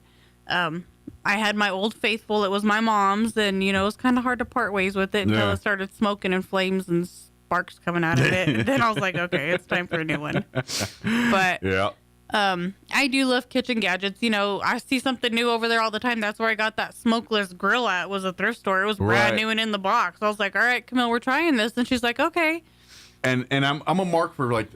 I had my Old Faithful. It was my mom's, and, it was kind of hard to part ways with it until it started smoking and flames and sparks coming out of it. Then I was like, okay, it's time for a new one. But yeah. I do love kitchen gadgets. I see something new over there all the time. That's where I got that smokeless grill at, was a thrift store. It was brand new and in the box. I was like, all right, Camille, we're trying this. And she's like, okay. And I'm a mark for like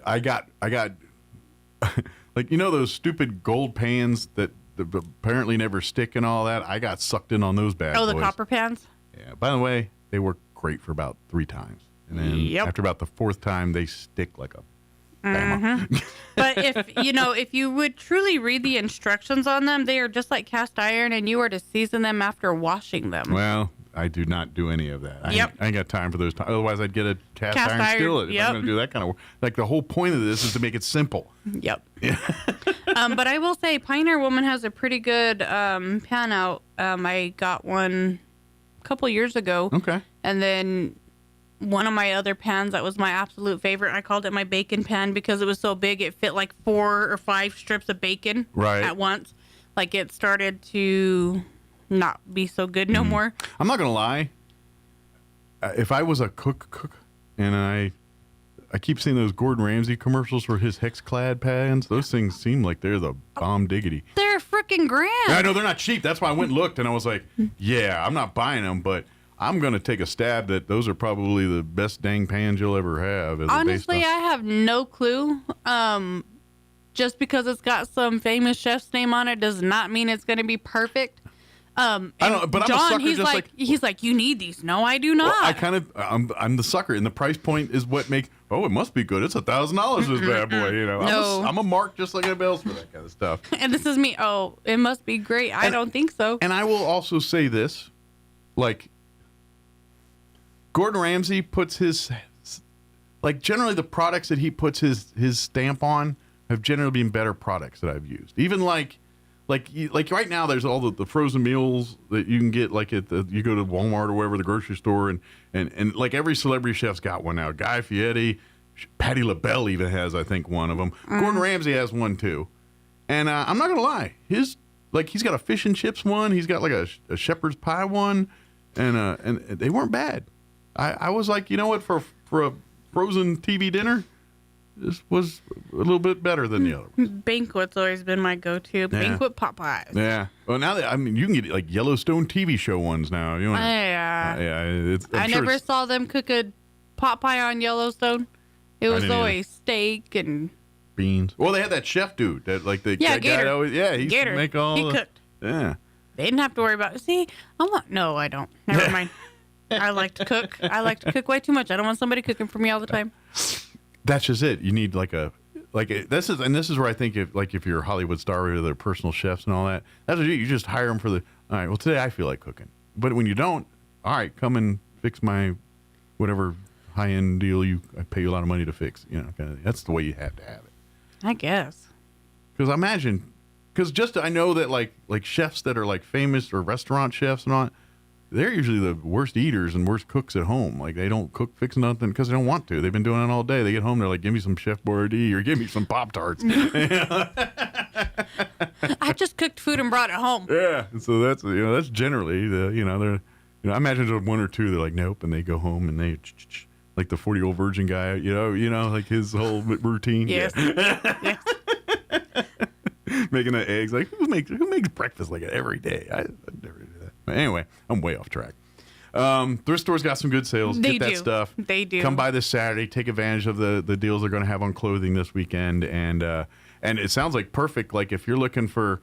I got like, those stupid gold pans that apparently never stick and all that. I got sucked in on those bad boys. Oh, the copper pans? Yeah. By the way, they work great for about 3 times. And then after about the 4th time, they stick like a Mm-hmm. But if you would truly read the instructions on them, they are just like cast iron, and you are to season them after washing them. Well, I do not do any of that. Yep. I ain't got time for those. Otherwise, I'd get a cast iron skillet. If yep. I'm going to do that kind of work. Like, the whole point of this is to make it simple. Yep. But I will say, Pioneer Woman has a pretty good pan out. I got one a couple years ago. Okay. And then one of my other pans that was my absolute favorite, I called it my bacon pan because it was so big it fit like 4 or 5 strips of bacon at once. Like, it started to not be so good no more. I'm not going to lie. If I was a cook, and I keep seeing those Gordon Ramsay commercials for his Hexclad pans, those things seem like they're the bomb diggity. They're freaking grand. I know they're not cheap. That's why I went and looked, and I was like, yeah, I'm not buying them, but I'm going to take a stab that those are probably the best dang pans you'll ever have. Honestly, I have no clue. Just because it's got some famous chef's name on it does not mean it's going to be perfect. I don't, but John, I'm a sucker. he's like, you need these. No, I do not. Well, I'm the sucker, and the price point is what make. Oh, it must be good. It's $1,000. This bad boy, you know. No. I'm a mark just like anybody else for that kind of stuff. And this is me. Oh, it must be great. I don't think so. And I will also say this, like, Gordon Ramsay puts his, like, generally the products that he puts his stamp on have generally been better products that I've used. Even like right now, there's all the frozen meals that you can get, like you go to Walmart or wherever, the grocery store, and like every celebrity chef's got one now. Guy Fieri, Patti LaBelle even has, I think, one of them. Gordon Ramsay has one too. And I'm not gonna lie, he's got a fish and chips one. He's got like a shepherd's pie one, and they weren't bad. I was like, you know what, for a frozen TV dinner, this was a little bit better than the other one. Banquet's always been my go-to. Banquet pot pies. Yeah. Well, now you can get like Yellowstone TV show ones now. You know. Yeah. I never saw them cook a pot pie on Yellowstone. It was always steak and beans. Well, they had that chef dude that Gator. Guy always, he used to make all. He cooked. Yeah. They didn't have to worry about. See, no, I don't. Never mind. I like to cook. I like to cook way too much. I don't want somebody cooking for me all the time. That's just it. You need this is where I think if you're a Hollywood star or they're personal chefs and all that, that's what you just hire them for all right, well, today I feel like cooking. But when you don't, all right, come and fix my whatever high-end deal I pay you a lot of money to fix. You know, that's the way you have to have it. I guess. Because I know that like chefs that are like famous or restaurant chefs and all that, they're usually the worst eaters and worst cooks at home. Like, they don't fix nothing because they don't want to. They've been doing it all day. They get home, they're like, give me some Chef Boyardee or give me some Pop-Tarts. I just cooked food and brought it home. Yeah. So that's generally they're, I imagine there's one or two, they're like, nope. And they go home and they, like the 40-year-old virgin guy, like his whole routine. Yes. Yeah. Making the eggs. Like, who makes breakfast like it every day? I never do that. But anyway, I'm way off track. Thrift store's got some good sales. Get that stuff. They do. Come by this Saturday. Take advantage of the deals they're going to have on clothing this weekend. And it sounds like perfect. Like, if you're looking for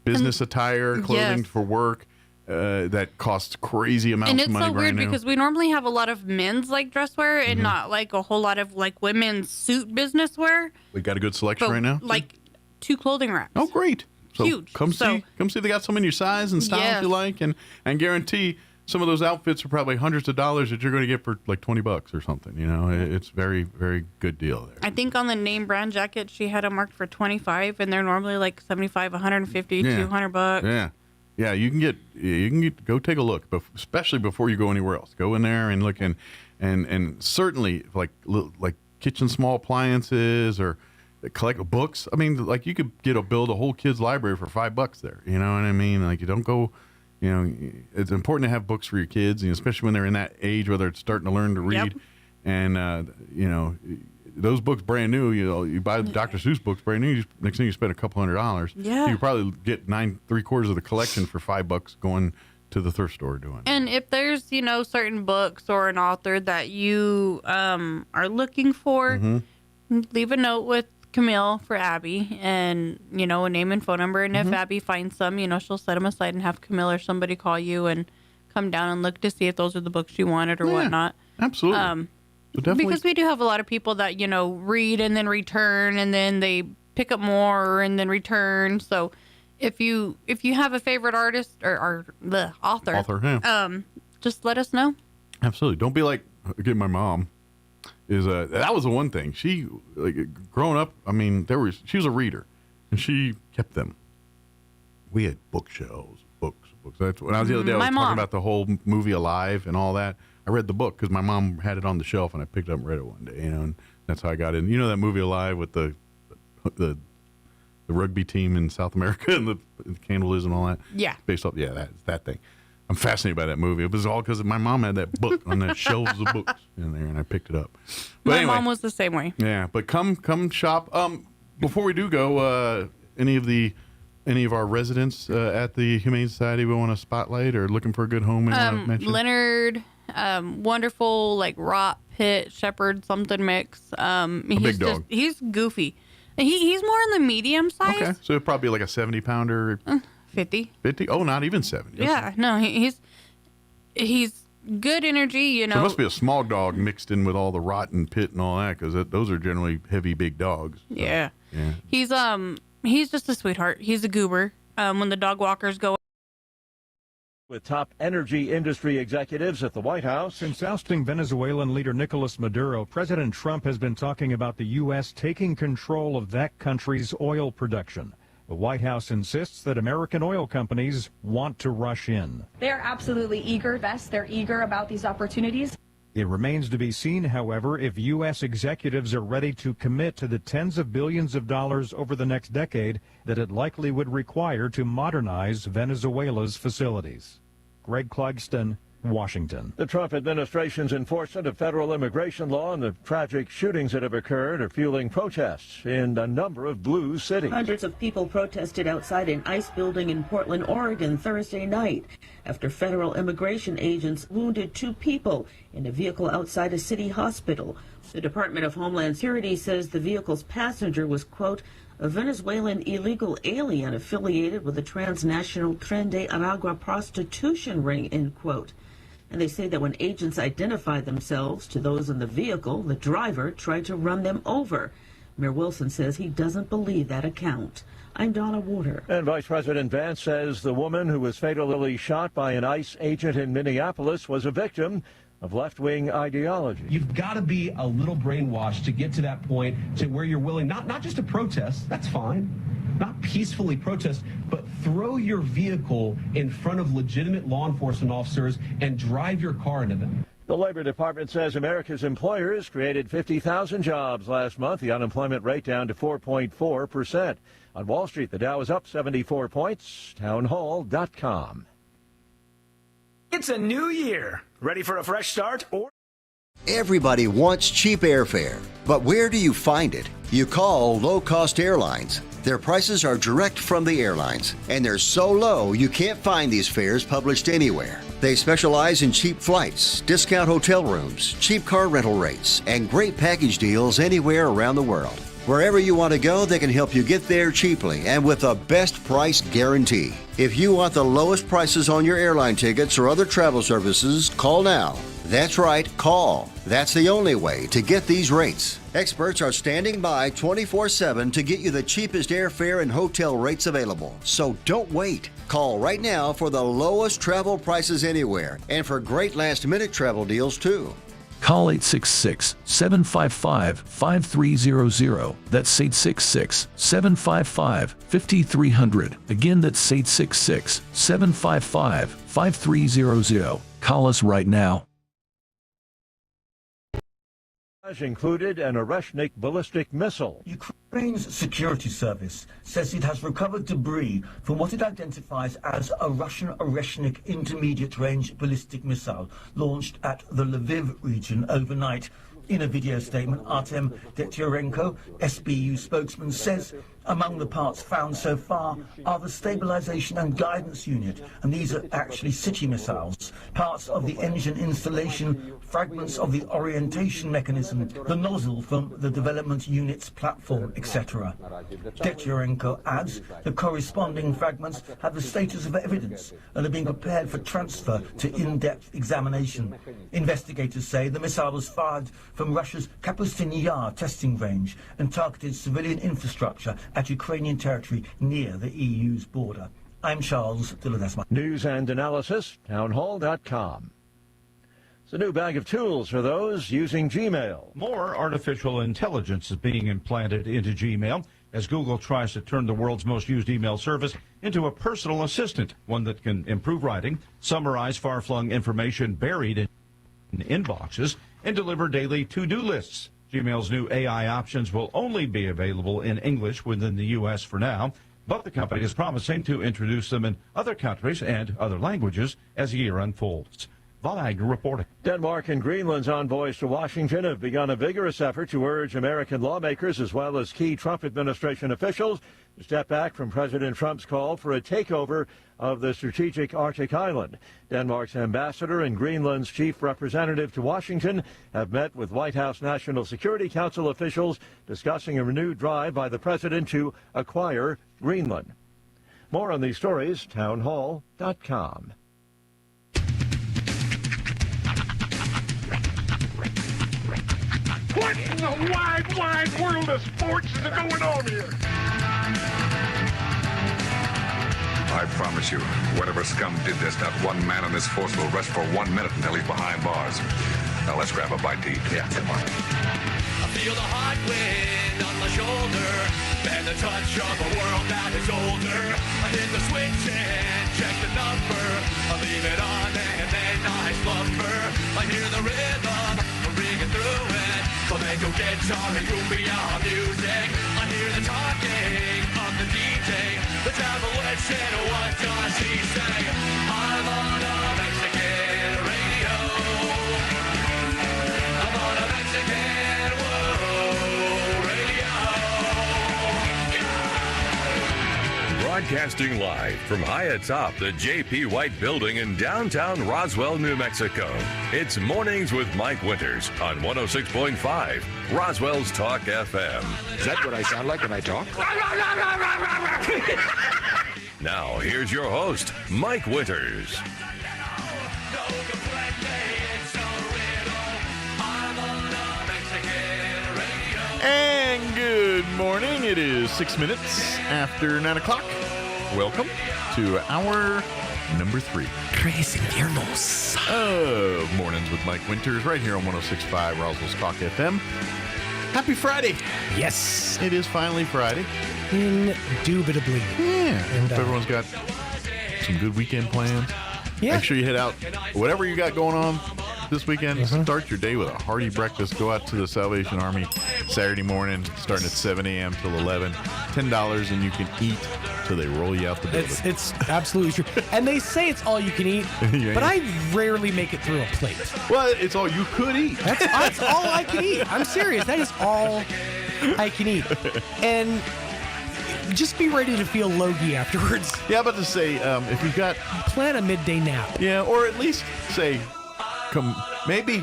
business attire, clothing for work, that costs crazy amounts of money. And it's so weird now. because we normally have a lot of men's like dress wear and not like a whole lot of like women's suit business wear. We got a good selection right now. Like 2 clothing racks. Oh, great. So huge. Come see they got some in your size and styles you like, and guarantee some of those outfits are probably hundreds of dollars that you're going to get for like $20 or something. It's very, very good deal there. I think on the name brand jacket she had it marked for $25, and they're normally like $75, $150, $200. Yeah. You can go take a look, but especially before you go anywhere else. Go in there and look, and certainly like kitchen small appliances or collect books. I mean, like, you could build a whole kid's library for $5 there. You know what I mean? Like, you don't go, it's important to have books for your kids, especially when they're in that age where they're starting to learn to read. Yep. And, those books brand new, you buy Dr. Seuss books brand new, next thing you spend a couple $100. Yeah. You probably get 3/4 of the collection for $5 going to the thrift store doing. And if there's, certain books or an author that you are looking for, leave a note with Camille for Abby and, a name and phone number. And if Abby finds some, she'll set them aside and have Camille or somebody call you and come down and look to see if those are the books you wanted or whatnot. Absolutely. Because we do have a lot of people that, read and then return and then they pick up more and then return. So if you have a favorite artist or author, just let us know. Absolutely. Don't be like, again, my mom is that was the one thing. She, growing up, I mean, she was a reader, and she kept them. We had bookshelves, books. That's when I was the other day, I was talking about the whole movie Alive and all that. I read the book because my mom had it on the shelf, and I picked it up and read it one day, and that's how I got in. You know that movie Alive with the rugby team in South America and the cannibalism and all that? Yeah. Based off, that thing. I'm fascinated by that movie. It was all because my mom had that book on that shelves of books in there, and I picked it up. But my mom was the same way. Yeah, but come shop. Before we do go, any of our residents at the Humane Society we want to spotlight or looking for a good home? Leonard, wonderful, like rot pit shepherd something mix. He's big dog. He's goofy. He's more on the medium size. Okay, so probably like a 70-pounder. 50. 50? Oh, not even 70. Yeah, no, he's good energy, you know. So it must be a small dog mixed in with all the rotten pit and all that, because those are generally heavy, big dogs. So, yeah. Yeah. He's just a sweetheart. He's a goober. When the dog walkers go. With top energy industry executives at the White House. Since ousting Venezuelan leader Nicolas Maduro, President Trump has been talking about the U.S. taking control of that country's oil production. The White House insists that American oil companies want to rush in. They're absolutely eager. They're eager about these opportunities. It remains to be seen, however, if U.S. executives are ready to commit to the tens of billions of dollars over the next decade that it likely would require to modernize Venezuela's facilities. Greg Clugston, Washington. The Trump administration's enforcement of federal immigration law and the tragic shootings that have occurred are fueling protests in a number of blue cities. Hundreds of people protested outside an ICE building in Portland, Oregon Thursday night after federal immigration agents wounded 2 people in a vehicle outside a city hospital. The Department of Homeland Security says the vehicle's passenger was, quote, a Venezuelan illegal alien affiliated with the transnational Tren de Aragua prostitution ring, end quote. And they say that when agents identified themselves to those in the vehicle, the driver tried to run them over. Mayor Wilson says he doesn't believe that account. I'm Donna Warder. And Vice President Vance says the woman who was fatally shot by an ICE agent in Minneapolis was a victim of left-wing ideology. You've got to be a little brainwashed to get to that point to where you're willing, not just to protest, that's fine, not peacefully protest, but throw your vehicle in front of legitimate law enforcement officers and drive your car into them. The Labor Department says America's employers created 50,000 jobs last month. The unemployment rate down to 4.4%. On Wall Street, the Dow is up 74 points. Townhall.com. It's a new year. Ready for a fresh start? Everybody wants cheap airfare, but where do you find it? You call low-cost airlines. Their prices are direct from the airlines, and they're so low you can't find these fares published anywhere. They specialize in cheap flights, discount hotel rooms, cheap car rental rates, and great package deals anywhere around the world. Wherever you want to go, they can help you get there cheaply and with a best price guarantee. If you want the lowest prices on your airline tickets or other travel services, call now. That's right, call. That's the only way to get these rates. Experts are standing by 24/7 to get you the cheapest airfare and hotel rates available. So don't wait. Call right now for the lowest travel prices anywhere and for great last-minute travel deals too. Call 866-755-5300. That's 866-755-5300. Again, that's 866-755-5300. Call us right now. Included an Oreshnik ballistic missile. Ukraine's security service says it has recovered debris from what it identifies as a Russian Oreshnik intermediate-range ballistic missile launched at the Lviv region overnight. In a video statement, Artem Dechyerenko, SBU spokesman, says among the parts found so far are the stabilization and guidance unit, and these are actually city missiles, parts of the engine installation, fragments of the orientation mechanism, the nozzle from the development unit's platform, etc. Dechyerenko adds the corresponding fragments have the status of evidence and are being prepared for transfer to in-depth examination. Investigators say the missile was fired from Russia's Kapustin Yar testing range and targeted civilian infrastructure at Ukrainian territory near the EU's border. I'm Charles de Ledesma. News and analysis, townhall.com. It's a new bag of tools for those using Gmail. More artificial intelligence is being implanted into Gmail as Google tries to turn the world's most used email service into a personal assistant, one that can improve writing, summarize far-flung information buried in inboxes, and deliver daily to-do lists. Gmail's new AI options will only be available in English within the U.S. for now, but the company is promising to introduce them in other countries and other languages as the year unfolds. Valag reporting. Denmark and Greenland's envoys to Washington have begun a vigorous effort to urge American lawmakers as well as key Trump administration officials to step back from President Trump's call for a takeover of the strategic Arctic island. Denmark's ambassador and Greenland's chief representative to Washington have met with White House National Security Council officials discussing a renewed drive by the president to acquire Greenland. More on these stories, townhall.com. What in the wide, wide world of sports is going on here? I promise you, whatever scum did this, not one man on this force will rest for 1 minute until he's behind bars. Now let's grab a bite to eat. Yeah, come on. I feel the hot wind on my shoulder and the touch of a world that is older. I hit the switch and check the number. I leave it on and then I slumber. I hear the rhythm ringing through it. Flamenco guitar and cumbia music. I hear the talking of the DJ. The Travelician, what does he say? I'm on a Mexican radio. I'm on a Mexican radio. Broadcasting live from high atop the J.P. White Building in downtown Roswell, New Mexico. It's Mornings with Mike Winters on 106.5 Roswell's Talk FM. Is that what I sound like when I talk? Now, here's your host, Mike Winters. And good morning. It is 6 minutes after 9 o'clock. Welcome to hour number 3. Tres Inviernos. Mornings with Mike Winters right here on 106.5 Roswell's Talk FM. Happy Friday. Yes. It is finally Friday. Indubitably. Yeah. I hope everyone's got some good weekend plans. Yeah. Make sure you head out. Whatever you got going on this weekend, start your day with a hearty breakfast. Go out to the Salvation Army Saturday morning, starting at 7 a.m. till 11. $10, and you can eat till they roll you out the building. It's absolutely true. And they say it's all you can eat, but I rarely make it through a plate. Well, it's all you could eat. That's all I can eat. I'm serious. That is all I can eat. And just be ready to feel logy afterwards. Yeah, about to say, if you've got... Plan a midday nap. Yeah, or at least say... maybe,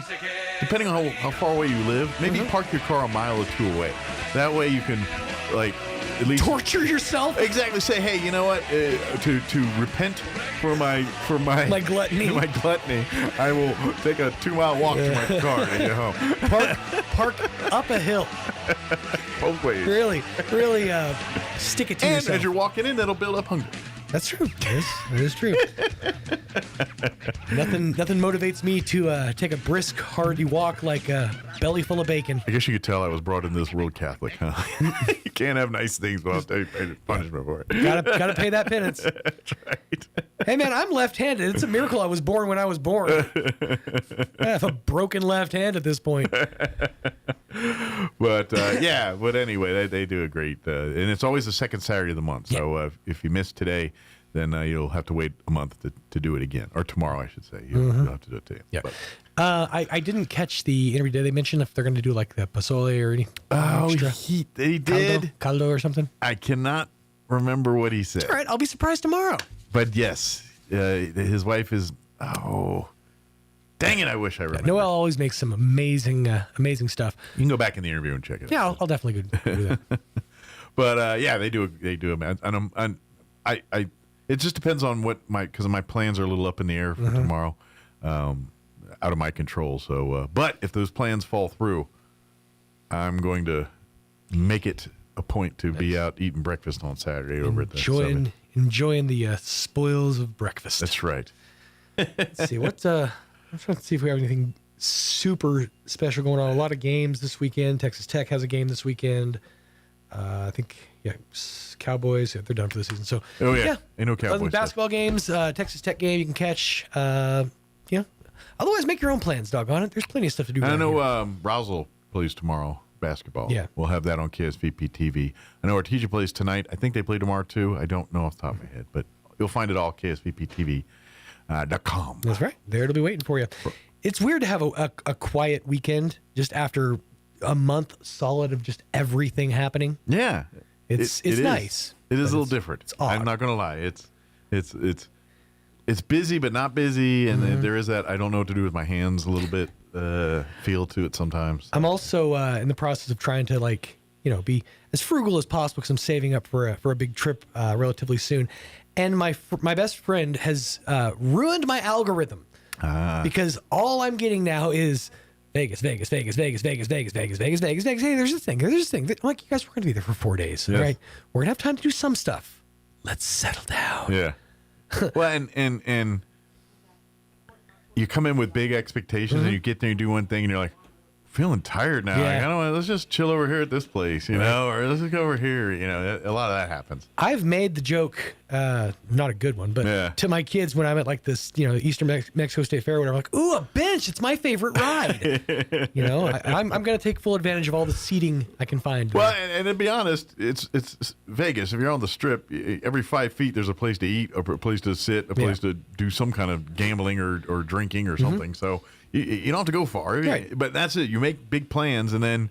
depending on how far away you live, maybe park your car a mile or two away. That way you can, like, at least torture yourself. Exactly. Say, hey, you know what? To repent for my gluttony. My gluttony, I will take a 2-mile walk to my car and get home. Park up a hill. Both ways. Really stick it to yourself. And as you're walking in, that'll build up hunger. That's true. That is true. Nothing motivates me to take a brisk, hearty walk like a belly full of bacon. I guess you could tell I was brought into this world Catholic, huh? You can't have nice things without paying punishment for it. Gotta pay that penance. That's right. Hey man, I'm left-handed. It's a miracle I was born when I was born. I have a broken left hand at this point. But but anyway, they do a great, and it's always the second Saturday of the month. So if you miss today, then you'll have to wait a month to do it again, or tomorrow, I should say. You'll have to do it today. Yeah. But. I didn't catch the interview. Did they mention if they're going to do like the pozole or anything? Extra? They did. Caldo or something? I cannot remember what he said. All right, I'll be surprised tomorrow. But yes, his wife is. Oh, dang it! I wish I remember. Noelle always makes some amazing stuff. You can go back in the interview and check it out. Yeah, I'll definitely do that. But they do. And it just depends on what because my plans are a little up in the air for tomorrow, out of my control. So, but if those plans fall through, I'm going to make it a point to be out eating breakfast on Saturday over at the enjoying the spoils of breakfast. That's right. Let's see I'm trying to see if we have anything super special going on. A lot of games this weekend. Texas Tech has a game this weekend. I think, Cowboys, they're done for the season. So, ain't no Cowboys. Basketball games, Texas Tech game you can catch. Otherwise, make your own plans, doggone it. There's plenty of stuff to do. I know Roswell plays tomorrow, basketball. Yeah. We'll have that on KSVP TV. I know Artesia plays tonight. I think they play tomorrow, too. I don't know off the top of my head, but you'll find it all at KSVPTV.com. That's right. There it'll be waiting for you. It's weird to have a quiet weekend just after a month solid of just everything happening. Yeah. It's nice. It is a little different. It's odd. I'm not going to lie. It's busy, but not busy. And then there is that I don't know what to do with my hands a little bit feel to it sometimes. I'm also in the process of trying to be as frugal as possible because I'm saving up for a big trip relatively soon. And my best friend has ruined my algorithm because all I'm getting now is Vegas, Vegas, Vegas, Vegas, Vegas, Vegas, Vegas, Vegas, Vegas, Vegas. Hey, there's this thing. I'm like, you guys, we're going to be there for 4 days, yes. right? We're going to have time to do some stuff. Let's settle down. Yeah. Well, and you come in with big expectations, and you get there and do one thing, and you're like, feeling tired now. Yeah. Like, I don't know. Let's just chill over here at this place, you know, or let's just go over here. You know, a lot of that happens. I've made the joke, not a good one, but to my kids when I'm at like this, Eastern Mexico State Fair, or whatever, I'm like, ooh, a bench. It's my favorite ride. I'm going to take full advantage of all the seating I can find. Well, and to be honest, it's Vegas. If you're on the Strip, every 5 feet there's a place to eat, a place to sit, a place to do some kind of gambling or drinking or something. So you don't have to go far. Right. But that's it. You make big plans and then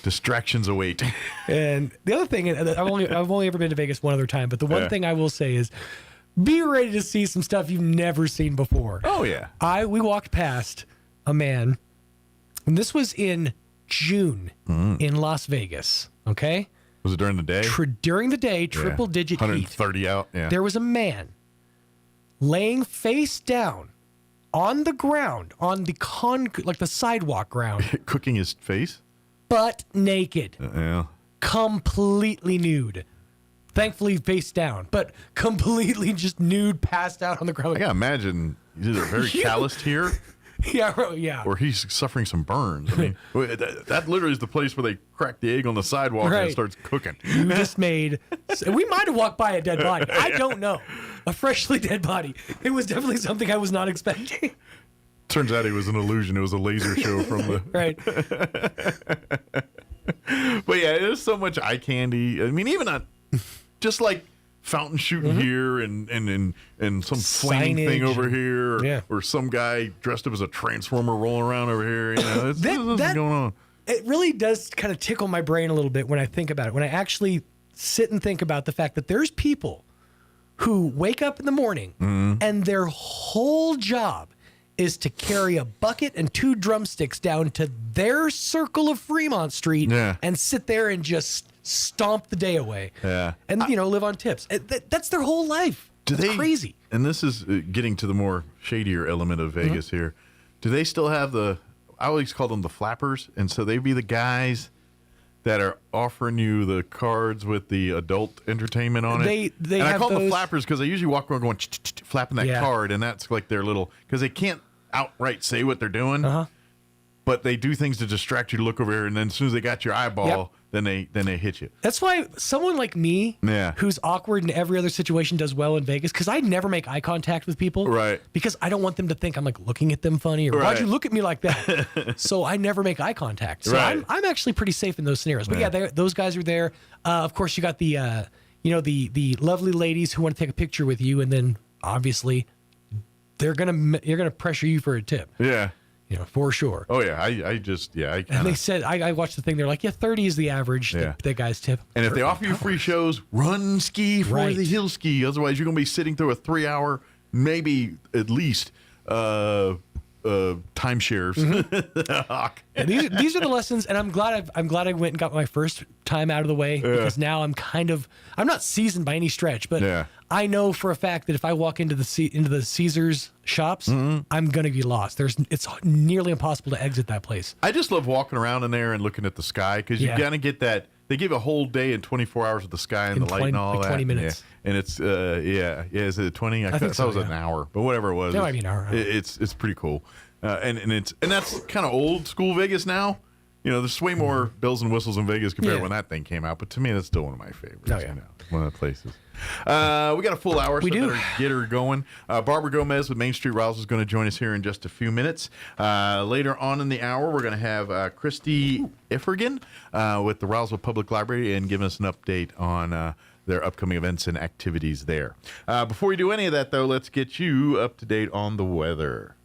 distractions await. And the other thing, I've only ever been to Vegas one other time, but the one thing I will say is be ready to see some stuff you've never seen before. Oh, yeah. We walked past a man, and this was in June in Las Vegas, okay? Was it during the day? During the day, triple-digit heat. 130 out, yeah. There was a man laying face down on the ground, on the the sidewalk ground. Cooking his face? Butt naked. Yeah. Completely nude. Thankfully face down, but completely just nude, passed out on the ground. I gotta imagine he's either very calloused here. Yeah. Or he's suffering some burns. I mean, that literally is the place where they crack the egg on the sidewalk and it starts cooking. You just made... We might have walked by a dead body. I don't know. A freshly dead body. It was definitely something I was not expecting. Turns out it was an illusion. It was a laser show from the... Right. But yeah, there's so much eye candy. I mean, even just like fountain shooting here and some flaming thing over here, or some guy dressed up as a transformer rolling around over here. You know, this is going on. It really does kind of tickle my brain a little bit when I think about it. When I actually sit and think about the fact that there's people who wake up in the morning and their whole job is to carry a bucket and 2 drumsticks down to their circle of Fremont Street and sit there and just stomp the day away. Yeah. And, live on tips. That's their whole life. It's crazy. And this is getting to the more shadier element of Vegas here. Do they still have I always call them the flappers. And so they be the guys that are offering you the cards with the adult entertainment on it. And I call them the flappers because they usually walk around going, flapping that card. And that's like their little, because they can't outright say what they're doing. But they do things to distract you to look over here. And then as soon as they got your eyeball, then they hit you. That's why someone like me, who's awkward in every other situation, does well in Vegas, because I never make eye contact with people. Right. Because I don't want them to think I'm like looking at them funny or why'd you look at me like that? So I never make eye contact. So I'm actually pretty safe in those scenarios. But those guys are there. Of course, you got the the lovely ladies who want to take a picture with you, and then obviously you're gonna pressure you for a tip. Yeah. For sure. Oh, yeah. I and they said, I watched the thing. They're like, 30 is the average that guys tip. And if they offer you free shows, run ski for the hill ski. Otherwise, you're going to be sitting through a 3-hour, maybe at least, timeshares. And these are the lessons, and I'm glad I went and got my first time out of the way, because now I'm not seasoned by any stretch, but I know for a fact that if I walk into the Caesars shops, I'm gonna be lost. It's nearly impossible to exit that place. I just love walking around in there and looking at the sky, because you gotta get that they give a whole day and 24 hours of the sky and the light and all like that. 20 minutes. Yeah. And it's is it 20? I thought it was an hour, but whatever it was. That might be an hour. It's pretty cool. And that's kind of old school Vegas now. There's way more bells and whistles in Vegas compared to when that thing came out. But to me, that's still one of my favorites. Oh, yeah. One of the places. We got a full hour, so we better get her going. Barbara Gomez with Main Street Roswell is going to join us here in just a few minutes. Later on in the hour, we're going to have Christy Iffergan with the Roswell Public Library and giving us an update on their upcoming events and activities there. Before we do any of that, though, let's get you up to date on the weather.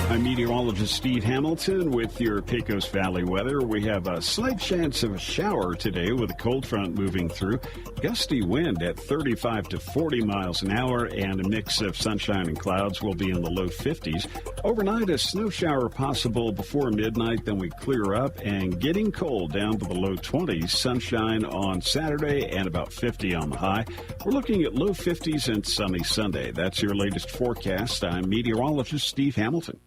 I'm meteorologist Steve Hamilton with your Pecos Valley weather. We have a slight chance of a shower today with a cold front moving through. Gusty wind at 35 to 40 miles an hour, and a mix of sunshine and clouds will be in the low 50s. Overnight, a snow shower possible before midnight, then we clear up and getting cold down to the low 20s. Sunshine on Saturday and about 50 on the high. We're looking at low 50s and sunny Sunday. That's your latest forecast. I'm meteorologist Steve Hamilton.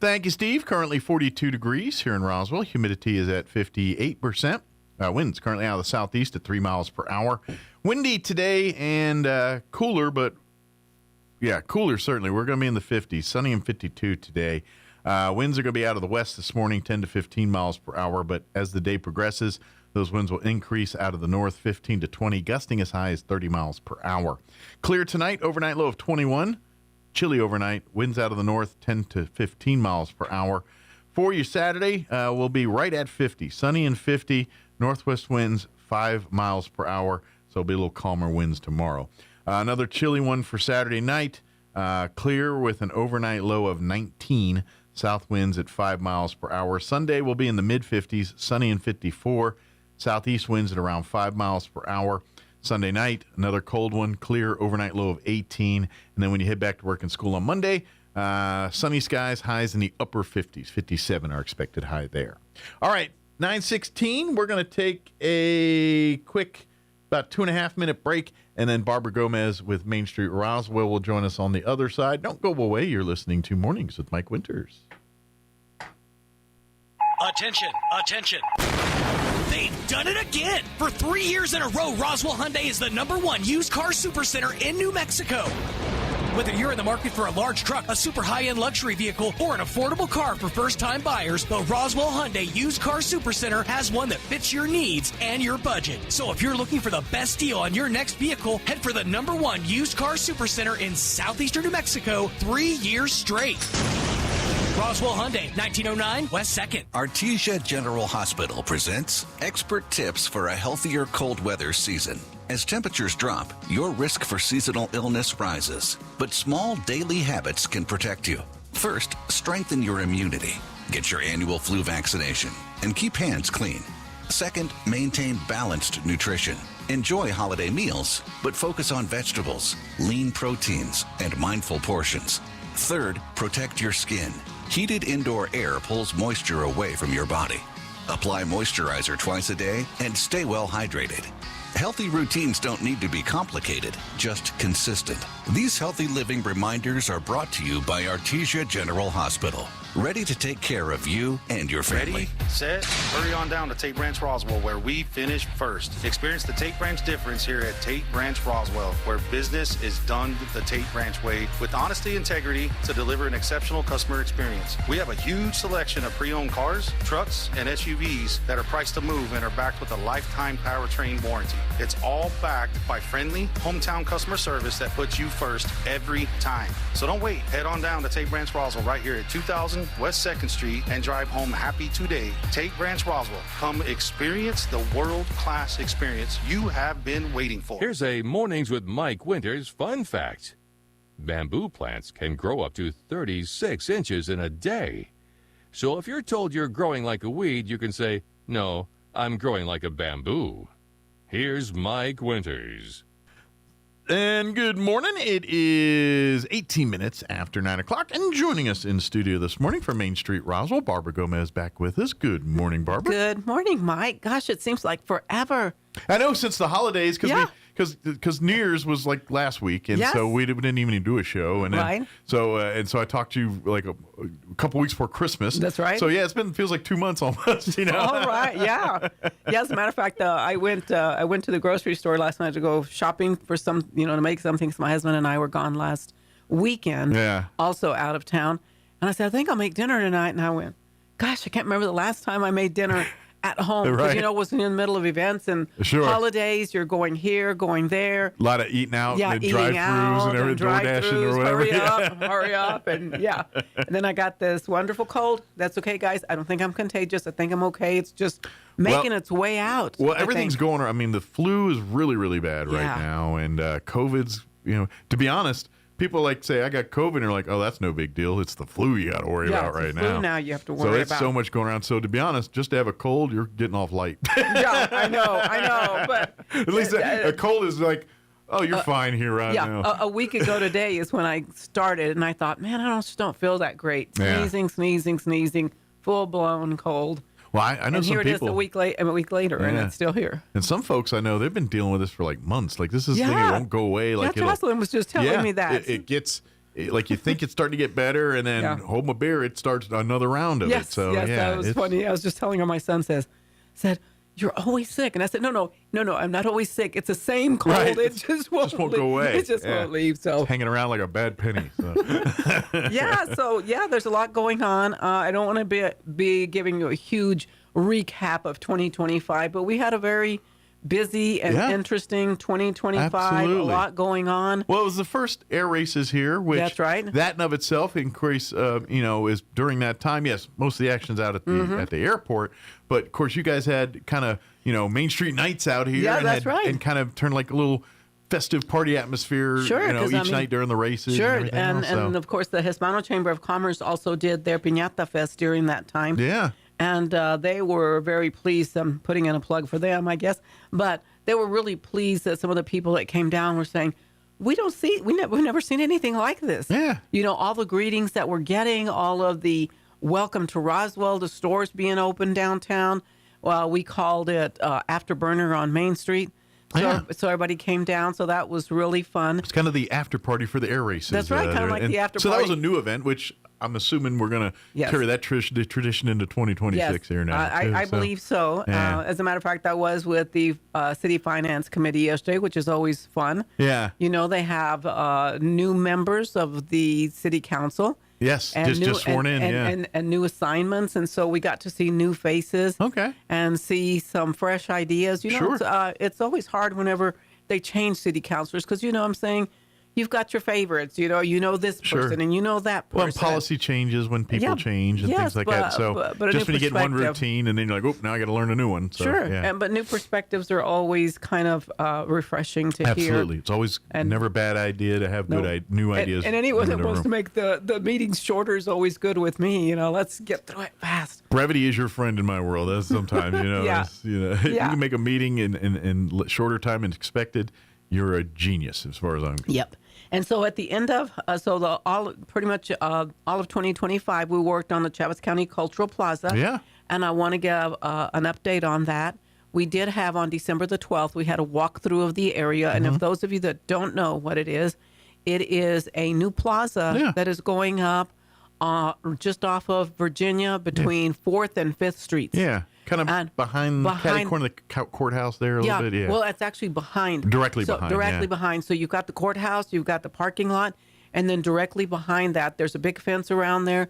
Thank you, Steve. Currently 42 degrees here in Roswell. Humidity is at 58%. Winds currently out of the southeast at 3 miles per hour. Windy today and cooler, but cooler certainly. We're going to be in the 50s. Sunny and 52 today. Winds are going to be out of the west this morning, 10 to 15 miles per hour. But as the day progresses, those winds will increase out of the north, 15 to 20, gusting as high as 30 miles per hour. Clear tonight, overnight low of 21. Chilly overnight, winds out of the north, 10 to 15 miles per hour. For you Saturday, we'll be right at 50. Sunny and 50, northwest winds 5 miles per hour, so it'll be a little calmer winds tomorrow. Another chilly one for Saturday night, clear with an overnight low of 19, south winds at 5 miles per hour. Sunday will be in the mid-50s, sunny and 54, southeast winds at around 5 miles per hour. Sunday night, another cold one, clear overnight low of 18. And then when you head back to work and school on Monday, sunny skies, highs in the upper 50s. 57 are expected high there. All right, 9:16. We're going to take a quick about 2.5-minute break, and then Barbara Gomez with Main Street Roswell will join us on the other side. Don't go away. You're listening to Mornings with Mike Winters. Attention, attention. They've done it again. For 3 years in a row, Roswell Hyundai is the #1 used car supercenter in New Mexico. Whether you're in the market for a large truck, a super high-end luxury vehicle, or an affordable car for first-time buyers, the Roswell Hyundai Used Car Supercenter has one that fits your needs and your budget. So if you're looking for the best deal on your next vehicle, head for the #1 used car supercenter in southeastern New Mexico 3 years straight. Roswell Hyundai, 1909 West 2nd. Artesia General Hospital presents expert tips for a healthier cold weather season. As temperatures drop, your risk for seasonal illness rises, but small daily habits can protect you. First, strengthen your immunity. Get your annual flu vaccination and keep hands clean. Second, maintain balanced nutrition. Enjoy holiday meals, but focus on vegetables, lean proteins, and mindful portions. Third, protect your skin. Heated indoor air pulls moisture away from your body. Apply moisturizer twice a day and stay well hydrated. Healthy routines don't need to be complicated, just consistent. These healthy living reminders are brought to you by Artesia General Hospital. Ready to take care of you and your family. Ready, set, hurry on down to Tate Branch Roswell, where we finish first. Experience the Tate Branch difference here at Tate Branch Roswell, where business is done the Tate Branch way with honesty and integrity to deliver an exceptional customer experience. We have a huge selection of pre-owned cars, trucks, and SUVs that are priced to move and are backed with a lifetime powertrain warranty. It's all backed by friendly hometown customer service that puts you first every time. So don't wait. Head on down to Tate Branch Roswell right here at 2000 West 2nd Street and drive home happy today. Tate Branch Roswell. Come experience the world-class experience you have been waiting for. Here's a Mornings with Mike Winters fun fact. Bamboo plants can grow up to 36 inches in a day. So if you're told you're growing like a weed, you can say, no, I'm growing like a bamboo. Here's Mike Winters. And good morning. It is 18 minutes after 9 o'clock. And joining us in studio this morning from Main Street Roswell, Barbara Gomez back with us. Good morning, Barbara. Good morning, Mike. Gosh, it seems like forever. I know, since the holidays, because because New Year's was like last week, and so we didn't even do a show, and then, so I talked to you like a couple weeks before Christmas. That's right. So yeah, feels like 2 months almost. All right. Yeah. As a matter of fact, I went to the grocery store last night to go shopping for some, to make something. So my husband and I were gone last weekend. Yeah. Also out of town, and I said, I think I'll make dinner tonight, and I went, gosh, I can't remember the last time I made dinner at home, because it was in the middle of events and holidays. You're going here, going there. A lot of eating out, and eating drive-thrus out and everything, DoorDashing or whatever. Hurry up, and And then I got this wonderful cold. That's okay, guys. I don't think I'm contagious. I think I'm okay. It's just making its way out. Well, everything's going on. I mean, the flu is really, really bad right now, and COVID's. To be honest. People say, I got COVID, and they're like, oh, that's no big deal. It's the flu you got to worry about right now. Now you have to worry about. So it's so much going around. So to be honest, just to have a cold, you're getting off light. Yeah, I know. But at least a cold is like, oh, you're fine here right now. A week ago today is when I started, and I thought, man, I just don't feel that great. Sneezing, full-blown cold. Well, I know and some here people. It is a week later, and it's still here. And some folks I know, they've been dealing with this for like months. Like this is the thing, it won't go away. Like Jocelyn was just telling me that. It gets like you think it's starting to get better, and then hold my beer, it starts another round of it. So that was funny. I was just telling her, my son said, you're always sick. And I said, no, I'm not always sick. It's the same cold. Right. It just won't go away. It just won't leave. So it's hanging around like a bad penny. So. There's a lot going on. I don't want to be giving you a huge recap of 2025, but we had a very busy and interesting 2025. Absolutely. A lot going on. Well, it was the first air races here, which that's right. That in of itself increase, is during that time. Yes, most of the action's out at the airport, but of course you guys had kind of Main Street nights out here. Yeah, and that's right. And kind of turned like a little festive party atmosphere. Each night during the races. Sure, and of course the Hispano Chamber of Commerce also did their Piñata Fest during that time. Yeah. And they were very pleased. I'm putting in a plug for them, I guess. But they were really pleased that some of the people that came down were saying, we've never seen anything like this. Yeah. All the greetings that we're getting, all of the welcome to Roswell, the stores being open downtown. Well, we called it Afterburner on Main Street. So everybody came down, so that was really fun. It's kind of the after party for the air races. That's right, kind of like the after party. So that was a new event, which I'm assuming we're going to carry that tradition into 2026 here now. I believe so. Yeah. As a matter of fact, I was with the City Finance Committee yesterday, which is always fun. Yeah. They have new members of the City Council. Yes, just sworn in, and new assignments, and so we got to see new faces. Okay. And see some fresh ideas. Sure. It's always hard whenever they change city councilors because I'm saying you've got your favorites. You know this person and you know that person. Well, policy changes when people change and things like that. So but just when you get one routine and then you're like, oh, now I got to learn a new one. So, sure. But new perspectives are always kind of refreshing to hear. Absolutely. It's always never a bad idea to have new ideas. And anyone that wants to make the meetings shorter is always good with me. Let's get through it fast. Brevity is your friend in my world. That's sometimes, you can make a meeting in shorter time than expected. You're a genius as far as I'm concerned. Yep. And so at the end of pretty much all of 2025, we worked on the Chavez County Cultural Plaza. Yeah. And I want to give an update on that. We did have on December the 12th, we had a walkthrough of the area. And if those of you that don't know what it is a new plaza that is going up just off of Virginia between 4th and 5th Streets. Yeah. Kind of behind catty corner of the courthouse there a little bit. Yeah. Well, it's actually behind. Directly behind. So you've got the courthouse, you've got the parking lot, and then directly behind that, there's a big fence around there.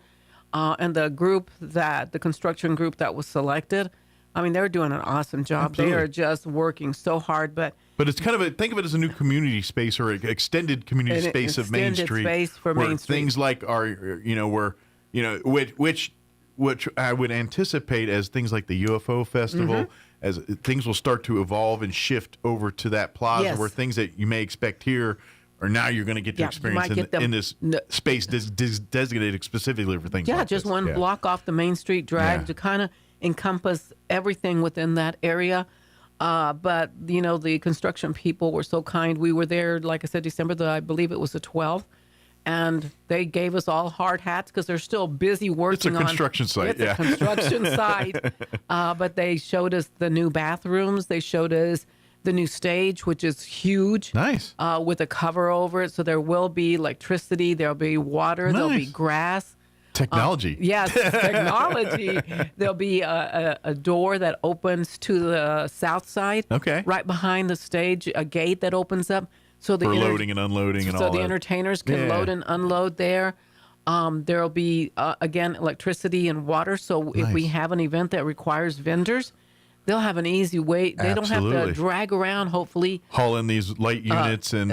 And the construction group that was selected, they're doing an awesome job. Absolutely. They are just working so hard. But it's kind of think of it as a new community space or an extended community space of Main Street. Space for Main Street. Things like which I would anticipate as things like the UFO Festival, as things will start to evolve and shift over to that plaza where things that you may expect here or now you're going to get to experience in this space designated specifically for things like this. Just one block off the Main Street Drive to kind of encompass everything within that area. But, the construction people were so kind. We were there, like I said, December, I believe it was the 12th. And they gave us all hard hats because they're still busy working on... It's a construction site, It's a construction site. But they showed us the new bathrooms. They showed us the new stage, which is huge. Nice. With a cover over it. So there will be electricity, there'll be water, there'll be grass. Technology. Yes, technology. There'll be a door that opens to the south side. Okay. Right behind the stage, a gate that opens up. So the For loading and unloading and all that. So the entertainers can load and unload there. There'll be, again, electricity and water. So if we have an event that requires vendors, they'll have an easy way. They don't have to drag around, hopefully. Haul in these light units and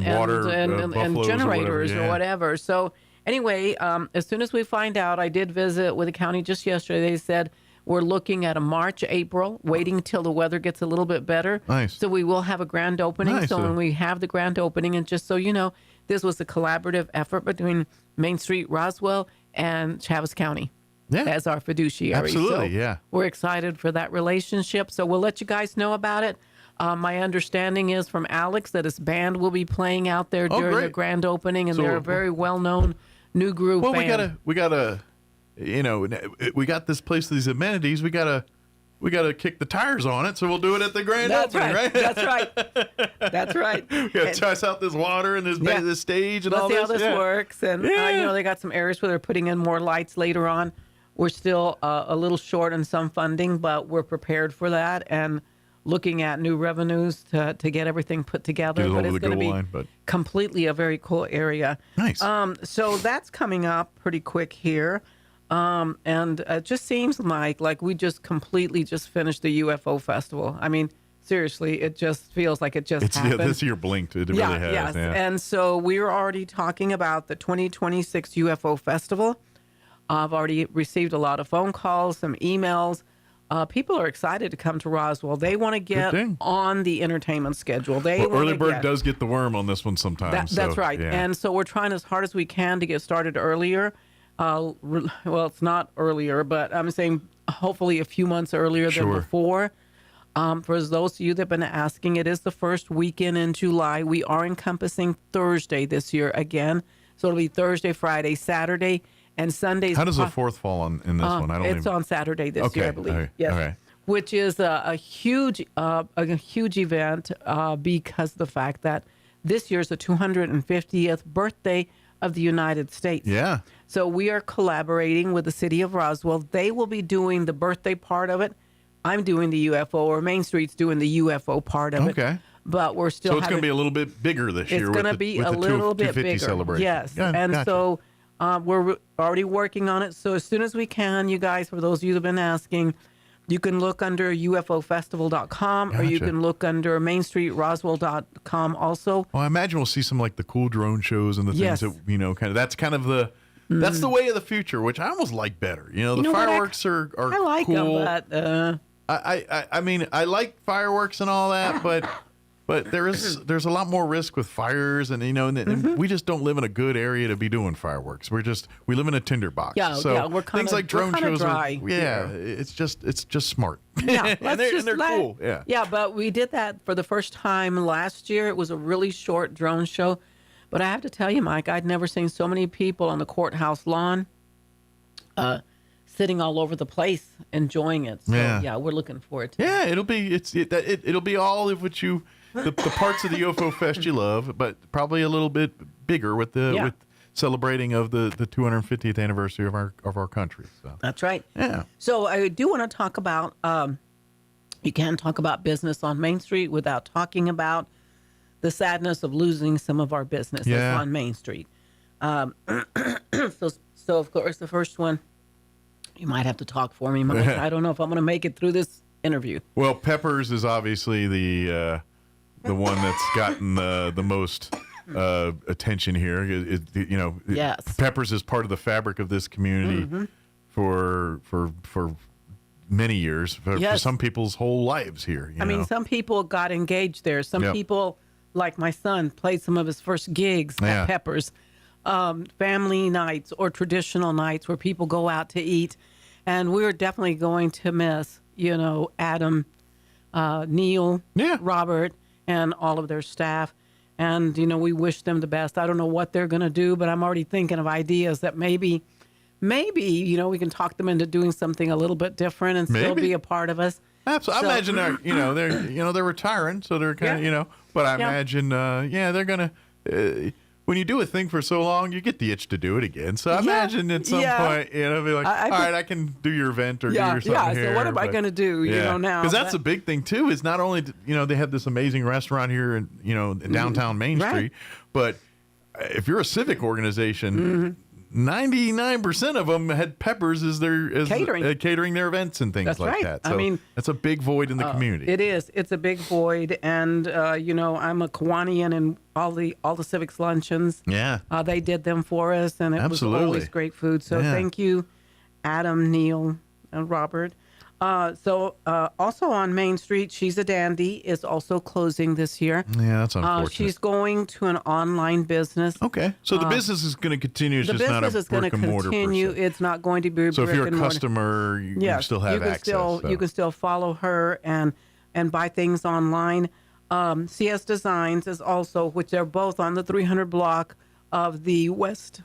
water and generators or whatever. So anyway, as soon as we find out, I did visit with the county just yesterday. They said we're looking at a March, April, waiting till the weather gets a little bit better. Nice. So we will have a grand opening. Nice. So when we have the grand opening, and just so you know, this was a collaborative effort between Main Street, Roswell, and Chaves County. As our fiduciary. Absolutely, so we're excited for that relationship. So we'll let you guys know about it. My understanding is from Alex that his band will be playing out there during the grand opening, and they're a very well-known new group band. we gotta, we got this place, these amenities. We gotta kick the tires on it, so we'll do it at the grand opening, right? That's right. That's right. We gotta test out this water and this stage and all this. Let's see how this works. And they got some areas where they're putting in more lights later on. We're still a little short on some funding, but we're prepared for that and looking at new revenues to get everything put together. But it's going to be completely a very cool area. Nice. So that's coming up pretty quick here. And it just seems like we just completely finished the UFO festival. I mean, seriously, it just feels like it just happened. Yeah, this year blinked. It really has. Yes. Yeah. And so we're already talking about the 2026 UFO festival. I've already received a lot of phone calls, some emails. People are excited to come to Roswell. They want to get on the entertainment schedule. Early bird does get the worm on this one sometimes. That's right. Yeah. And so we're trying as hard as we can to get started earlier. Well, it's not earlier, but I'm saying hopefully a few months earlier than before. For those of you that have been asking, it is the first weekend in July. We are encompassing Thursday this year again. So it'll be Thursday, Friday, Saturday. And Sundays. How does the fourth fall in this one? It's on Saturday this year, I believe. Okay. Yes. Okay. Which is a huge event because of the fact that this year is the 250th birthday of the United States. Yeah. So we are collaborating with the city of Roswell. They will be doing the birthday part of it. I'm doing the UFO, or Main Street's doing the UFO part of it. Okay. But we're still. So it's going to be a little bit bigger this year. It's going to be a little bit bigger. Celebration. Yes. Yeah, and gotcha. So. We're already working on it. So as soon as we can, you guys, for those of you that have been asking, you can look under UFOfestival.com or you can look under MainStreetRoswell.com also. Well, I imagine we'll see some like the cool drone shows and the things that, that's kind of the, that's the way of the future, which I almost like better. The fireworks are I like cool. them, but... I mean, I like fireworks and all that, but there's a lot more risk with fires, and and we just don't live in a good area to be doing fireworks. We live in a tinderbox. We're things like drone shows dry it's just smart. Yeah, and they're cool. Yeah, but we did that for the first time last year. It was a really short drone show, but I have to tell you, Mike, I'd never seen so many people on the courthouse lawn, sitting all over the place enjoying it. So yeah, we're looking forward to it. Yeah, it'll be all of what you. The parts of the UFO Fest you love, but probably a little bit bigger with with celebrating of the 250th anniversary of our country. So. That's right. Yeah. So I do want to talk about. You can't talk about business on Main Street without talking about the sadness of losing some of our businesses on Main Street. So of course the first one, you might have to talk for me, Mike. I don't know if I'm going to make it through this interview. Well, Peppers is obviously the one that's gotten the most attention here. Yes. Peppers is part of the fabric of this community for many years, for some people's whole lives here. I mean, some people got engaged there. Some people, like my son, played some of his first gigs at Peppers. Family nights or traditional nights where people go out to eat. And we're definitely going to miss, Adam, Neil, Robert, and all of their staff. And, we wish them the best. I don't know what they're going to do, but I'm already thinking of ideas that maybe, we can talk them into doing something a little bit different and still be a part of us. Absolutely. So- I imagine they're retiring, so they're kind of But I imagine they're gonna. When you do a thing for so long, you get the itch to do it again. So I imagine at some point, be like, all right, I can do your event or do your something here. So what am I going to do? Now because that's a big thing too. Is not only they have this amazing restaurant here in in downtown Main Street, but if you're a civic organization. 99% of them had Peppers as their catering their events and things like that. So that's a big void in the community. It is. It's a big void, and I'm a Kiwanian in all the civics luncheons. Yeah, they did them for us, and it was always great food. So thank you, Adam, Neil, and Robert. Also on Main Street, She's a Dandy is also closing this year. Yeah, that's unfortunate. She's going to an online business. Okay, so the business is going to continue. It's just not a brick and mortar. It's not going to be. So if you're a customer, you still have access. You can still follow her and buy things online. CS Designs is also, which are both on the 300 block of the west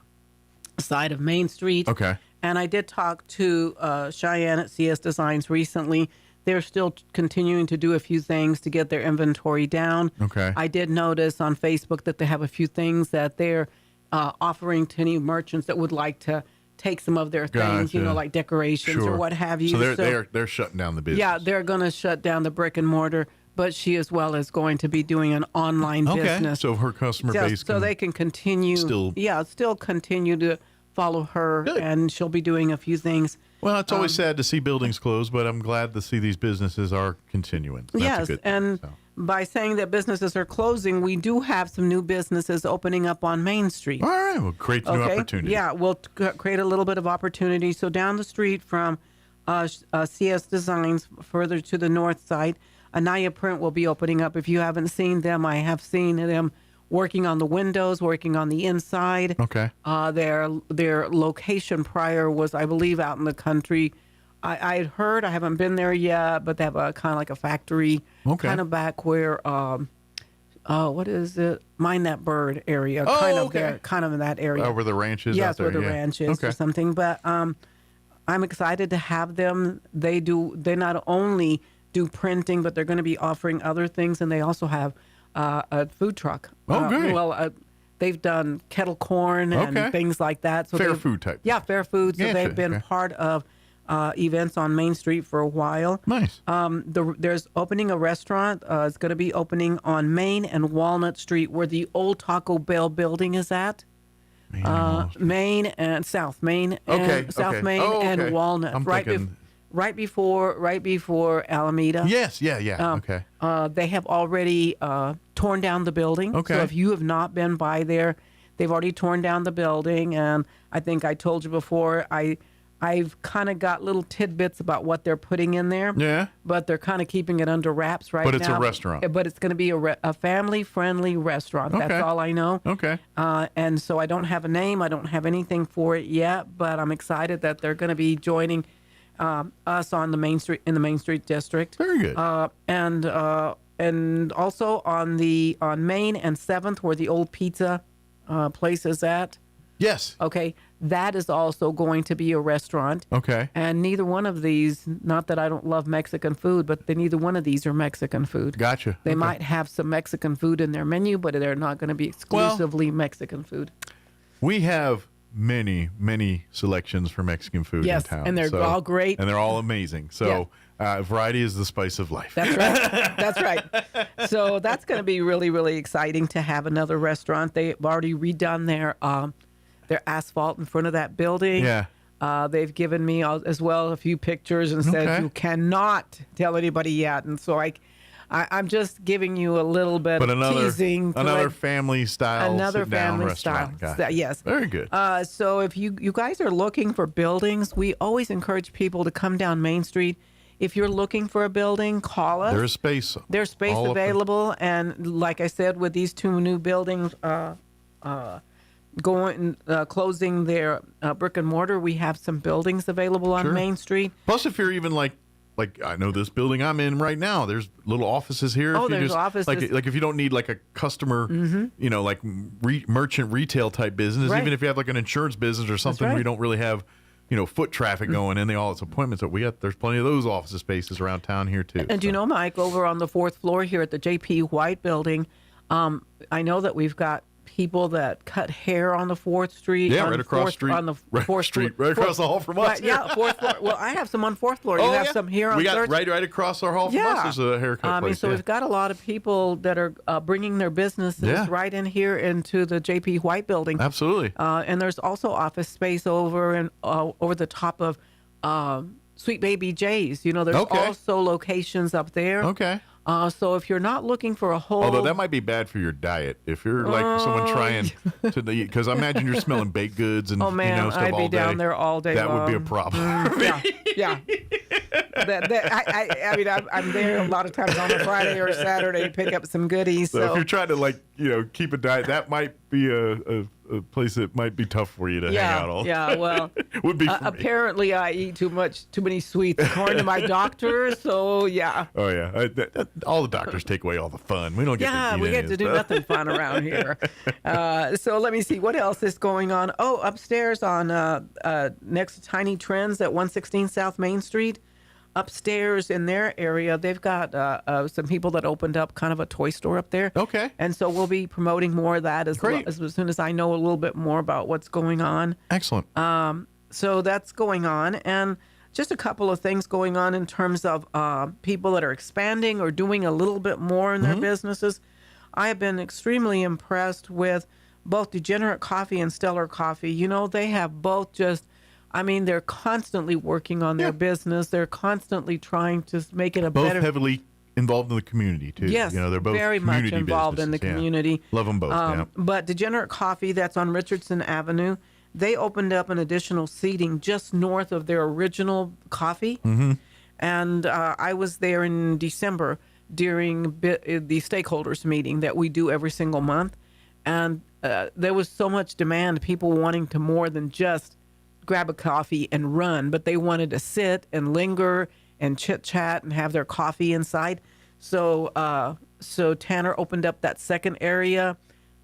side of Main Street. Okay. And I did talk to Cheyenne at CS Designs recently. They're still continuing to do a few things to get their inventory down. Okay. I did notice on Facebook that they have a few things that they're offering to any merchants that would like to take some of their things, like decorations or what have you. So they're shutting down the business. Yeah, they're going to shut down the brick and mortar, but she as well is going to be doing an online business. So her customer base so they can continue. Still continue to follow her, and she'll be doing a few things. Well, it's always sad to see buildings close, but I'm glad to see these businesses are continuing. That's a good thing, and by saying that businesses are closing, we do have some new businesses opening up on Main Street. All right, we'll create new opportunities. Yeah, we'll create a little bit of opportunity. So down the street from CS Designs, further to the north side, Anaya Print will be opening up. If you haven't seen them, I have seen them working on the windows, working on the inside. Okay. Their location prior was, I believe, out in the country. I had heard, I haven't been there yet, but they have a kind of like a factory, kind of back where, what is it? Mind That Bird area, kind of in that area. Where the ranch is. Yes, out there, where the ranch is or something. But I'm excited to have them. They not only do printing, but they're going to be offering other things, and they also have a food truck. Great. They've done kettle corn and things like that. So fair food type. Yeah, fair food. So they've been part of events on Main Street for a while. Nice. There's opening a restaurant. It's going to be opening on Main and Walnut Street, where the old Taco Bell building is at. Main and South Main. South Main and Walnut. Right before Alameda. Yes, yeah. Okay. They have already torn down the building. Okay. So if you have not been by there, they've already torn down the building. And I think I told you before, I've kind of got little tidbits about what they're putting in there. Yeah. But they're kind of keeping it under wraps right now. But it's a restaurant. But it's going to be a family-friendly restaurant. That's all I know. Okay. And so I don't have a name. I don't have anything for it yet. But I'm excited that they're going to be joining us on the Main Street in the Main Street district. Very good. And also on Main and 7th, where the old pizza place is at. Yes. Okay, that is also going to be a restaurant. Okay. And neither one of these, not that I don't love Mexican food, but neither one of these are Mexican food. Gotcha. They might have some Mexican food in their menu, but they're not going to be exclusively Mexican food. We have many selections for Mexican food in town. And they're all great. And they're all amazing. So variety is the spice of life. That's right. That's right. So that's going to be really, really exciting to have another restaurant. They've already redone their asphalt in front of that building. Yeah. They've given me as well a few pictures and said you cannot tell anybody yet. And so I'm just giving you a little bit of teasing. Another family style. Another family style. Yes. Very good. So if you guys are looking for buildings, we always encourage people to come down Main Street. If you're looking for a building, call us. There's space. There's space available. And like I said, with these two new buildings closing their brick and mortar, we have some buildings available on Main Street. Plus, if you're even like I know this building I'm in right now, there's little offices here. Oh, there's offices. Like if you don't need like a customer, merchant retail type business, even if you have like an insurance business or something where you don't really have, foot traffic going in. All its appointments. But there's plenty of those office spaces around town here too. And do you know, Mike, over on the 4th floor here at the J.P. White building, I know that we've got people that cut hair on the 4th Street. Yeah, right across the street. On the 4th Street, right across the hall from us. Yeah, 4th floor. Well, I have some on 4th floor. You have some here on 3rd. We got right across our hall from us is a haircut place. So we've got a lot of people that are bringing their businesses right in here into the J.P. White building. Absolutely. And there's also office space over the top of Sweet Baby J's. There's also locations up there. Okay. So if you're not looking for a whole... Although that might be bad for your diet. If you're like someone trying to... Because I imagine you're smelling baked goods and stuff I'd be all day. Down there all day That long. would be a problem. Yeah. I mean, I'm there a lot of times on a Friday or Saturday to pick up some goodies. So if you're trying to keep a diet, that might be a place that might be tough for you to hang out all. Yeah, well, would be. Apparently, I eat too many sweets according to my doctor. So yeah. Oh yeah, all the doctors take away all the fun. We don't get. Yeah, to we get to do nothing fun around here. So let me see what else is going on. Oh, upstairs on next to Tiny Trends at 116 South Main Street. Upstairs in their area, they've got some people that opened up kind of a toy store up there. Okay. And so we'll be promoting more of that as soon as I know a little bit more about what's going on. Excellent. So that's going on. And just a couple of things going on in terms of people that are expanding or doing a little bit more in their businesses. I have been extremely impressed with both Degenerate Coffee and Stellar Coffee. They have both they're constantly working on their business. They're constantly trying to make it a both better... Both heavily involved in the community, too. Yes, they're both very much involved in the businesses, community. Love them both, But Degenerate Coffee, that's on Richardson Avenue, they opened up an additional seating just north of their original coffee. And I was there in December during the stakeholders meeting that we do every single month. And there was so much demand, people wanting to more than just grab a coffee and run, but they wanted to sit and linger and chit chat and have their coffee inside. So Tanner opened up that second area.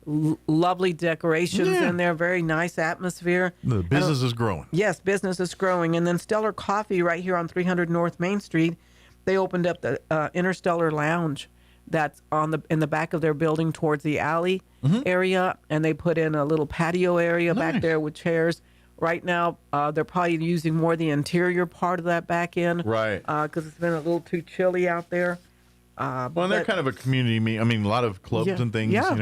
Lovely decorations in there, very nice atmosphere. The business is growing. Yes, business is growing. And then Stellar Coffee right here on 300 North Main Street, they opened up the Interstellar Lounge that's in the back of their building towards the alley area, and they put in a little patio area back there with chairs. Right now, they're probably using more the interior part of that back end. Right. Because it's been a little too chilly out there. And they're kind of a community. I mean, a lot of clubs and things, and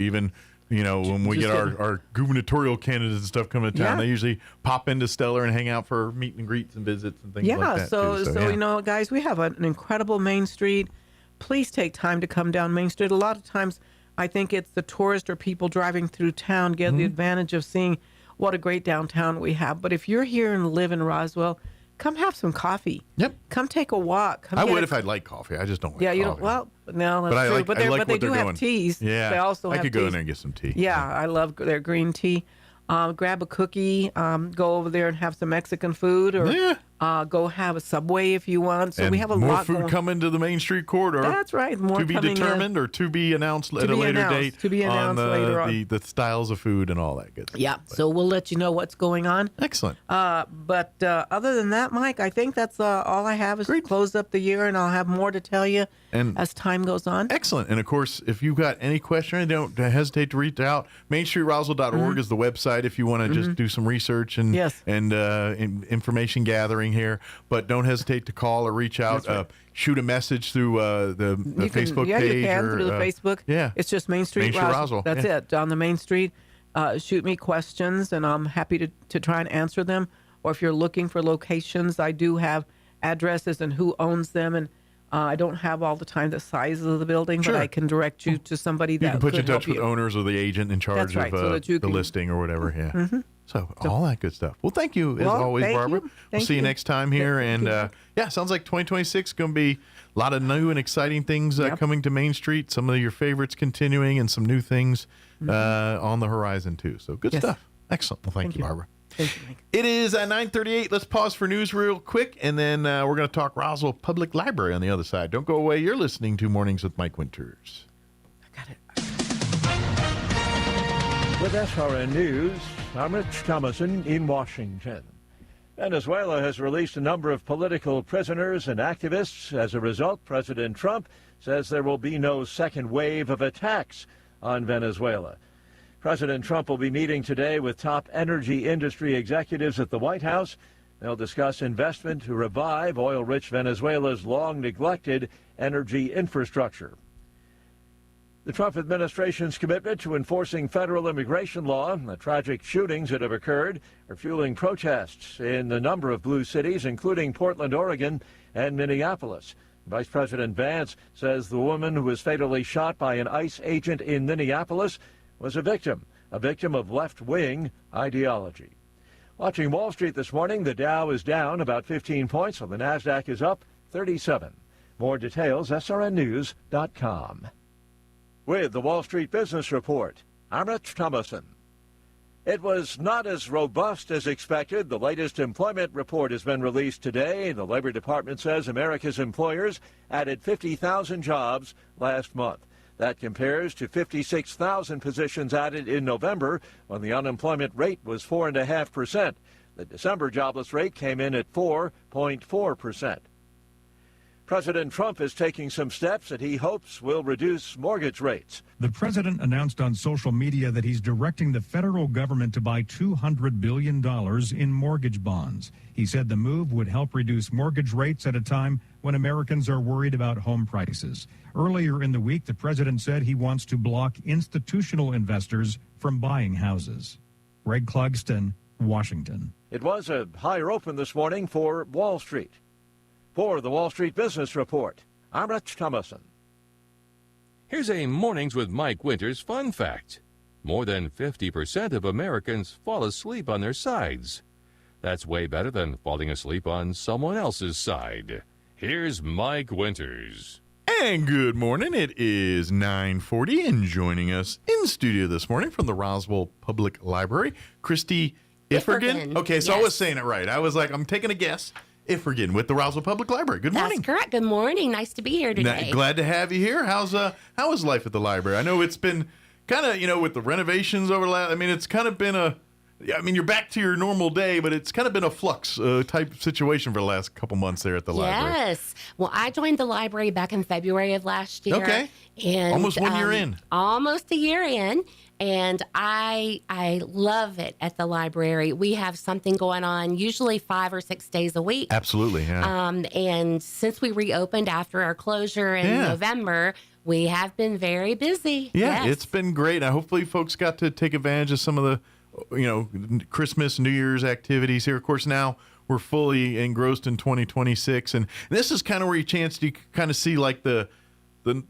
even, when we get our gubernatorial candidates and stuff coming to town, they usually pop into Stellar and hang out for meet and greets and visits and things like that. So guys, we have an incredible Main Street. Please take time to come down Main Street. A lot of times, I think it's the tourists or people driving through town get the advantage of seeing what a great downtown we have. But if you're here and live in Roswell, come have some coffee. Yep. Come take a walk. I would if I'd like coffee. I just don't like coffee. Yeah, you don't. Well, no, that's true. But they do have teas. Yeah. They also have I could go teas. in there and get some tea. Yeah, I love their green tea. Grab a cookie, go over there and have some Mexican food, or go have a Subway if you want. So we have a lot more food coming to the Main Street corridor. That's right. More to be determined or to be announced at a later date. To be announced later on. The styles of food and all that good stuff. Yeah. So we'll let you know what's going on. Excellent. But other than that, Mike, I think that's all I have is to close up the year, and I'll have more to tell you as time goes on. Excellent. And of course, if you've got any question, don't hesitate to reach out. MainStreetRoswell.org is the website if you want to just do some research and information gathering here. But don't hesitate to call or reach out. Right. Shoot a message through the Facebook page. You can or, through the Facebook. Yeah. It's just Main Street Roswell. That's it. On the Main Street. Shoot me questions, and I'm happy to try and answer them. Or if you're looking for locations, I do have addresses and who owns them. And I don't have all the time the size of the building, but I can direct you to somebody that can put you in could touch help with owners or the agent in charge of the listing or whatever. Yeah. So all that good stuff. Well, thank you as always, Barbara. We'll see you next time here. And sounds like 2026 is going to be a lot of new and exciting things coming to Main Street. Some of your favorites continuing, and some new things on the horizon too. So good stuff. Excellent. Well, thank you, Barbara. Thank you, Mike. It is 9:38. Let's pause for news real quick, and then we're going to talk Roswell Public Library on the other side. Don't go away. You're listening to Mornings with Mike Winters. I got it. With SRN News, I'm Rich Thomason in Washington. Venezuela has released a number of political prisoners and activists. As a result, President Trump says there will be no second wave of attacks on Venezuela. President Trump will be meeting today with top energy industry executives at the White House. They'll discuss investment to revive oil-rich Venezuela's long-neglected energy infrastructure. The Trump administration's commitment to enforcing federal immigration law and the tragic shootings that have occurred are fueling protests in a number of blue cities, including Portland, Oregon, and Minneapolis. Vice President Vance says the woman who was fatally shot by an ICE agent in Minneapolis was a victim of left-wing ideology. Watching Wall Street this morning, the Dow is down about 15 points, while the NASDAQ is up 37. More details, srnnews.com. With the Wall Street Business Report, I'm Rich Thomason. It was not as robust as expected. The latest employment report has been released today. The Labor Department says America's employers added 50,000 jobs last month. That compares to 56,000 positions added in November, when the unemployment rate was 4.5%. The December jobless rate came in at 4.4%. President Trump is taking some steps that he hopes will reduce mortgage rates. The president announced on social media that he's directing the federal government to buy $200 billion in mortgage bonds. He said the move would help reduce mortgage rates at a time when Americans are worried about home prices. Earlier in the week, the president said he wants to block institutional investors from buying houses. Greg Clugston, Washington. It was a higher open this morning for Wall Street. For the Wall Street Business Report, I'm Rich Thomason. Here's a Mornings with Mike Winters fun fact. More than 50% of Americans fall asleep on their sides. That's way better than falling asleep on someone else's side. Here's Mike Winters. And good morning. It is 9:40, and joining us in studio this morning from the Roswell Public Library, Christy Iffergen. Okay, so yes. I was saying it right. I was like, I'm taking a guess. Iffergen with the Roswell Public Library. Good morning. That's correct. Good morning. Nice to be here today. Glad to have you here. How is life at the library? I know it's been kind of, with the renovations over the last, it's kind of been you're back to your normal day, but it's kind of been a flux type situation for the last couple months there at the library. Yes. Well, I joined the library back in February of last year. Okay. And almost 1 year in. Almost a year in. And I love it at the library. We have something going on usually 5 or 6 days a week. Absolutely, yeah. And since we reopened after our closure in November, we have been very busy. Yeah, yes. It's been great. Hopefully folks got to take advantage of some of the Christmas, New Year's activities here. Of course, now we're fully engrossed in 2026. And this is kind of where you chance to kind of see like the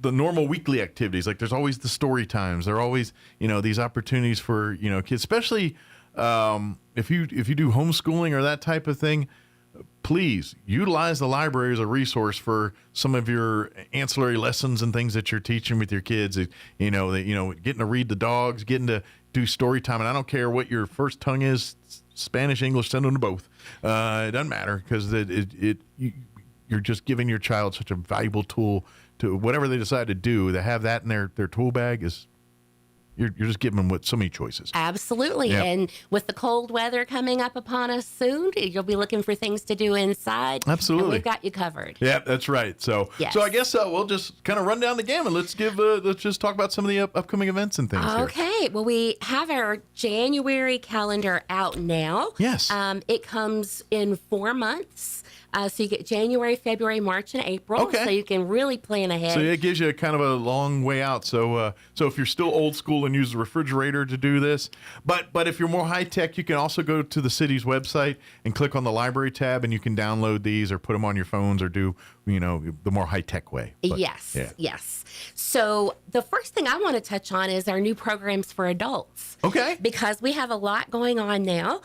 normal weekly activities. Like there's always the story times. There are always, these opportunities for, kids, especially if you do homeschooling or that type of thing. Please utilize the library as a resource for some of your ancillary lessons and things that you're teaching with your kids. Getting to read the dogs, getting to do story time. And I don't care what your first tongue is, Spanish, English, send them to both. It doesn't matter, because you're just giving your child such a valuable tool to whatever they decide to do. To have that in their tool bag is, you're just giving them so many choices. Absolutely. Yep. And with the cold weather coming up upon us soon, you'll be looking for things to do inside. Absolutely. And we've got you covered. Yeah, that's right. So, yes. So I guess we'll just kind of run down the gamut. Let's just talk about some of the upcoming events and things Okay. here. Well, we have our January calendar out now. Yes. It comes in 4 months. So you get January, February, March, and April. Okay. So you can really plan ahead. So it gives you kind of a long way out. So if you're still old school and use the refrigerator to do this, but if you're more high tech, you can also go to the city's website and click on the library tab, and you can download these or put them on your phones or do the more high tech way. But, yes. yeah. Yes. So the first thing I want to touch on is our new programs for adults. Okay. Because we have a lot going on now.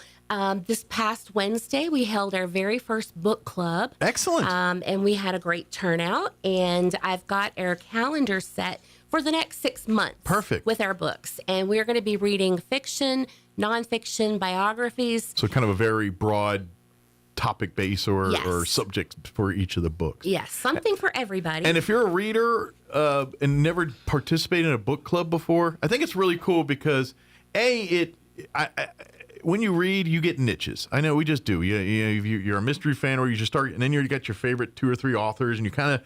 This past Wednesday, we held our very first book club. Excellent. And we had a great turnout. And I've got our calendar set for the next 6 months. Perfect. With our books. And we're going to be reading fiction, nonfiction, biographies. So kind of a very broad topic base or subject for each of the books. Yes, something for everybody. And if you're a reader and never participated in a book club before, I think it's really cool because when you read, you get niches. I know we just do. You're a mystery fan, or you just start, and then you got your favorite 2 or 3 authors, and you kind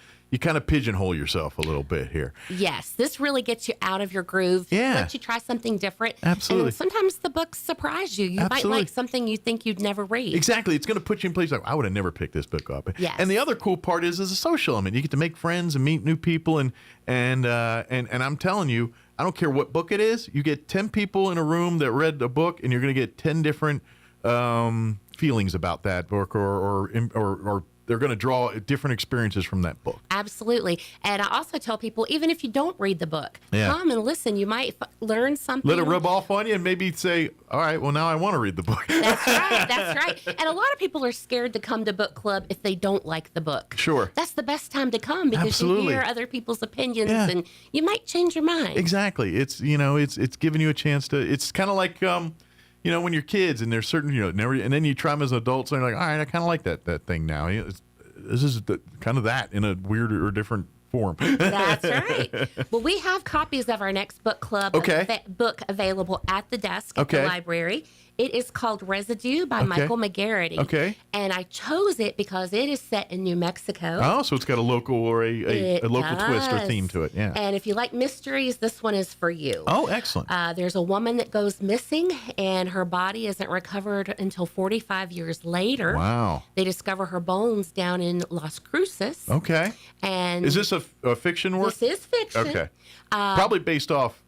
of pigeonhole yourself a little bit here. Yes, this really gets you out of your groove. Yeah. Lets you try something different. Absolutely. And sometimes the books surprise you. You might like something you think you'd never read. Exactly. It's going to put you in place like, I would have never picked this book up. Yes. And the other cool part is a social element. You get to make friends and meet new people, and I'm telling you, I don't care what book it is. You get 10 people in a room that read a book, and you're going to get 10 different feelings about that book, or they're going to draw different experiences from that book. Absolutely. And I also tell people, even if you don't read the book, come and listen. You might learn something. Let it rub off on you and maybe say, all right, well, now I want to read the book. That's right. That's right. And a lot of people are scared to come to book club if they don't like the book. Sure. That's the best time to come because you hear other people's opinions and you might change your mind. Exactly. It's giving you a chance to, it's kind of like, when you're kids and there's certain, and then you try them as adults and you're like, all right, I kind of like that thing now. This is kind of that in a weird or different form. That's right. Well, we have copies of our next book club book available at the desk at the library. It is called Residue by Michael McGarrity. Okay. And I chose it because it is set in New Mexico. Oh, so it's got a local or a local twist or theme to it. Yeah. And if you like mysteries, this one is for you. Oh, excellent. There's a woman that goes missing, and her body isn't recovered until 45 years later. Wow. They discover her bones down in Las Cruces. Okay. And is this a fiction work? This is fiction. Okay. Probably based off,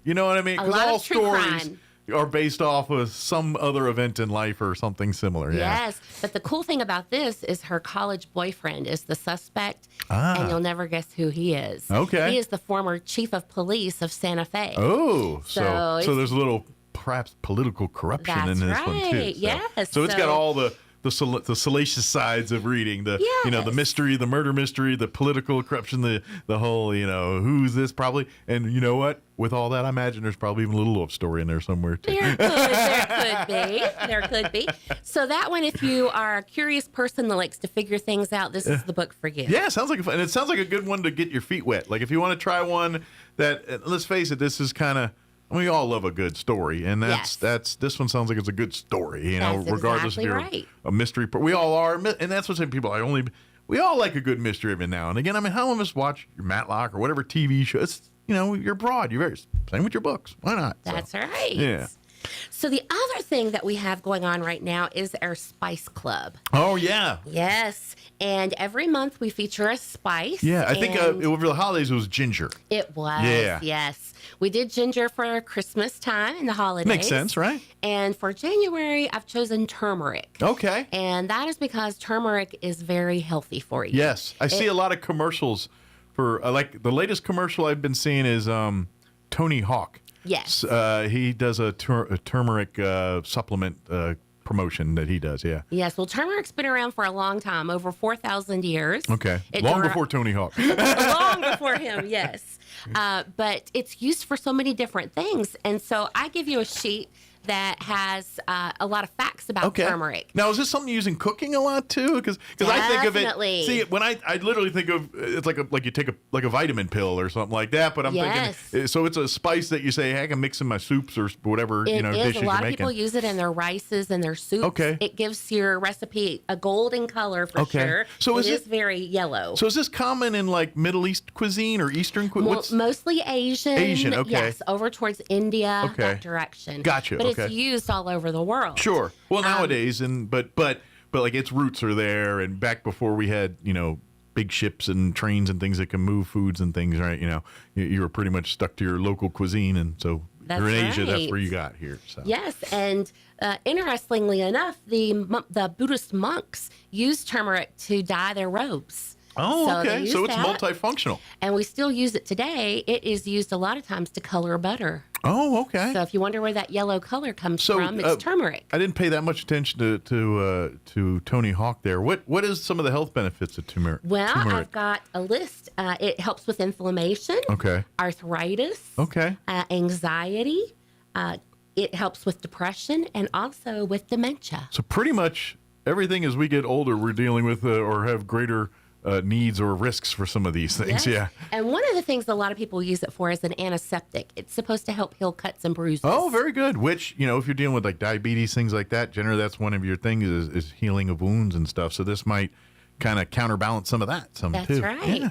you know what I mean? Because all stories crime are based off of some other event in life or something similar. Yeah. Yes, but the cool thing about this is her college boyfriend is the suspect, and you'll never guess who he is. Okay. He is the former chief of police of Santa Fe. Oh, so there's a little perhaps political corruption in this one too. Yes. So it's got all the salacious sides of reading, the mystery, the murder mystery, the political corruption, the whole, who's this probably, and you know what? With all that, I imagine there's probably even a little love story in there somewhere too. There could be. So that one, if you are a curious person that likes to figure things out, this is the book for you. Yeah, sounds like and it sounds like a good one to get your feet wet. Like if you want to try one that, let's face it, this is kind of. We all love a good story, and that's this one sounds like it's a good story, that's regardless exactly if you're a mystery. We all are, and that's what some people we all like a good mystery every now and again. I mean, how many of us watch your Matlock or whatever TV show? It's, you're broad. You're very same with your books. Why not? That's right. Yeah. So the other thing that we have going on right now is our Spice Club. Oh, yeah. Yes. And every month we feature a spice. Yeah, I think over the holidays it was ginger. It was, yeah. Yes. We did ginger for Christmas time and the holidays. Makes sense, right? And for January, I've chosen turmeric. Okay. And that is because turmeric is very healthy for you. Yes. I see a lot of commercials for, like the latest commercial I've been seeing is Tony Hawk. Yes. He does a turmeric supplement promotion that he does, yeah. Yes, well, turmeric's been around for a long time, over 4,000 years. Okay, long before Tony Hawk. Long before him, yes. But it's used for so many different things. And so I give you a sheet that has a lot of facts about turmeric. Now, is this something you use in cooking a lot too? Because I think of it. See, when I literally think of it's like you take a vitamin pill or something like that. But I'm thinking, so it's a spice that you say, hey, I can mix in my soups or whatever dishes you're making. A lot of people use it in their rices and their soups. Okay, it gives your recipe a golden color for sure. So it is very yellow. So is this common in like Middle East cuisine or Eastern cuisine? Mostly Asian. Asian, okay. Yes, over towards India, that direction. Gotcha. But it's used all over the world. Sure. Well, nowadays, but like its roots are there, and back before we had big ships and trains and things that can move foods and things, right? You were pretty much stuck to your local cuisine, and so you're in Asia. That's where you got here. So. Yes, and interestingly enough, the Buddhist monks use turmeric to dye their robes. Oh, okay. So it's multifunctional. And we still use it today. It is used a lot of times to color butter. Oh, okay. So if you wonder where that yellow color comes from, it's turmeric. I didn't pay that much attention to Tony Hawk there. What is some of the health benefits of turmeric? Well, I've got a list. It helps with inflammation. Okay. Arthritis. Okay. Anxiety. It helps with depression and also with dementia. So pretty much everything as we get older, we're dealing with or have greater needs or risks for some of these things. Yes. Yeah. And one of the things a lot of people use it for is an antiseptic. It's supposed to help heal cuts and bruises. Oh, very good. Which, if you're dealing with like diabetes, things like that, generally that's one of your things is healing of wounds and stuff. So this might kind of counterbalance some of that. That's too. right. Yeah.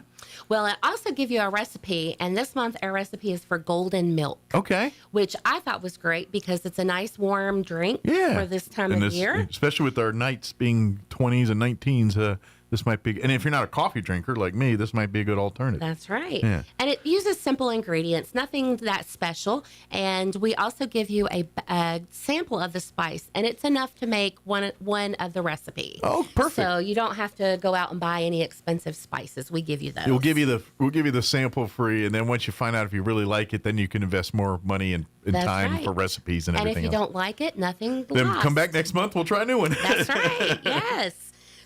Well, I also give you a recipe, and this month our recipe is for golden milk. Okay. Which I thought was great because it's a nice warm drink for this time of year. Especially with our nights being 20s and 19s, this might be, and if you're not a coffee drinker like me, this might be a good alternative. That's right. Yeah. And it uses simple ingredients, nothing that special. And we also give you a sample of the spice, and it's enough to make one of the recipe. Oh, perfect. So you don't have to go out and buy any expensive spices. We give you those. We'll give you the sample free, and then once you find out if you really like it, then you can invest more money and time right. for recipes and everything And if you else. don't like it, nothing Then lost. come back next month. We'll try a new one. That's right. Yes.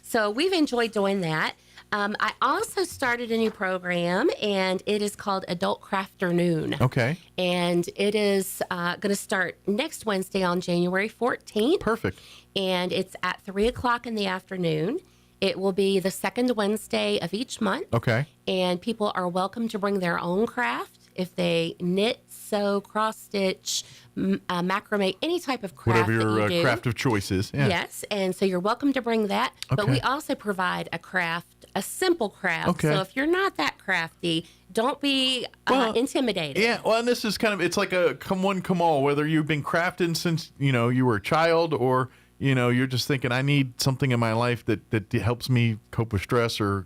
So we've enjoyed doing that. I also started a new program, and it is called Adult Crafternoon. Okay. And it is going to start next Wednesday on January 14th. Perfect. And it's at 3 o'clock in the afternoon. It will be the second Wednesday of each month. Okay. And people are welcome to bring their own craft. If they knit, sew, cross-stitch, macrame, any type of craft Whatever that your you do. craft of choice is. Yeah. Yes, and so you're welcome to bring that. But Okay. we also provide a simple craft. Okay. So if you're not that crafty, don't be intimidated. Yeah, well, and this is it's like a come one, come all, whether you've been crafting since, you were a child or, you're just thinking, I need something in my life that helps me cope with stress or,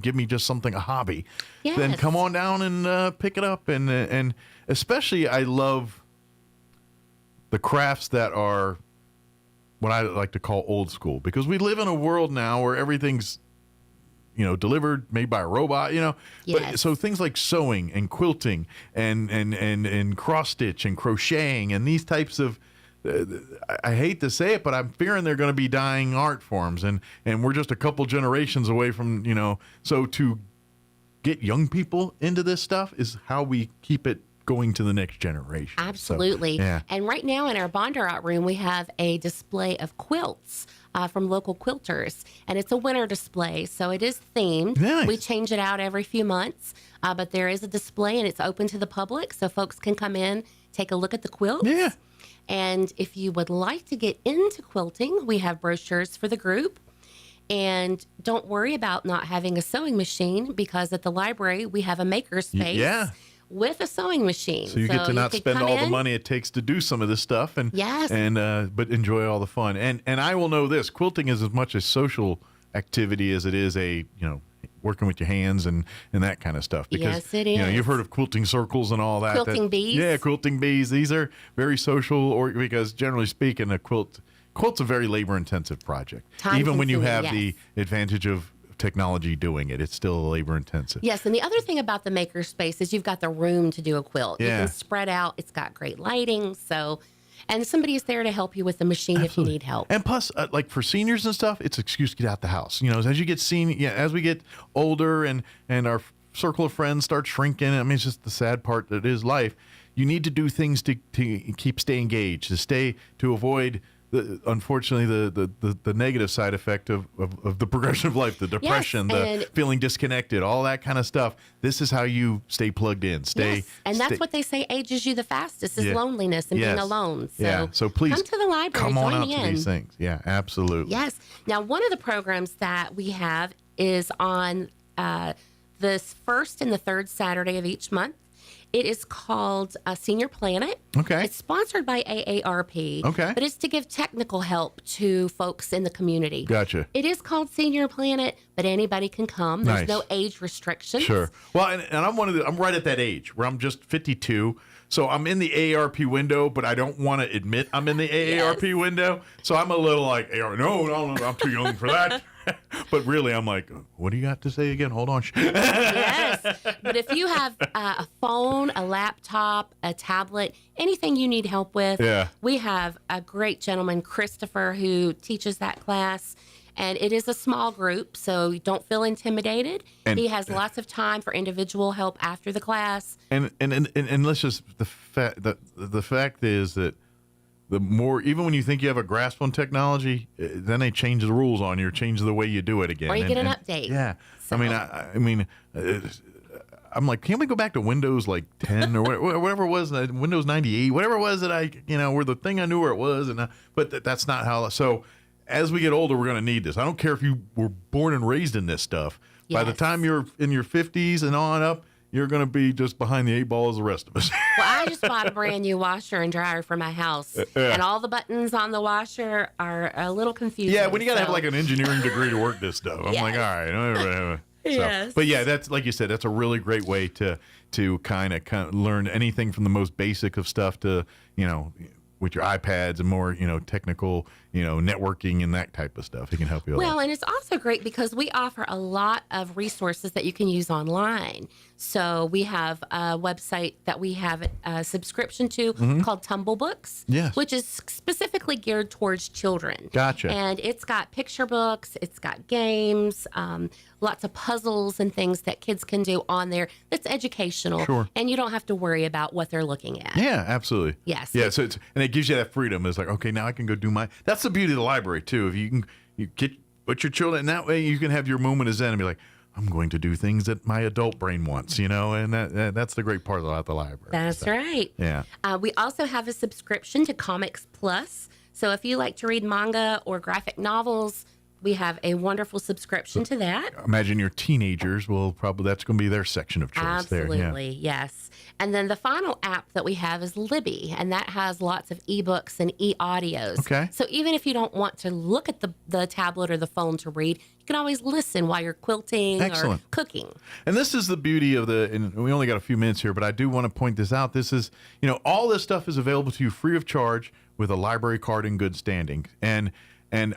give me just something, a hobby. Yes. Then come on down and pick it up. And especially I love the crafts that are what I like to call old school, because we live in a world now where everything's delivered, made by a robot, But Yes. so things like sewing and quilting and cross stitch and crocheting and these types of, I hate to say it, but I'm fearing they're going to be dying art forms, and we're just a couple generations away from, so to get young people into this stuff is how we keep it going to the next generation. Absolutely. So, yeah. And right now in our Bonder Art room, we have a display of quilts from local quilters. And it's a winter display, so it is themed. Nice. We change it out every few months. But there is a display, and it's open to the public, so folks can come in, take a look at the quilts. Yeah. And if you would like to get into quilting, we have brochures for the group. And don't worry about not having a sewing machine, because at the library, we have a maker space. Yeah. With a sewing machine. So you get to not could spend come all the in. money it takes to do some of this stuff, and Yes. but enjoy all the fun. And I will know this: quilting is as much a social activity as it is a working with your hands and that kind of stuff. Because Yes, it is. you've heard of quilting circles and all that. Quilting bees. Yeah, quilting bees. These are very social, or because generally speaking, quilt's a very labor intensive project. Even when you have Time-consuming, the advantage of technology doing it, it's still labor intensive. Yes, and the other thing about the maker space is you've got the room to do a quilt. You Yeah. can spread out. It's got great lighting, and somebody's there to help you with the machine if you need help. And plus, like for seniors and stuff, it's an excuse to get out the house. As you get as we get older and our circle of friends start shrinking. I mean, it's just the sad part that is life. You need to do things to stay engaged, to avoid unfortunately the negative side effect of the progression of life, the depression, Yes, the feeling disconnected, all that kind of stuff. This is how you stay plugged in. And that's what they say ages you the fastest is Yeah. loneliness and being Yes. alone. So, yeah. So please come to the library. Come on join out me to in. these things. Yeah, absolutely. Yes. Now, one of the programs that we have is on this first and the third Saturday of each month. It is called Senior Planet. Okay. It's sponsored by AARP. Okay. But it's to give technical help to folks in the community. Gotcha. It is called Senior Planet, but anybody can come. There's Nice. no age restrictions. Sure. Well, and I'm I'm right at that age where I'm just 52. So I'm in the AARP window, but I don't want to admit I'm in the AARP window. So I'm a little like, no, I'm too young for that. But really, I'm like, what do you got to say again? Hold on. Yes. But if you have a phone, a laptop, a tablet, anything you need help with, Yeah. we have a great gentleman, Christopher, who teaches that class. And it is a small group, so you don't feel intimidated. And- he has lots of time for individual help after the class. And let's just the fact is that the more, even when you think you have a grasp on technology, then they change the rules on you, or change the way you do it again. Or you get an update. Yeah. So. I'm like, can't we go back to Windows like 10 or whatever it was, Windows 98, whatever it was that where the thing I knew where it was, but that's not how. So as we get older, we're going to need this. I don't care if you were born and raised in this stuff. Yes. By the time you're in your 50s and on up, you're going to be just behind the 8 ball as the rest of us. Well, I just bought a brand new washer and dryer for my house, and all the buttons on the washer are a little confusing. Yeah, when you got to have like an engineering degree to work this stuff. I'm like, all right. Yes. But yeah, that's like you said, that's a really great way to kind of learn anything from the most basic of stuff to, with your iPads and more, technical, networking and that type of stuff. It can help you a lot. Well, and it's also great because we offer a lot of resources that you can use online. So we have a website that we have a subscription to called Tumble Books, which is specifically geared towards children. Gotcha. And it's got picture books, it's got games, lots of puzzles and things that kids can do on there that's educational. Sure. And you don't have to worry about what they're looking at. Yeah, absolutely. Yes. Yeah, so and it gives you that freedom. It's like, okay, now I can go do that's the beauty of the library too. If you put your children, and that way you can have your moment of zen and be like, I'm going to do things that my adult brain wants, and that's the great part about the library. That's right. Yeah. We also have a subscription to Comics Plus. So if you like to read manga or graphic novels, we have a wonderful subscription to that. Imagine your teenagers that's going to be their section of choice. Absolutely, yes. And then the final app that we have is Libby, and that has lots of ebooks and e-audios. Okay. So even if you don't want to look at the tablet or the phone to read, you can always listen while you're quilting or cooking. And this is the beauty of and we only got a few minutes here, but I do want to point this out. This is, all this stuff is available to you free of charge with a library card in good standing. And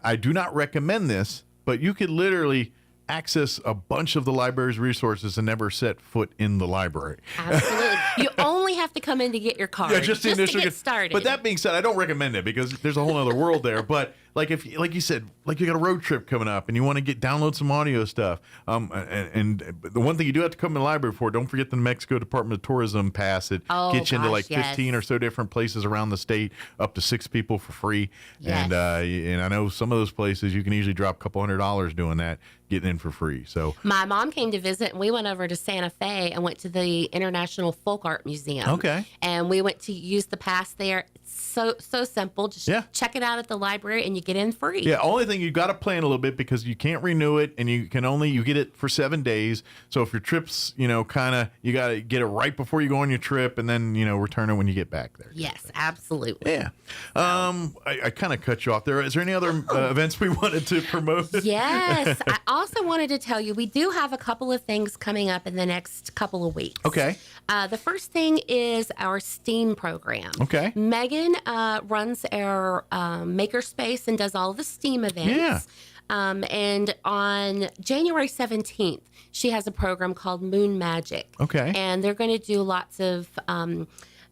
I do not recommend this, but you could literally access a bunch of the library's resources and never set foot in the library. Absolutely. You only have to come in to get your card. Yeah, just to get started. But that being said, I don't recommend it because there's a whole other world there. But like like you said, like you got a road trip coming up and you want to download some audio stuff. And the one thing you do have to come to the library for, don't forget the New Mexico Department of Tourism pass. It gets you into like 15 or so different places around the state, up to 6 people for free. Yes. And I know some of those places you can easily drop a couple $100 doing that, getting in for free. So my mom came to visit and we went over to Santa Fe and went to the International Folk Art Museum. Okay. And we went to use the pass there. It's so simple. Just check it out at the library and you get in free. Yeah, only thing you got to plan a little bit because you can't renew it and you get it for 7 days. So if your trip's, you got to get it right before you go on your trip and then, return it when you get back there. Yes, absolutely. Yeah. I kind of cut you off there. Is there any other events we wanted to promote? Yes. I also wanted to tell you we do have a couple of things coming up in the next couple of weeks. Okay. The first thing is our STEAM program. Okay. Megan runs our makerspace and does all the STEAM events. Yeah. And on January 17th, she has a program called Moon Magic. Okay. And they're going to do lots of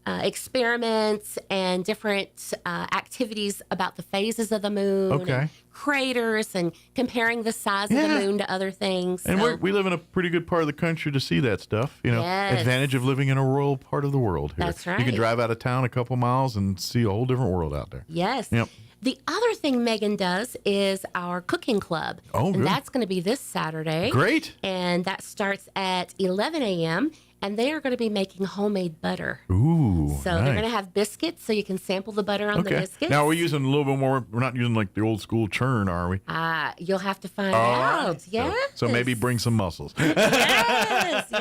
experiments and different activities about the phases of the moon, and craters, and comparing the size of the moon to other things. And we live in a pretty good part of the country to see that stuff. Advantage of living in a rural part of the world here. That's right. You can drive out of town a couple miles and see a whole different world out there. Yes. Yep. The other thing Megan does is our cooking club. Oh, good. And that's going to be this Saturday. Great. And that starts at 11 a.m., and they are going to be making homemade butter. Ooh, So they're going to have biscuits, so you can sample the butter on the biscuits. Now, we're using a little bit more. We're not using like the old school churn, are we? You'll have to find out. Yes. So maybe bring some mussels. Yes.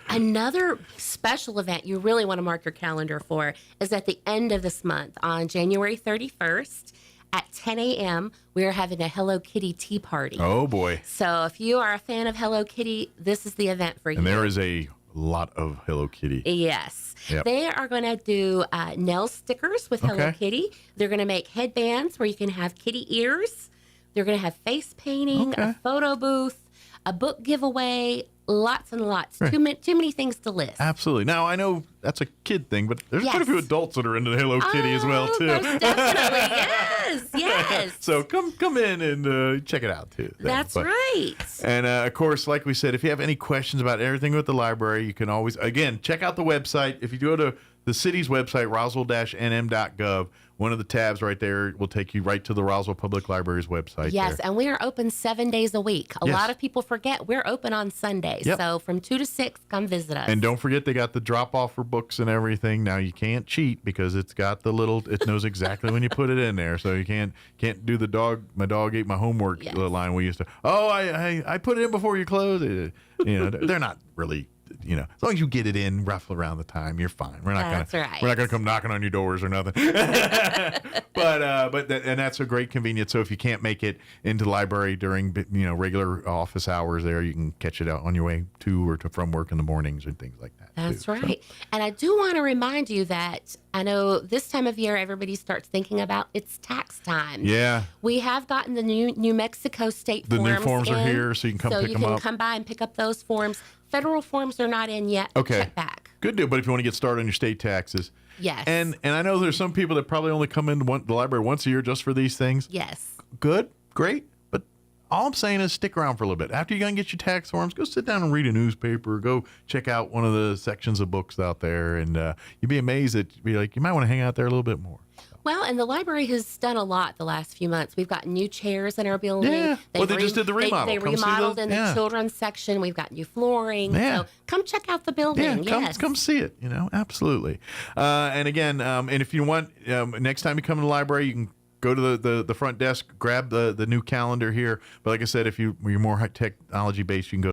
Another special event you really want to mark your calendar for is at the end of this month, on January 31st. At 10 a.m., we are having a Hello Kitty tea party. Oh, boy. So if you are a fan of Hello Kitty, this is the event for you. And there is a lot of Hello Kitty. Yes. Yep. They are going to do nail stickers with Hello Kitty. They're going to make headbands where you can have kitty ears. They're going to have face painting, a photo booth, a book giveaway, Lots and lots. Right. Too many things to list. Absolutely. Now, I know that's a kid thing, but there's quite a Yes. few adults that are into Hello Kitty as well, too. Most definitely. Yes. So come in and check it out, too. That's right. And, of course, like we said, if you have any questions about everything with the library, you can always, again, check out the website. If you go to the city's website, roswell-nm.gov, one of the tabs right there will take you right to the Roswell Public Library's website. Yes, there. and we are open 7 days a week. A Yes. lot of people forget we're open on Sundays. Yep. So from 2 to 6, come visit us. And don't forget they got the drop off for books and everything. Now you can't cheat because it's got the little. It knows exactly when you put it in there, so you can't do the dog. My dog ate my homework line. We used to. Oh, I put it in before you close it. They're not really. As long as you get it in roughly around the time, you're fine. We're not gonna come knocking on your doors or nothing. but that's a great convenience. So if you can't make it into the library during regular office hours, there you can catch it out on your way to or from work in the mornings and things like that. That's too. right. And I do want to remind you that I know this time of year everybody starts thinking about it's tax time. Yeah. We have gotten the New Mexico state The forms. new forms are in, here, so you can come pick them up. So you can come by and pick up those forms. Federal forms are not in yet. Okay. Check back. Good deal. But if you want to get started on your state taxes. Yes. And I know there's some people that probably only come into the library once a year just for these things. Yes. Good. Great. But all I'm saying is stick around for a little bit. After you go and get your tax forms, go sit down and read a newspaper. Go check out one of the sections of books out there. And you'd be amazed that you might want to hang out there a little bit more. Well, and the library has done a lot the last few months. We've got new chairs in our building. Yeah. Well, they just did the remodel. They Come see remodeled those- in yeah. the children's section. We've got new flooring. Yeah. So come check out the building. Yeah, Yes. come see it. Absolutely. And again, and if you want, next time you come to the library, you can go to the front desk, grab the new calendar here. But like I said, if you're more technology based, you can go